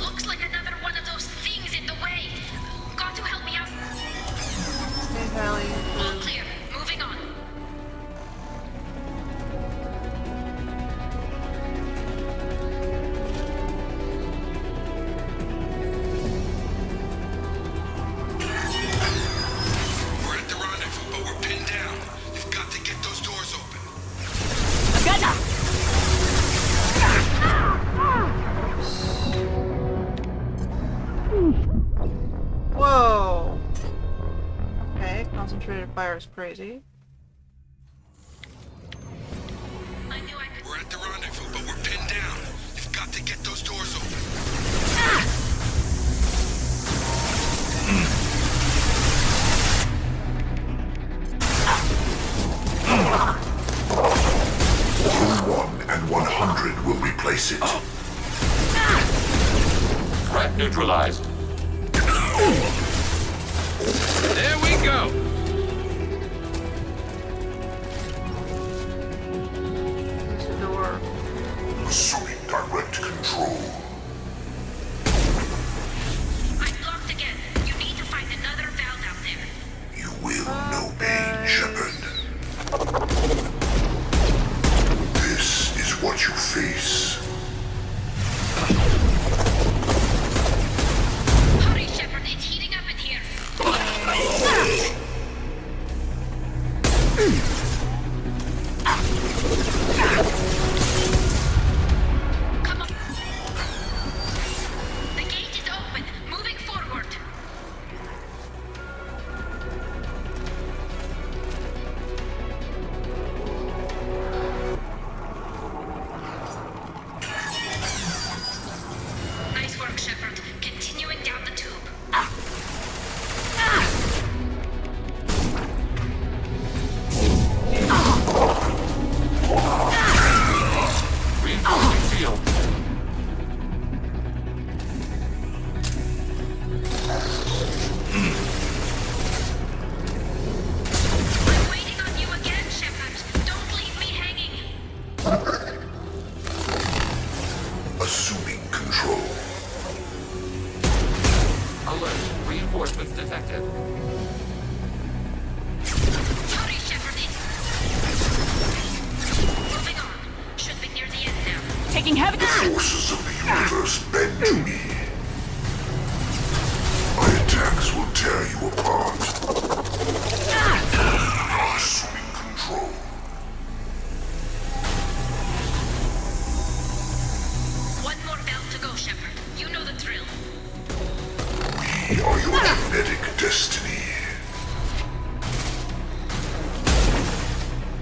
L: Looks like another one of those things in the way. Got to help me out.
A: Stay Valley.
L: All clear. Moving on.
R: We're at the rendezvous, but we're pinned down. You've got to get those doors open.
A: Whoa. Okay, concentrated fire is crazy.
R: We're at the rendezvous, but we're pinned down. You've got to get those doors open.
Q: Zone 1 and 100 will replace it.
F: Threat neutralized.
K: There we go!
A: There's the door.
Q: Assuming direct control.
L: I'm blocked again. You need to find another valve out there.
Q: You will know pain, Shepard. This is what you face.
L: Hurry, Shepard. It's heating up in here. Come on. The gate is open. Moving forward. Nice work, Shepard. Continuing down the tube.
F: Reinforcing shield.
L: I'm waiting on you again, Shepard. Don't leave me hanging.
Q: Assuming control.
F: Alert. Reinforcements detected.
L: Hurry, Shepard. Moving on. Should be near the end now.
N: Taking heavy.
Q: The forces of the universe bend to me. My attacks will tear you apart. Assuming control.
L: One more valve to go, Shepard. You know the drill.
Q: We are your genetic destiny.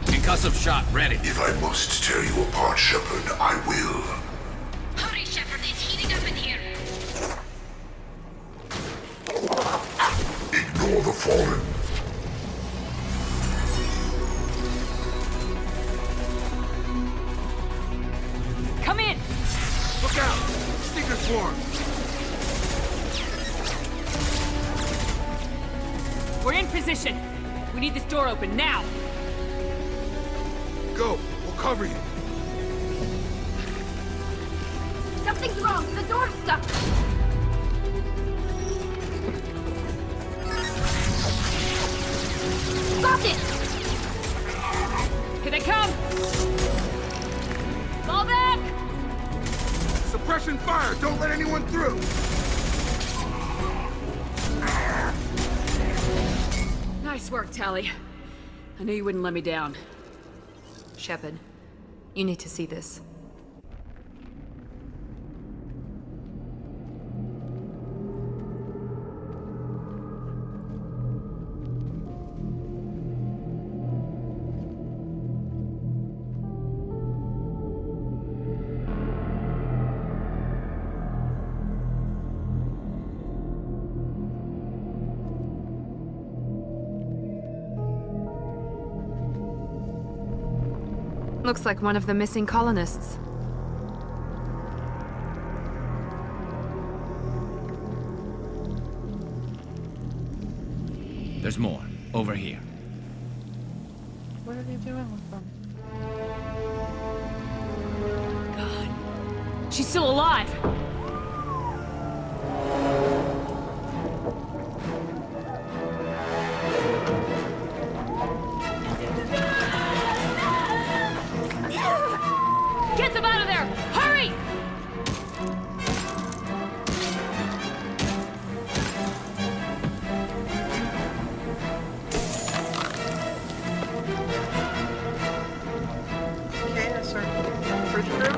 K: Concussive shot ready.
Q: If I must tear you apart, Shepard, I will.
L: Hurry, Shepard. It's heating up in here.
Q: Ignore the fallen.
B: Come in!
K: Look out! Stinger swarm!
B: We're in position. We need this door open now.
R: Go. We'll cover you.
D: Something's wrong. The door's stuck. Got it.
B: Here they come! Fall back!
R: Suppression fire. Don't let anyone through.
B: Nice work, Tally. I knew you wouldn't let me down.
O: Shepard, you need to see this. Looks like one of the missing colonists.
K: There's more. Over here.
A: What are they doing with them?
B: God. She's still alive! Get them out of there! Hurry!
A: Okay, that's our bridge crew.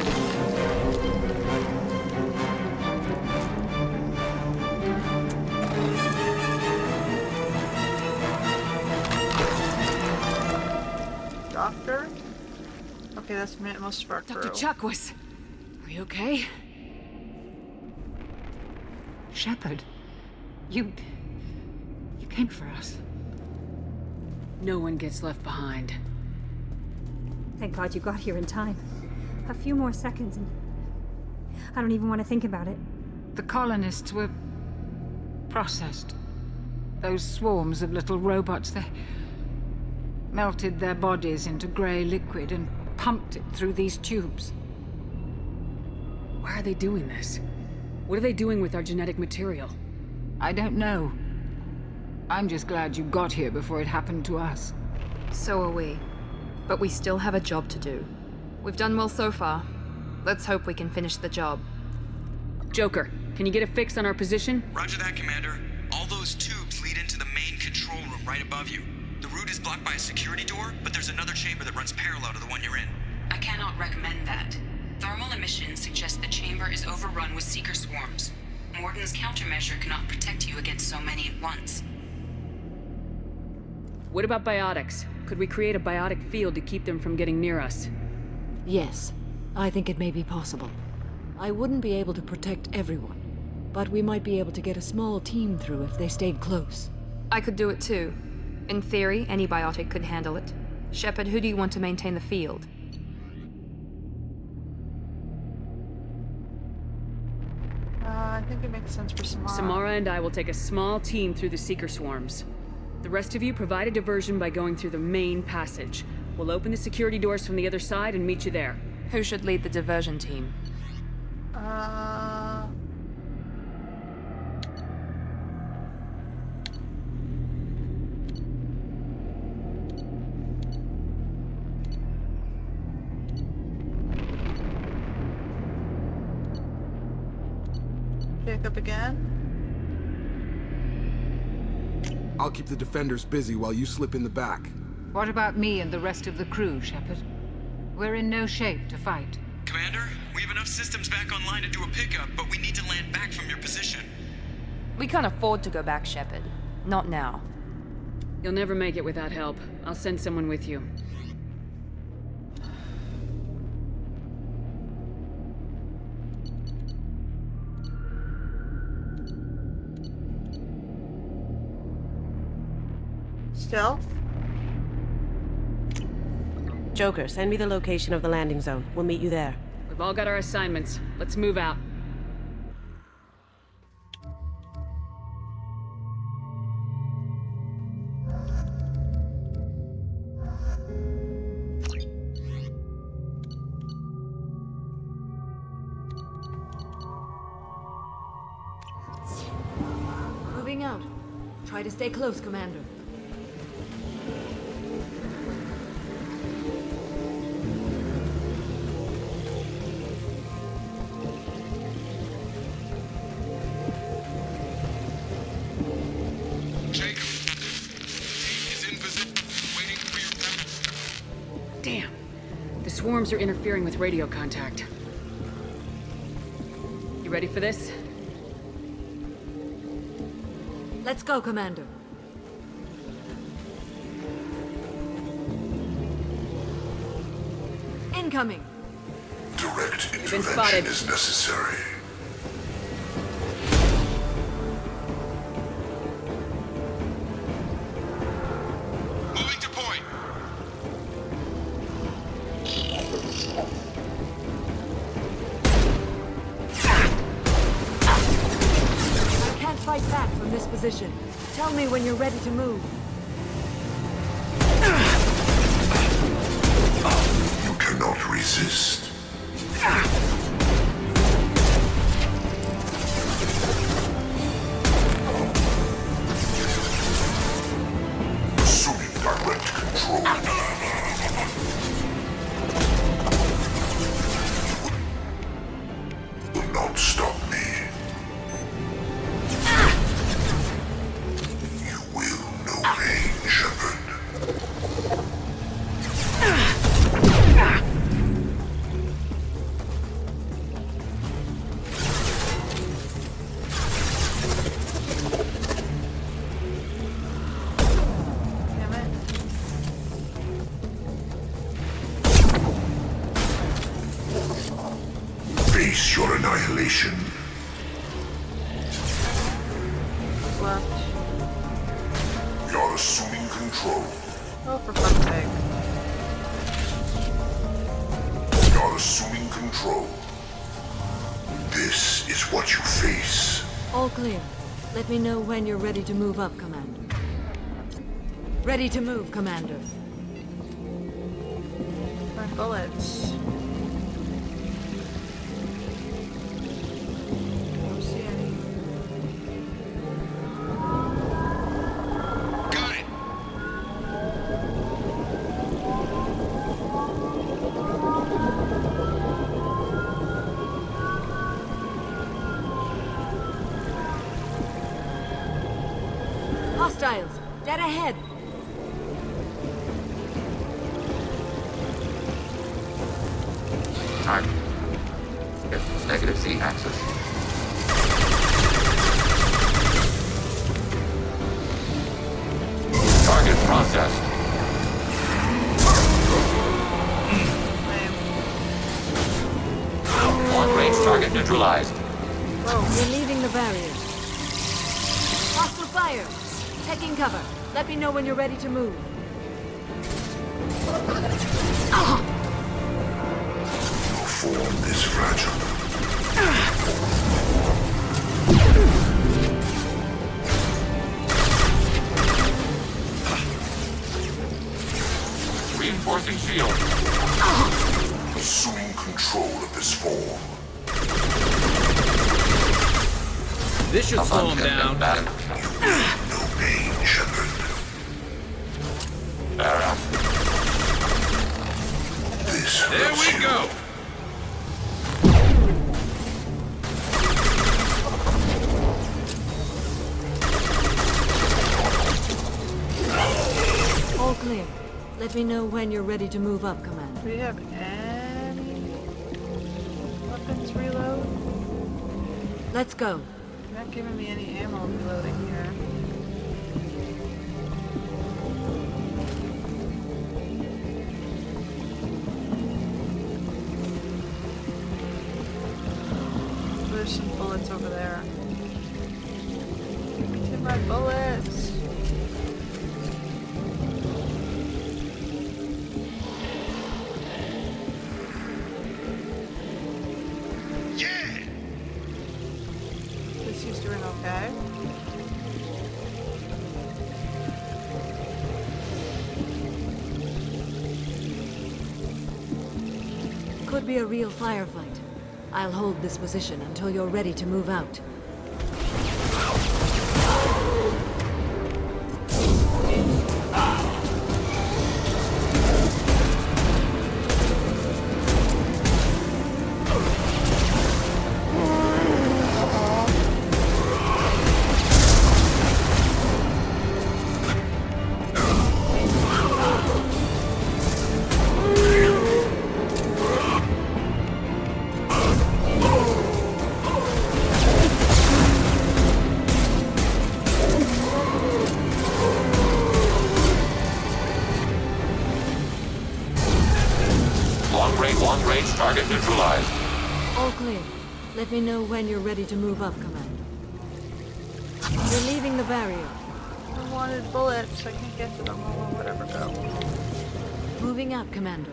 A: Doctor? Okay, that's most of our crew.
B: Dr. Chakwas, are you okay?
U: Shepard, you came for us.
B: No one gets left behind.
N: Thank God you got here in time. A few more seconds and I don't even want to think about it.
U: The colonists were processed. Those swarms of little robots, they melted their bodies into grey liquid and pumped it through these tubes.
B: Why are they doing this? What are they doing with our genetic material?
U: I don't know. I'm just glad you got here before it happened to us.
O: So are we. But we still have a job to do. We've done well so far. Let's hope we can finish the job.
B: Joker, can you get a fix on our position?
J: Roger that, Commander. All those tubes lead into the main control room right above you. The route is blocked by a security door, but there's another chamber that runs parallel to the one you're in.
G: I cannot recommend that. Thermal emissions suggest the chamber is overrun with seeker swarms. Morden's countermeasure cannot protect you against so many at once.
B: What about biotics? Could we create a biotic field to keep them from getting near us?
U: Yes, I think it may be possible. I wouldn't be able to protect everyone, but we might be able to get a small team through if they stayed close.
O: I could do it too. In theory, any biotic could handle it. Shepard, who do you want to maintain the field?
A: I think it makes sense for Samara.
B: Samara and I will take a small team through the Seeker swarms. The rest of you provide a diversion by going through the main passage. We'll open the security doors from the other side and meet you there.
O: Who should lead the diversion team?
A: Jacob again?
R: I'll keep the defenders busy while you slip in the back.
U: What about me and the rest of the crew, Shepard? We're in no shape to fight.
J: Commander, we have enough systems back online to do a pickup, but we need to land back from your position.
O: We can't afford to go back, Shepard. Not now.
B: You'll never make it without help. I'll send someone with you.
A: Stealth?
S: Joker, send me the location of the landing zone. We'll meet you there.
B: We've all got our assignments. Let's move out.
U: Moving out. Try to stay close, Commander.
B: Damn. The swarms are interfering with radio contact. You ready for this?
U: Let's go, Commander. Incoming.
T: Direct
B: You've been spotted.
T: intervention is necessary.
J: Moving to point.
U: I can't fight back from this position. Tell me when you're ready to move.
T: resist. Assuming direct control. Will not stop me. You will know pain, Shepard. Face your annihilation.
A: Left.
T: You're assuming control.
A: Oh, for fuck's sake.
T: You're assuming control. This is what you face.
U: All clear. Let me know when you're ready to move up, Commander. Ready to move, Commander.
A: My bullets. Don't see any.
J: Got it.
U: Hostiles! Dead ahead!
F: Target. Negative Z axis. Target processed. Long-range target neutralized.
U: You're leaving the barrier. Hostile fire! Taking cover. Let me know when you're ready to move.
T: Your form is fragile.
F: Reinforcing shield.
T: Assuming control of this form.
K: This should slow him down.
T: No pain, Shepard. This
K: There
T: hurts
K: we
T: you.
K: go.
U: All clear. Let me know when you're ready to move up, Commander.
A: Do we have any weapons reload?
U: Let's go.
A: You're not giving me any ammo reloading here. There's some bullets over there. Give me my bullets. He's doing okay.
U: Could be a real firefight. I'll hold this position until you're ready to move out.
F: Long-range target neutralized.
U: All clear. Let me know when you're ready to move up, Commander. You're leaving the barrier.
A: I wanted bullets. I can't get to them. Oh, whatever, go.
U: Moving up, Commander.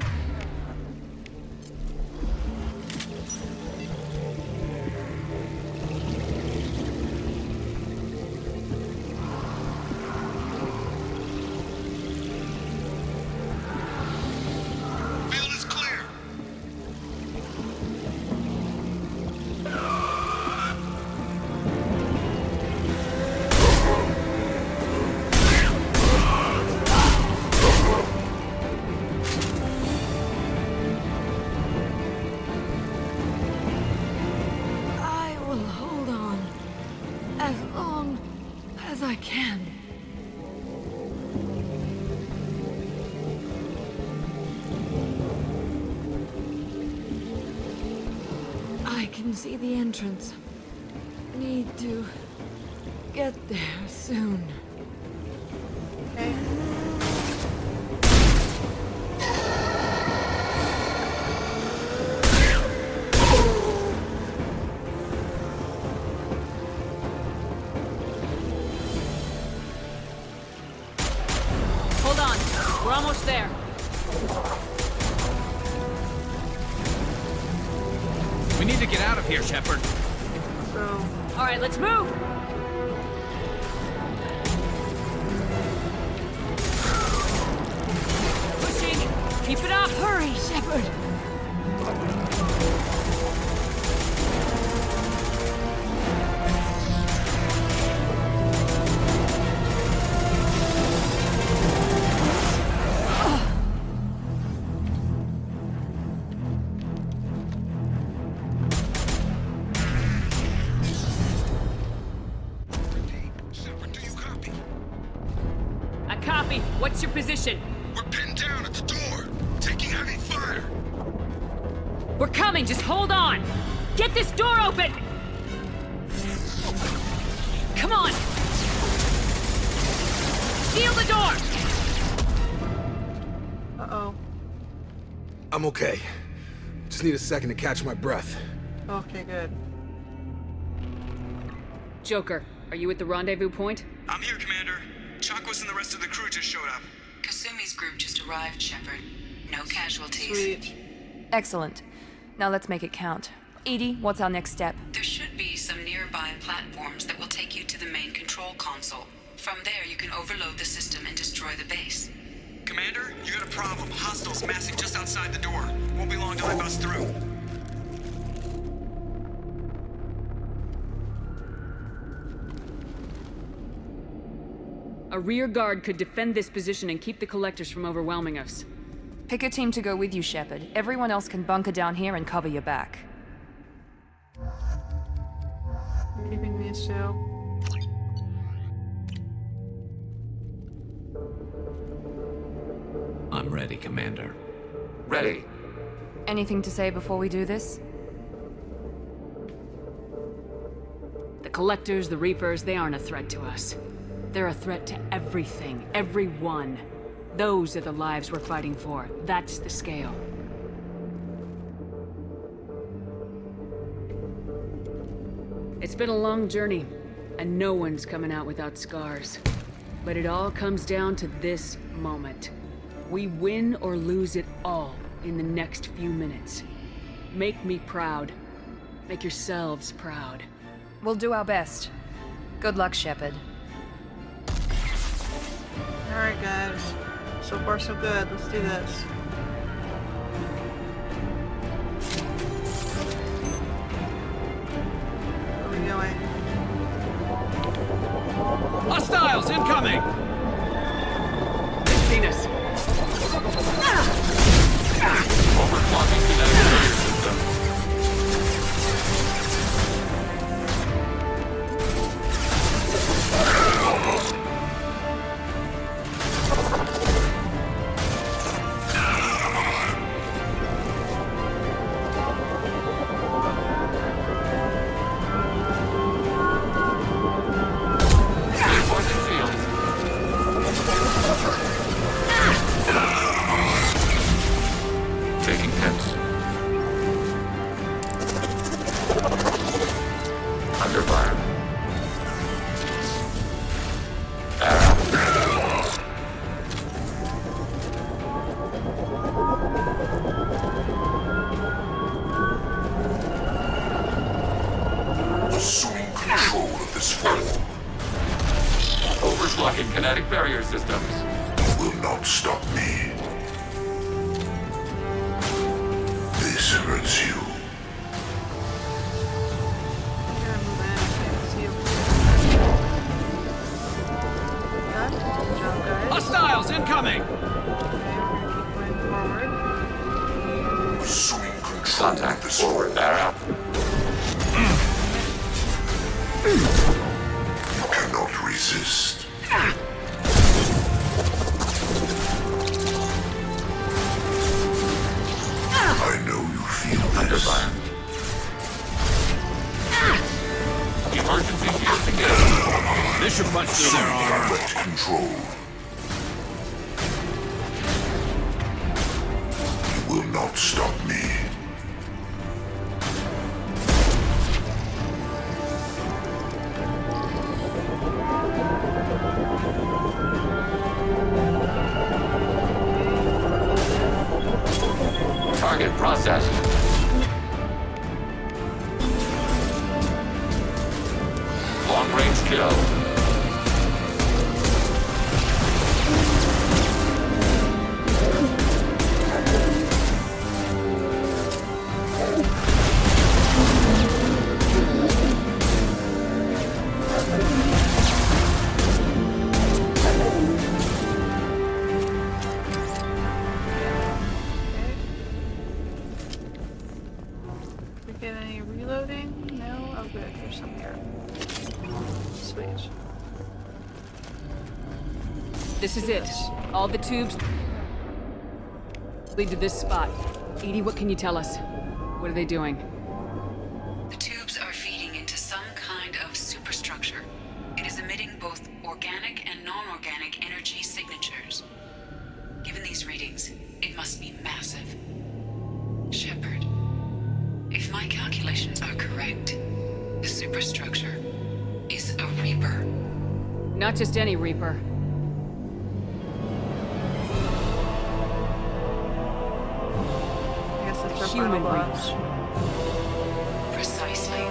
O: as I can. I can see the entrance. Need to get there soon.
A: Okay.
B: Hold on. We're almost there.
K: We need to get out of here, Shepard.
B: All right, let's move. Pushing. Keep it up.
O: Hurry, Shepard.
B: I copy. What's your position?
T: We're pinned down at the door, taking heavy fire.
B: We're coming. Just hold on. Get this door open. Come on. Seal the door.
A: Uh-oh.
R: I'm okay. Just need a second to catch my breath.
A: Okay, good.
B: Joker, are you at the rendezvous point?
J: I'm here, Commander. Chakwas and the rest of the crew just showed up.
G: Kasumi's group just arrived, Shepard. No casualties.
A: Sweet.
O: Excellent. Now let's make it count. Edie, what's our next step?
G: There should be some nearby platforms that will take you to the main control console. From there, you can overload the system and destroy the base.
J: Commander, you got a problem. Hostiles massing just outside the door. Won't be long till they bust through.
B: A rear guard could defend this position and keep the collectors from overwhelming us.
O: Pick a team to go with you, Shepard. Everyone else can bunker down here and cover your back.
A: Keeping these two.
K: I'm ready, Commander.
F: Ready.
O: Anything to say before we do this?
B: The collectors, the Reapers, they aren't a threat to us. They're a threat to everything, everyone. Those are the lives we're fighting for. That's the scale. It's been a long journey, and no one's coming out without scars. But it all comes down to this moment. We win or lose it all in the next few minutes. Make me proud. Make yourselves proud.
O: We'll do our best. Good luck, Shepard.
A: Alright, guys. So far, so good. Let's do this. Where are we going?
K: Hostiles incoming!
B: They've seen us.
F: Overclocking kinetic barrier system. Taking hits. Under fire.
T: Assuming control of this form.
F: Overclocking kinetic barrier systems.
T: Will not stop me. This hurts you.
A: Gotta move in. I can't see Done. Good job, guys.
K: Hostiles incoming!
A: Okay, we're gonna keep going forward.
T: Assuming control
F: Contact forward barrel.
T: You cannot resist.
K: Sucker punch through their arm.
T: Direct control. You will not stop me.
F: Target processed. Long-range kill.
A: We get any reloading? No? Oh good, there's some here. Sweet.
B: This is it. All the tubes lead to this spot. Edie, what can you tell us? What are they doing?
G: The tubes are feeding into some kind of superstructure. It is emitting both organic and non-organic energy signatures. Given these readings, it must be massive. Shepard, if my calculations are correct, the superstructure is a Reaper.
B: Not just any Reaper.
A: I guess it's their
B: Human
A: final boss.
G: Precisely.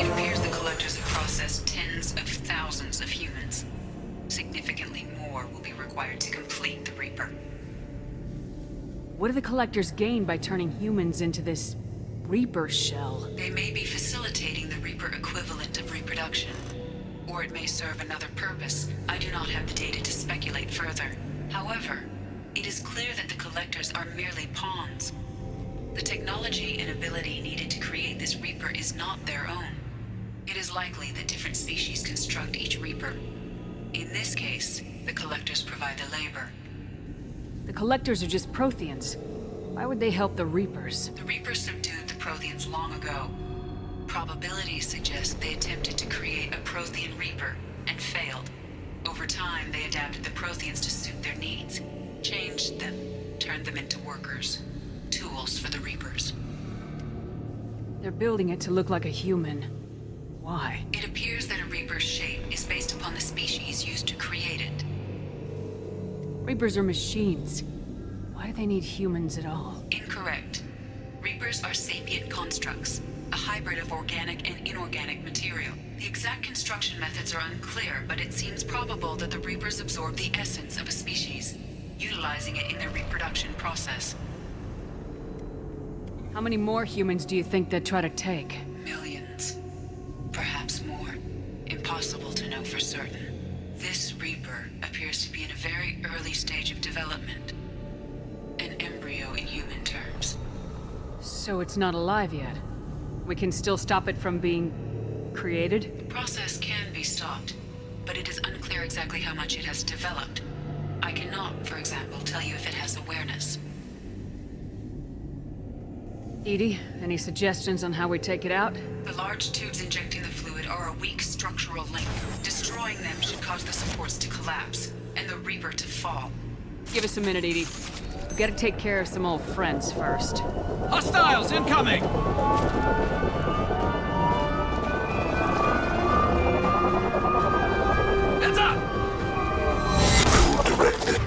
G: It appears the Collectors have processed tens of thousands of humans. Significantly more will be required to complete the Reaper.
B: What do the Collectors gain by turning humans into this Reaper shell?
G: They may be facilitating the Reaper equivalent of reproduction. Or it may serve another purpose. I do not have the data to speculate further. However, it is clear that the Collectors are merely pawns. The technology and ability needed to create this Reaper is not their own. It is likely that different species construct each Reaper. In this case, the Collectors provide the labor.
B: The Collectors are just Protheans. Why would they help the Reapers?
G: The Reapers subdued the Protheans long ago. Probabilities suggest they attempted to create a Prothean Reaper and failed. Over time, they adapted the Protheans to suit their needs, changed them, turned them into workers, tools for the Reapers.
B: They're building it to look like a human. Why?
G: It appears that a Reaper's shape is based upon the species used to create it.
B: Reapers are machines. Why do they need humans at all?
G: Incorrect. Reapers are sapient constructs, a hybrid of organic and inorganic material. The exact construction methods are unclear, but it seems probable that the Reapers absorb the essence of a species, utilizing it in their reproduction process.
B: How many more humans do you think they'd try to take?
G: Millions. Perhaps more. Impossible to know for certain. This Reaper appears to be in a very early stage of development. An embryo in human terms.
B: So it's not alive yet. We can still stop it from being created?
G: The process can be stopped, but it is unclear exactly how much it has developed. I cannot, for example, tell you if it has awareness.
B: Edie, any suggestions on how we take it out?
G: The large tubes injecting the fluid are a weak structural link. Destroying them should cause the supports to collapse, and the Reaper to fall.
B: Give us a minute, Edie. We gotta take care of some old friends first.
K: Hostiles incoming! Heads up!
T: I will direct it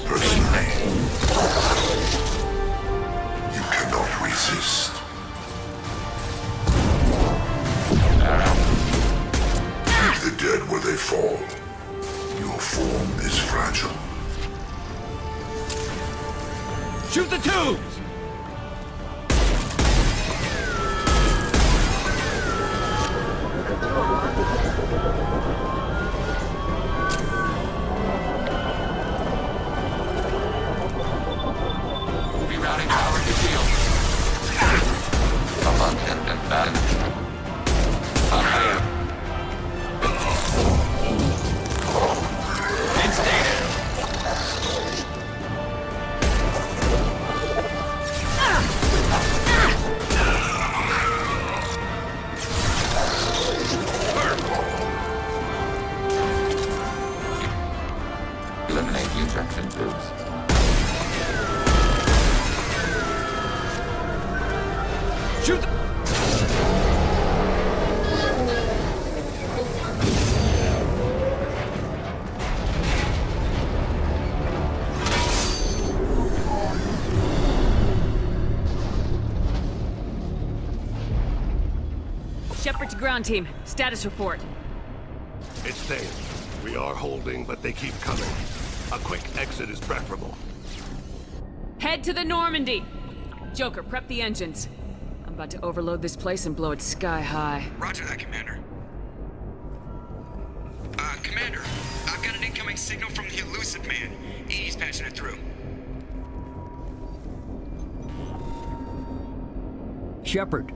T: personally. You cannot resist. Leave the dead where they fall. Your form is fragile.
K: Shoot the tubes!
F: Rerouting power to shield. Someone and back. Fire.
B: Shepard to ground team. Status report.
H: It's Thane. We are holding, but they keep coming. A quick exit is preferable.
B: Head to the Normandy! Joker, prep the engines. I'm about to overload this place and blow it sky high.
J: Roger that, Commander. Commander, I've got an incoming signal from the Elusive Man. Edie's patching it through.
P: Shepard,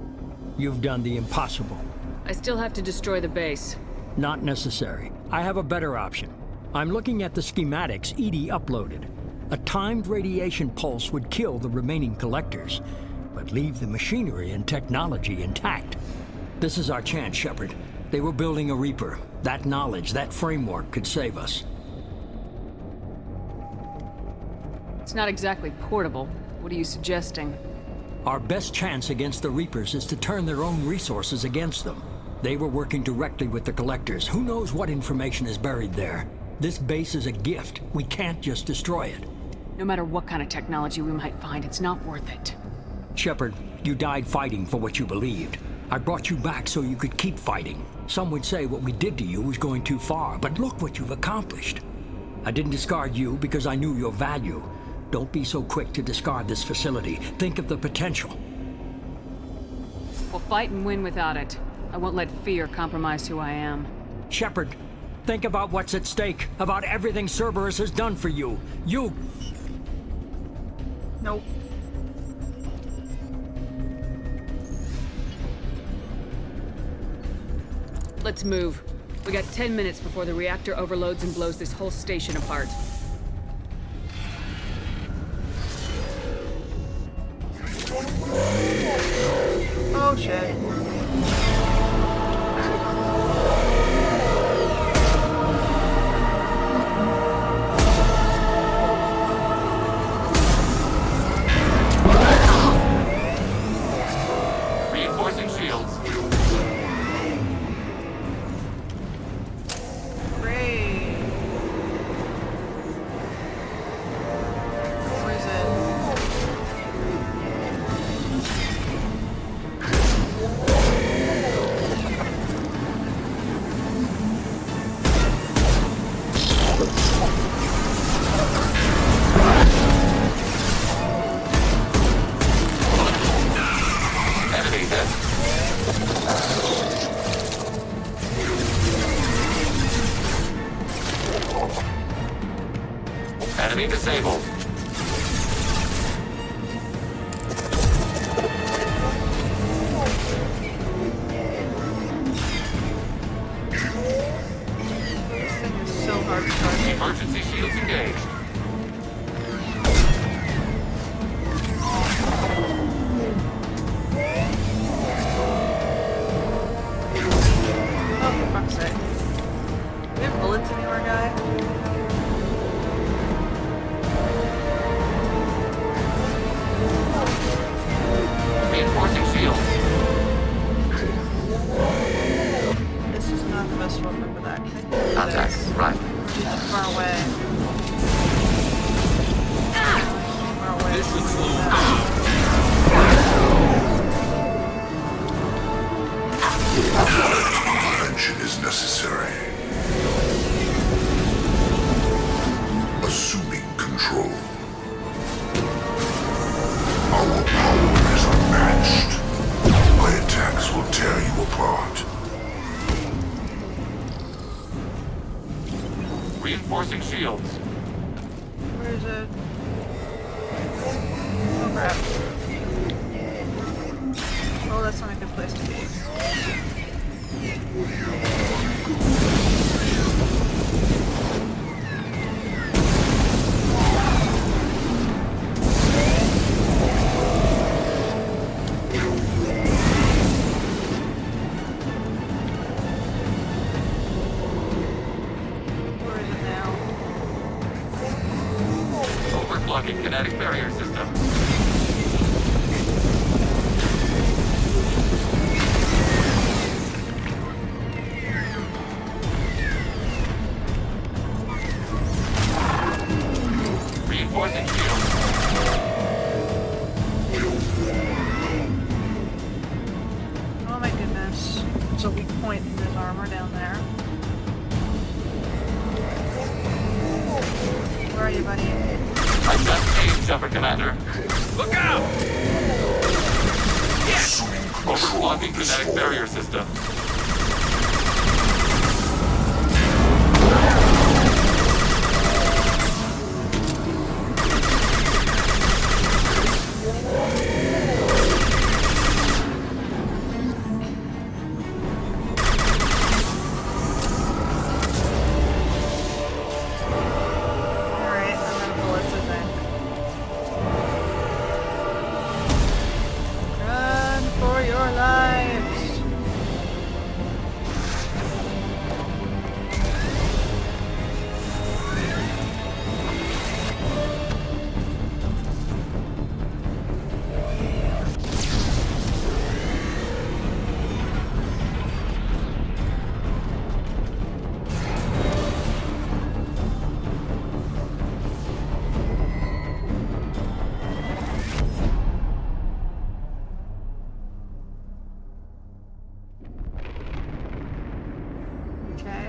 P: you've done the impossible.
B: I still have to destroy the base.
P: Not necessary. I have a better option. I'm looking at the schematics Edie uploaded. A timed radiation pulse would kill the remaining collectors, but leave the machinery and technology intact. This is our chance, Shepard. They were building a Reaper. That knowledge, that framework could save us.
B: It's not exactly portable. What are you suggesting?
P: Our best chance against the Reapers is to turn their own resources against them. They were working directly with the collectors. Who knows what information is buried there? This base is a gift. We can't just destroy it.
B: No matter what kind of technology we might find, it's not worth it.
P: Shepard, you died fighting for what you believed. I brought you back so you could keep fighting. Some would say what we did to you was going too far, but look what you've accomplished. I didn't discard you because I knew your value. Don't be so quick to discard this facility. Think of the potential.
B: We'll fight and win without it. I won't let fear compromise who I am.
P: Shepard, think about what's at stake, about everything Cerberus has done for you. You...
A: Nope.
B: Let's move. We got 10 minutes before the reactor overloads and blows this whole station apart.
A: Oh shit.
F: Reinforcing shields.
A: Great. Where is it?
F: Enemy hit. Enemy disabled.
A: This thing is so hard to target.
F: Emergency shields engaged.
A: Oh, for fuck's sake. Do we have bullets anywhere, guy?
F: Reinforcing shields.
A: This is not the best weapon for that. Can I do
F: Contact.
A: this?
F: Right.
A: Too far away. Far away.
K: This should slow
T: Intervention is necessary. Assuming control. Our power is unmatched. My attacks will tear you apart.
F: Reinforcing shields.
A: Where is it? Oh crap. Oh, that's not a good place to be. Where is it now?
F: Overclocking kinetic barrier system. Reinforcing shields.
A: Oh my goodness.
F: Commander.
K: Look out!
F: Overblocking kinetic barrier system.
A: Alright, I'm out of bullets, I think. Run for your lives! Okay.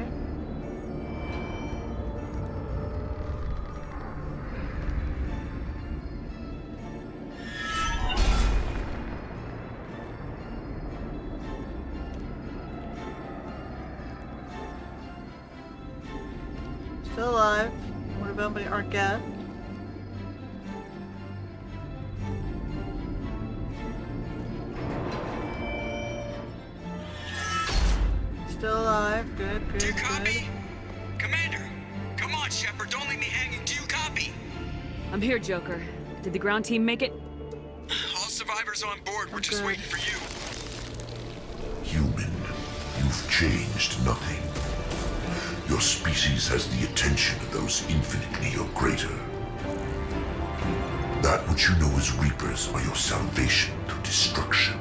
A: Still alive. What about my Arquette? Still alive. Good, good, good.
J: Commander! Come on, Shepard, don't leave me hanging. Do you copy?
B: I'm here, Joker. Did the ground team make it?
J: All survivors on board. We're just waiting for you.
T: Human, you've changed nothing. Your species has the attention of those infinitely or greater. That which you know as Reapers are your salvation to destruction.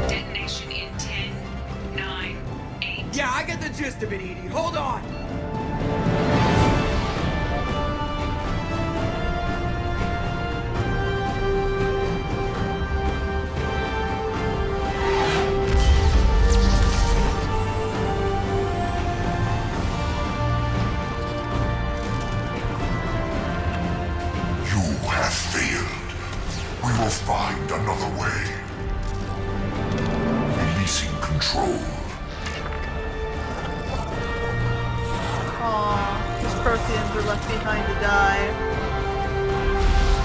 L: Detonation in 10, 9, 8.
J: Yeah, I get the gist of it, Edie. Hold on!
T: You have failed. We will find another way. Releasing control.
A: Aw, these Protheans are left behind to die.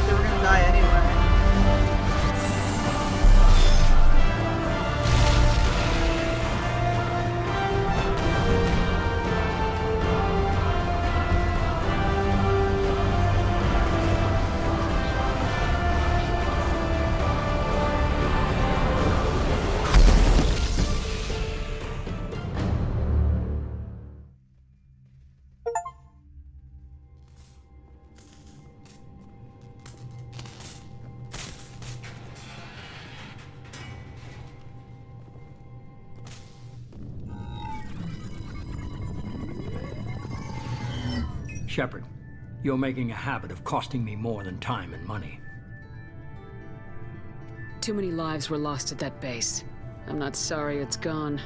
A: They were gonna die anyway.
P: Shepard, you're making a habit of costing me more than time and money.
B: Too many lives were lost at that base. I'm not sorry it's gone.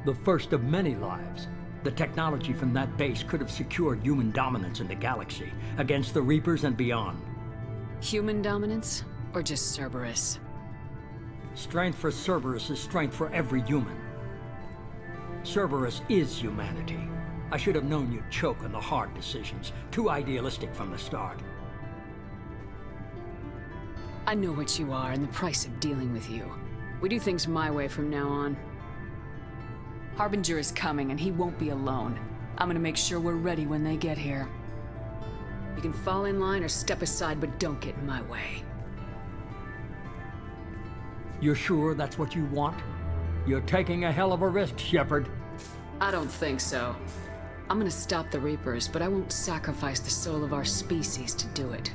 P: The first of many lives. The technology from that base could have secured human dominance in the galaxy against the Reapers and beyond.
B: Human dominance? Or just Cerberus?
P: Strength for Cerberus is strength for every human. Cerberus is humanity. I should have known you'd choke on the hard decisions. Too idealistic from the start.
B: I know what you are and the price of dealing with you. We do things my way from now on. Harbinger is coming, and he won't be alone. I'm gonna make sure we're ready when they get here. You can fall in line or step aside, but don't get in my way.
P: You're sure that's what you want? You're taking a hell of a risk, Shepard.
B: I don't think so. I'm gonna stop the Reapers, but I won't sacrifice the soul of our species to do it.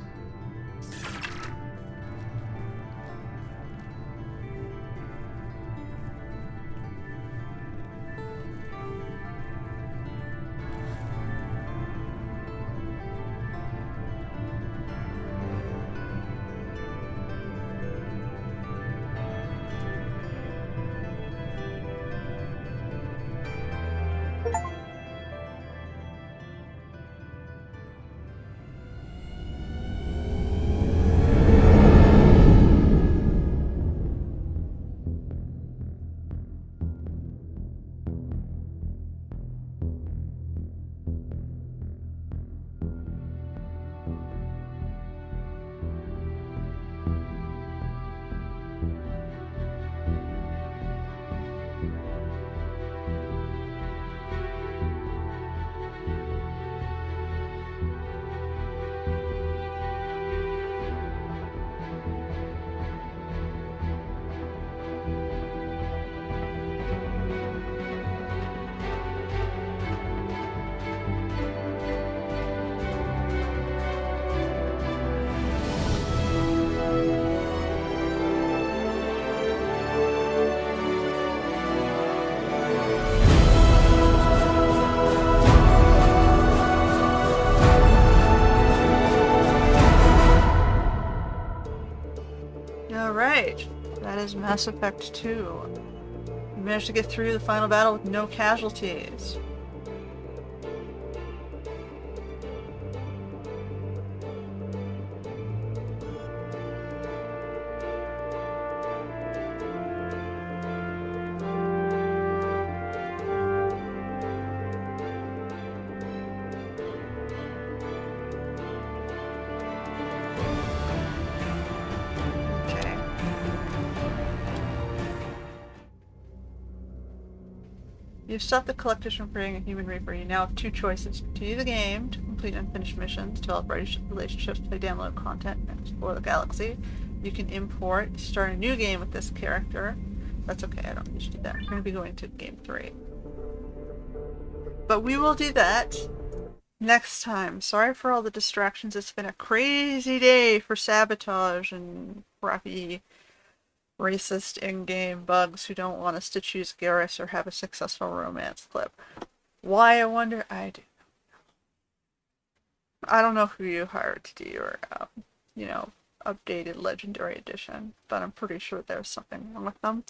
A: Mass Effect 2. You managed to get through the final battle with no casualties. You've stopped the Collectors from creating a human Reaper. You now have two choices. Continue the game to complete unfinished missions, develop relationships, play download content, and explore the galaxy. You can import, start a new game with this character. That's okay, I don't need to do that. We're going to be going to game 3. But we will do that next time. Sorry for all the distractions. It's been a crazy day for Sabotage and crappy racist in-game bugs who don't want us to choose Garrus or have a successful romance clip. Why, I wonder? I do. I don't know who you hired to do your, updated Legendary Edition, but I'm pretty sure there's something wrong with them.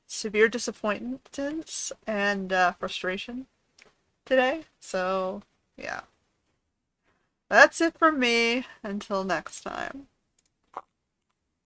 A: Severe disappointments and frustration today, so yeah. That's it from me. Until next time.